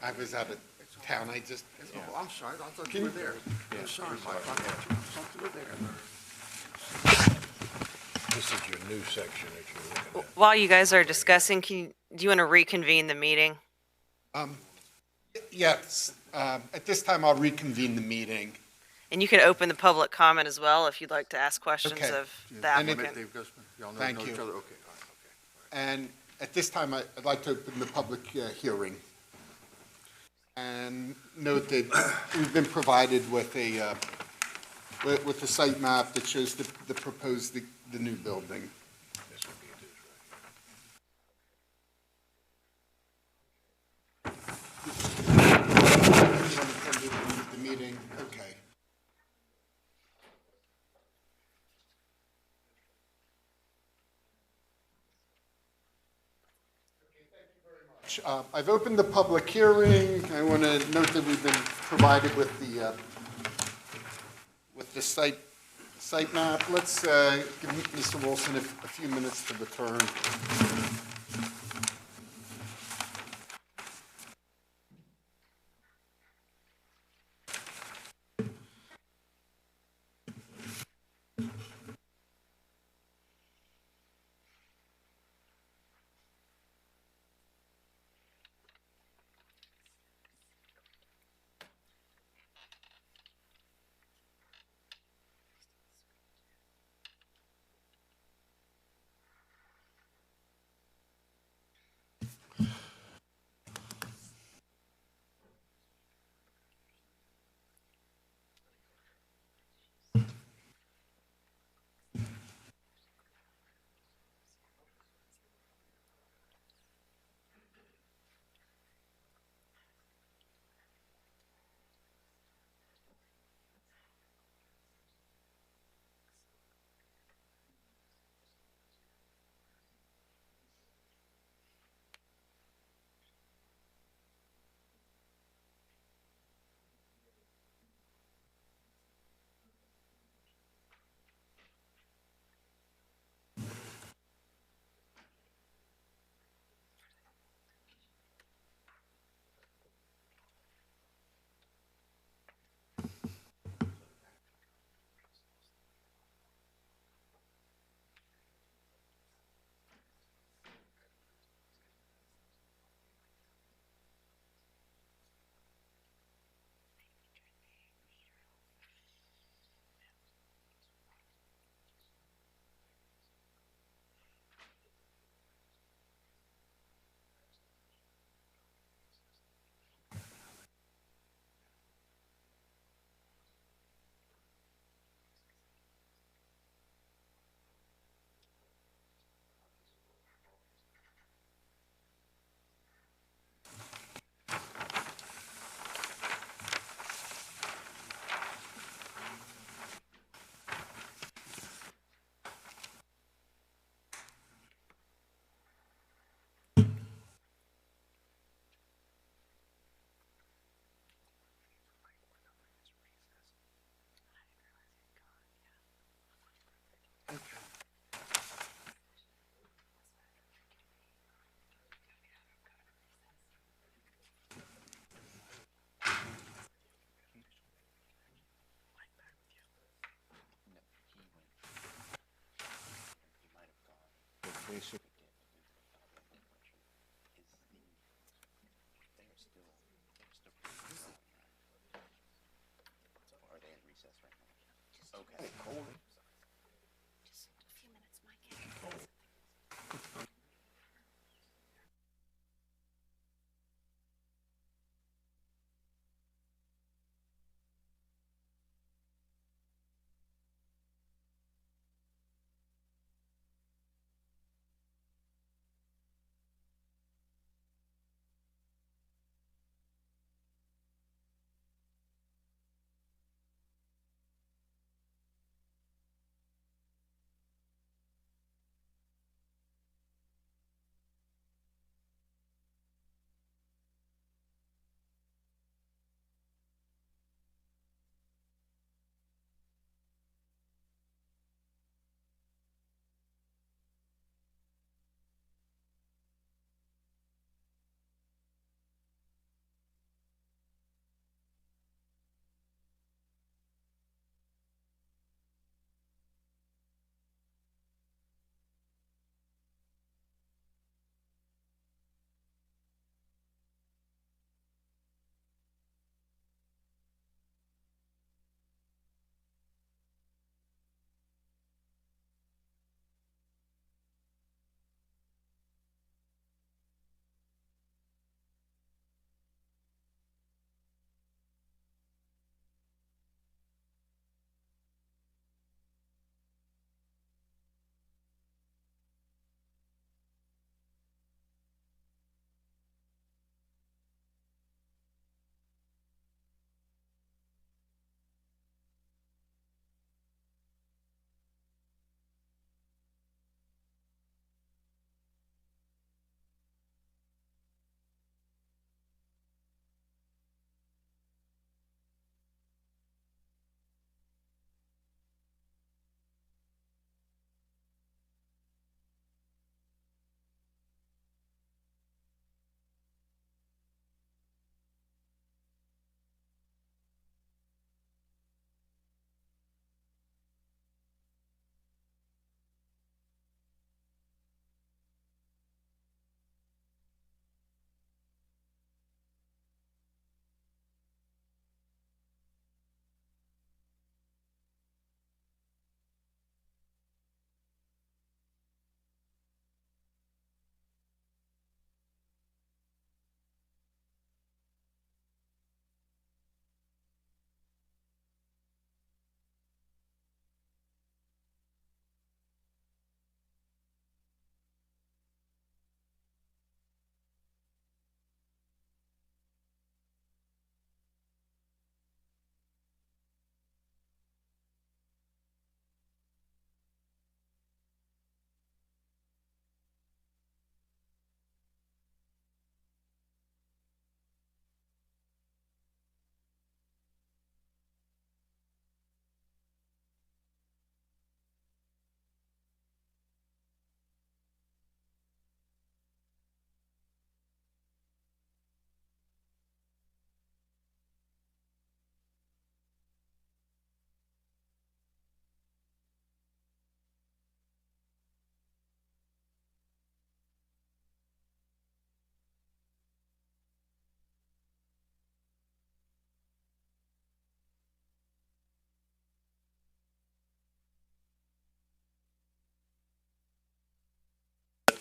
I was out of town, I just. Oh, I'm sorry, I thought you were there. I'm sorry, Mike, I thought you were there. This is your new section that you're looking at. While you guys are discussing, do you want to reconvene the meeting? Yes, at this time I'll reconvene the meeting. And you can open the public comment as well if you'd like to ask questions Okay. of the And if- applicant. Y'all know Thank each you. other? Okay, all right, okay. And at this time, I'd like to open the public hearing. And note that we've been provided with a site map that shows the proposed, the new building. This would be it, The meeting, okay. I've opened the public hearing. I want to note that we've been provided with the site map. Let's give Mr. Wilson a few minutes to return.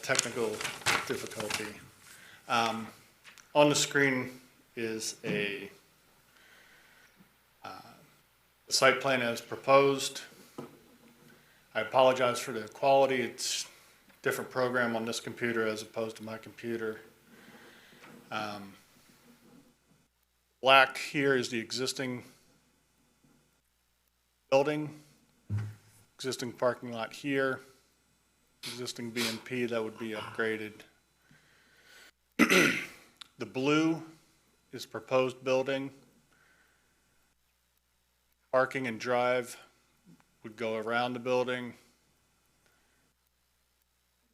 Technical difficulty. On the screen is a site plan as proposed. I apologize for the quality. It's a different program on this computer as opposed to my computer. Black here is the existing building, existing parking lot here, existing BMP that would be upgraded. The blue is proposed building. Parking and drive would go around the building.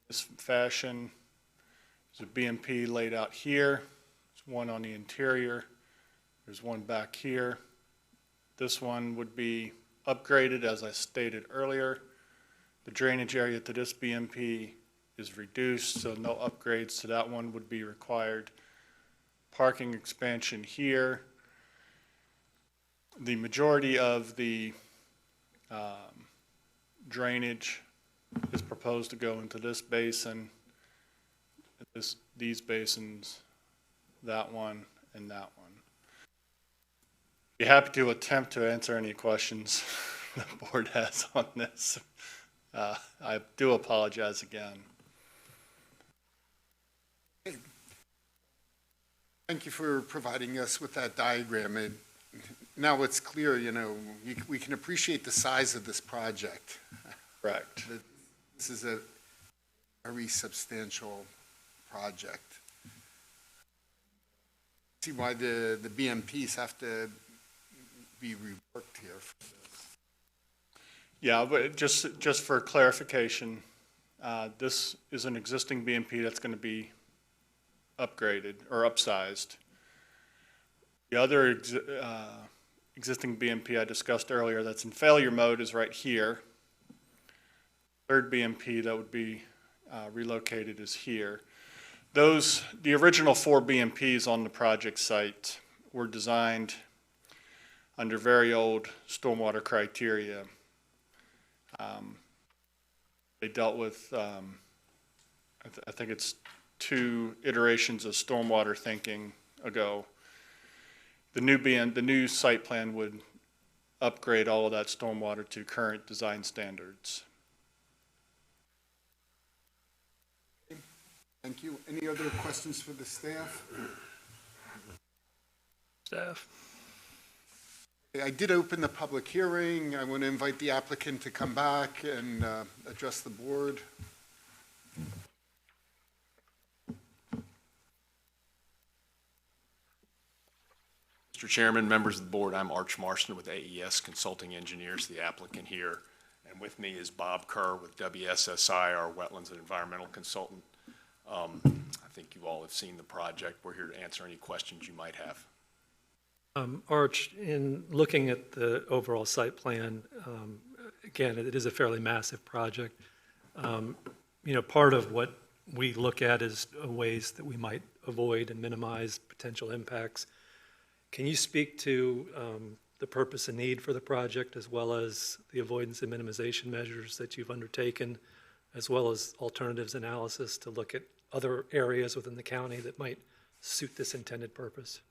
This fashion is a BMP laid out here. There's one on the interior. There's one back here. This one would be upgraded, as I stated earlier. The drainage area to this BMP is reduced, so no upgrades to that one would be required. Parking expansion here. The majority of the Drainage is proposed to go into this basin, these basins, that one, and that one. Be happy to attempt to answer any questions the board has on this. I do apologize again. Thank you for providing us with that diagram. Now it's clear, we can appreciate the size of this project. Correct. This is a very substantial project. See why the BMPs have to be reworked here. Yeah, but just for clarification, this is an existing BMP that's going to be upgraded or upsized. The other existing BMP I discussed earlier that's in failure mode is right here. Third BMP that would be relocated is here. The original 4 BMPs on the project site were designed under very old stormwater criteria. They dealt with, I think it's 2 iterations of stormwater thinking ago. The new site plan would upgrade all of that stormwater to current design standards. Thank you. Any other questions for the staff? Staff. I did open the public hearing. I want to invite the applicant to come back and address the board. Mr. Chairman, members of the board, I'm Arch Marston with AES Consulting Engineers, the applicant here. And with me is Bob Kerr with WSSI, our Wetlands and Environmental Consultant. I think you all have seen the project. We're here to answer any questions you might have. Arch, in looking at the overall site plan, again, it is a fairly massive project. Part of what we look at is ways that we might avoid and minimize potential impacts. Can you speak to the purpose and need for the project, as well as the avoidance and minimization measures that you've undertaken, as well as alternatives analysis to look at other areas within the county that might suit this intended purpose?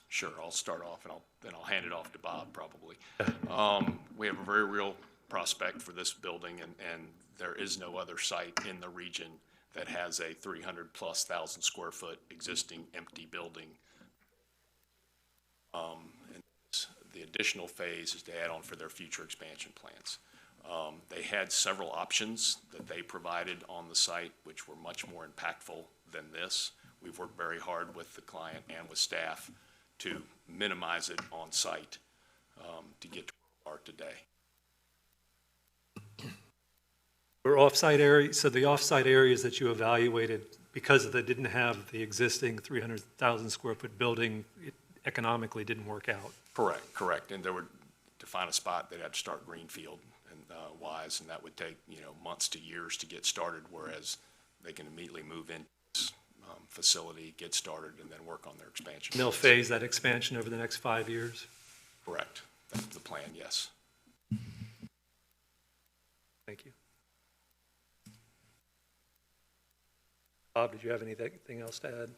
Sure, I'll start off and then I'll hand it off to Bob probably. We have a very real prospect for this building, and there is no other site in the region that has a 300,000+ square foot existing empty building. And the additional phase is to add on for their future expansion plans. They had several options that they provided on the site, which were much more impactful than this. We've worked very hard with the client and with staff to minimize it on site to get to where we are today. For off-site areas, so the off-site areas that you evaluated, because they didn't have the existing 300,000 square foot building, it economically didn't work out. Correct. And to find a spot, they'd have to start greenfield and wise, and that would take months to years to get started, whereas they can immediately move in facility, get started, and then work on their expansion. They'll phase that expansion over the next 5 years? Correct. That's the plan, yes. Thank you. Bob, did you have anything else to add?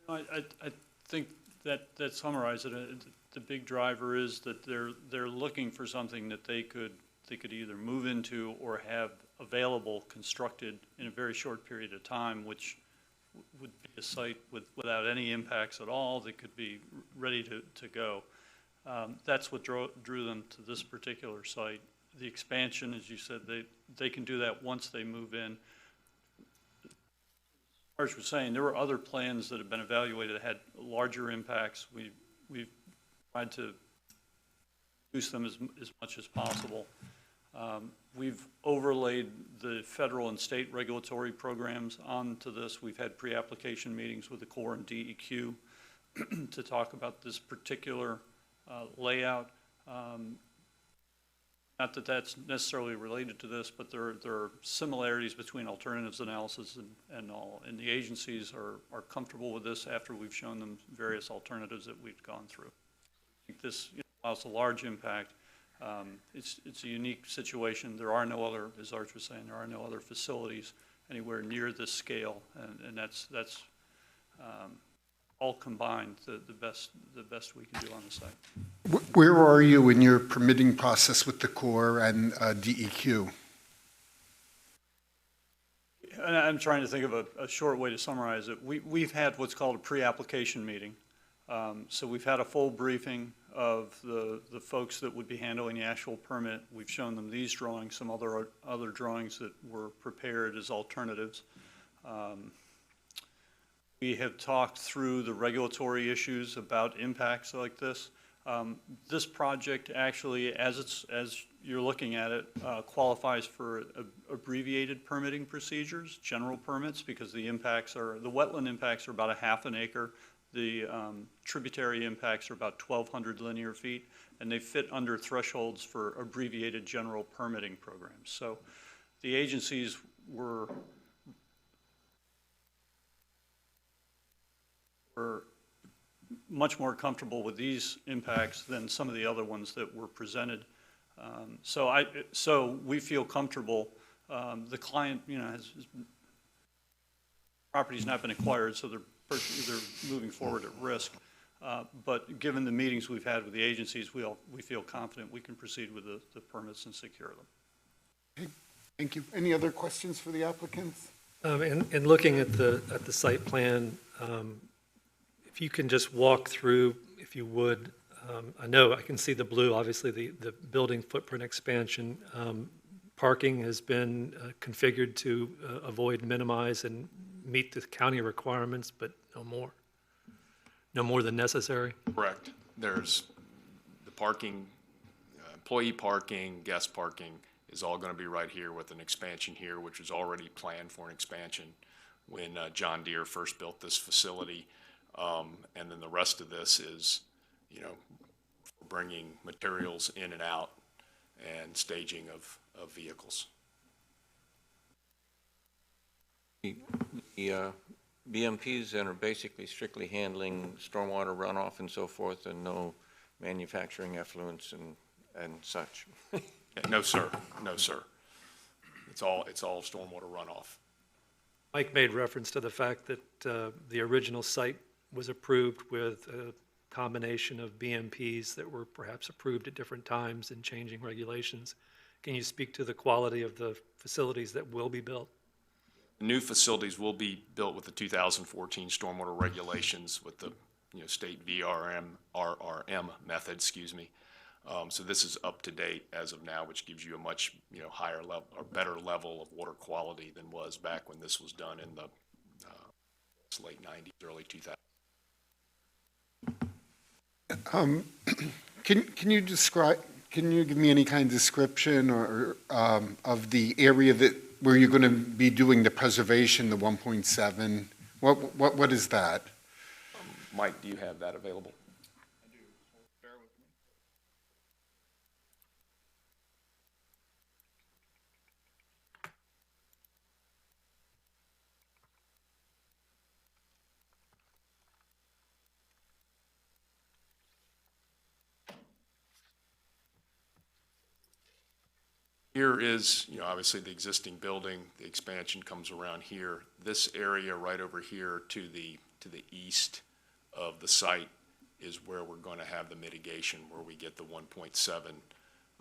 I think that summarizes it. The big driver is that they're looking for something that they could either move into or have available, constructed in a very short period of time, which would be a site without any impacts at all that could be ready to go. That's what drew them to this particular site. The expansion, as you said, they can do that once they move in. As was saying, there were other plans that have been evaluated that had larger impacts. We've tried to reduce them as much as possible. We've overlaid the federal and state regulatory programs onto this. We've had pre-application meetings with the Corps and DEQ to talk about this particular layout. Not that that's necessarily related to this, but there are similarities between alternatives analysis and all. And the agencies are comfortable with this after we've shown them various alternatives that we've gone through. I think this has a large impact. It's a unique situation. There are no other, as Arch was saying, there are no other facilities anywhere near this scale, and that's all combined, the best we can do on the site. Where are you in your permitting process with the Corps and DEQ? And I'm trying to think of a short way to summarize it. We've had what's called a pre-application meeting. So we've had a full briefing of the folks that would be handling the actual permit. We've shown them these drawings, some other drawings that were prepared as alternatives. We have talked through the regulatory issues about impacts like this. This project actually, as you're looking at it, qualifies for abbreviated permitting procedures, general permits, because the wetland impacts are about 1/2 an acre. The tributary impacts are about 1,200 linear feet, and they fit under thresholds for abbreviated general permitting programs. So the agencies were much more comfortable with these impacts than some of the other ones that were presented. So we feel comfortable. The client, has property's not been acquired, so they're moving forward at risk. But given the meetings we've had with the agencies, we feel confident we can proceed with the permits and secure them. Okay, thank you. Any other questions for the applicants? In looking at the site plan, if you can just walk through, if you would, I know I can see the blue, obviously the building footprint expansion. Parking has been configured to avoid, minimize, and meet the county requirements, but no more. No more than necessary? Correct. There's the parking, employee parking, guest parking is all going to be right here with an expansion here, which was already planned for an expansion when John Deere first built this facility. And then the rest of this is, bringing materials in and out and staging of vehicles. The BMPs then are basically strictly handling stormwater runoff and so forth, and no manufacturing effluents and such. No, sir. No, sir. It's all stormwater runoff. Mike made reference to the fact that the original site was approved with a combination of BMPs that were perhaps approved at different times and changing regulations. Can you speak to the quality of the facilities that will be built? New facilities will be built with the 2014 stormwater regulations with the state RRM method, excuse me. So this is up to date as of now, which gives you a much higher level or better level of water quality than was back when this was done in the late 90s, early 2000s. Can you give me any kind of description or of the area where you're going to be doing the preservation, the 1.7? What is that? Mike, do you have that available? I do. Bear with me. Here is, obviously the existing building. The expansion comes around here. This area right over here to the east of the site is where we're going to have the mitigation, where we get the 1.7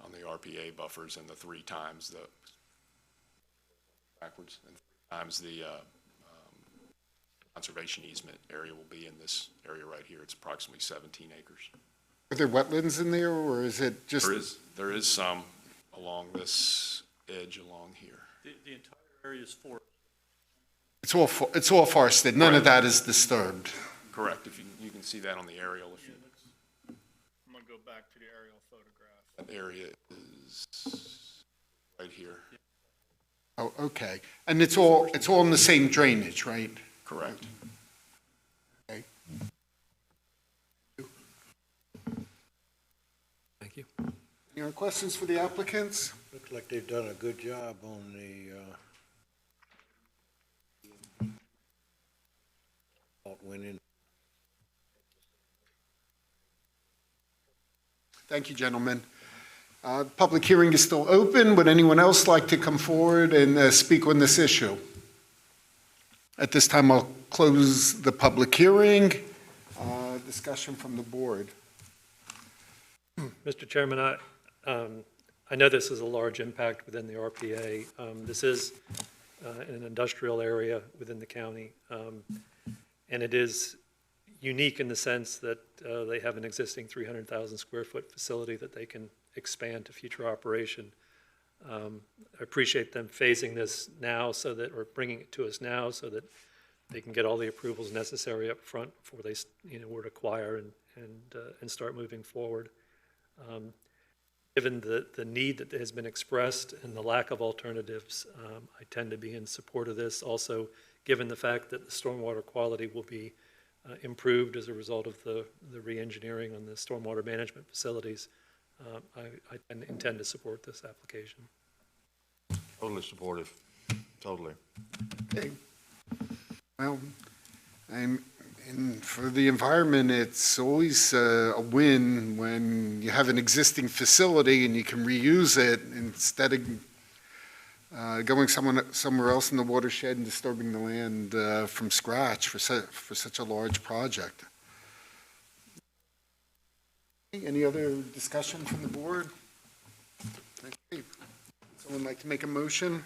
on the RPA buffers and the 3 times the backwards and 3 times the conservation easement area will be in this area right here. It's approximately 17 acres. Are there wetlands in there, or is it just? There is some along this edge along here. The entire area is forest. It's all forested. None of that is disturbed. Correct. If you can see that on the aerial. I'm going to go back to the aerial photograph. That area is right here. Oh, okay. And it's all in the same drainage, right? Correct. Okay. Thank you. Any other questions for the applicants? Looks like they've done a good job on the went in. Thank you, gentlemen. Public hearing is still open. Would anyone else like to come forward and speak on this issue? At this time, I'll close the public hearing. Discussion from the board. Mr. Chairman, I know this is a large impact within the RPA. This is in an industrial area within the county, and it is unique in the sense that they have an existing 300,000 square foot facility that they can expand to future operation. I appreciate them phasing this now or bringing it to us now so that they can get all the approvals necessary up front before they, were to acquire and start moving forward. Given the need that has been expressed and the lack of alternatives, I tend to be in support of this. Also, given the fact that the stormwater quality will be improved as a result of the re-engineering on the stormwater management facilities, I intend to support this application. Totally supportive, totally. Okay. Well, and for the environment, it's always a win when you have an existing facility and you can reuse it instead of going somewhere else in the watershed and disturbing the land from scratch for such a large project. Any other discussion from the board? Okay. Someone like to make a motion?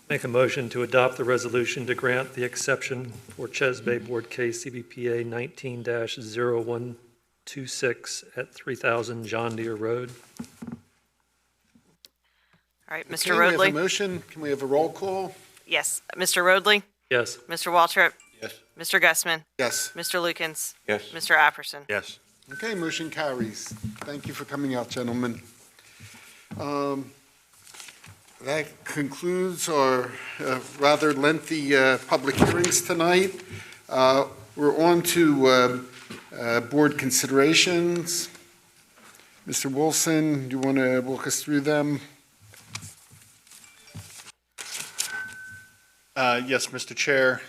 Make a motion to adopt the resolution to grant the exception for Ches Bay Board Case CBPA 19-0126 at 3000 John Deere Road. All right, Mr. Okay, we have a Roadley? motion. Can we have a roll call? Yes. Mr. Roadley? Yes. Mr. Waltrip? Yes. Mr. Gussman? Yes. Mr. Lukens? Yes. Mr. Apperson? Yes. Okay, motion carries. Thank you for coming out, gentlemen. That concludes our rather lengthy public hearings tonight. We're on to board considerations. Mr. Wilson, do you want to walk us through them? Yes, Mr. Chair.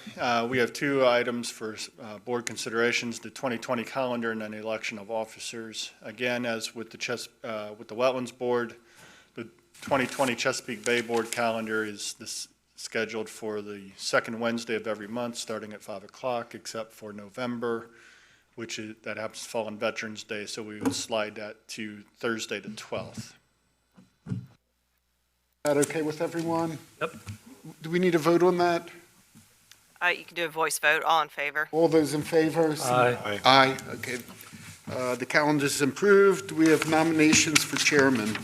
We have two items for board considerations, the 2020 calendar and then the election of officers. Again, as with the Wetlands Board, the 2020 Chesapeake Bay Board calendar is scheduled for the second Wednesday of every month, starting at 5 o'clock, except for November, that happens to fall on Veterans Day, so we would slide that to Thursday the 12th. Is that okay with everyone? Yep. Do we need a vote on that? You can do a voice vote. All in favor? All those in favor? Aye. Aye, okay. The calendar's improved. We have nominations for chairman.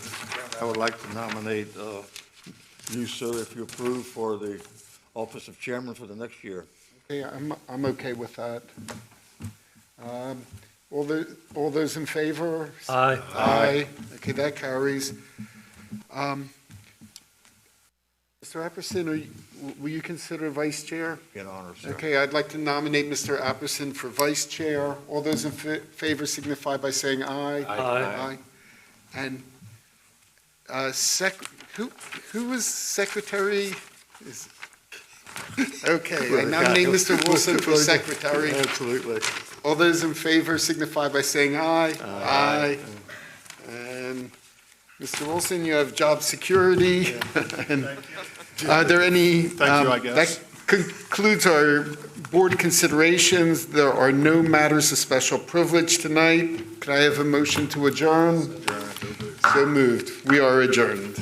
I would like to nominate you, sir, if you approve, for the office of chairman for the next year. Okay, I'm okay with that. All those in favor? Aye. Aye. Okay, that carries. Mr. Apperson, will you consider vice chair? In honor, sir. Okay, I'd like to nominate Mr. Apperson for vice chair. All those in favor signify by saying aye. Aye. And who was secretary? Okay, I nominate Mr. Wilson for secretary. Absolutely. All those in favor signify by saying aye. Aye. And Mr. Wilson, you have job security. And are there any? Thank you, I guess. That concludes our board considerations. There are no matters of special privilege tonight. Could I have a motion to adjourn? So moved. We are adjourned.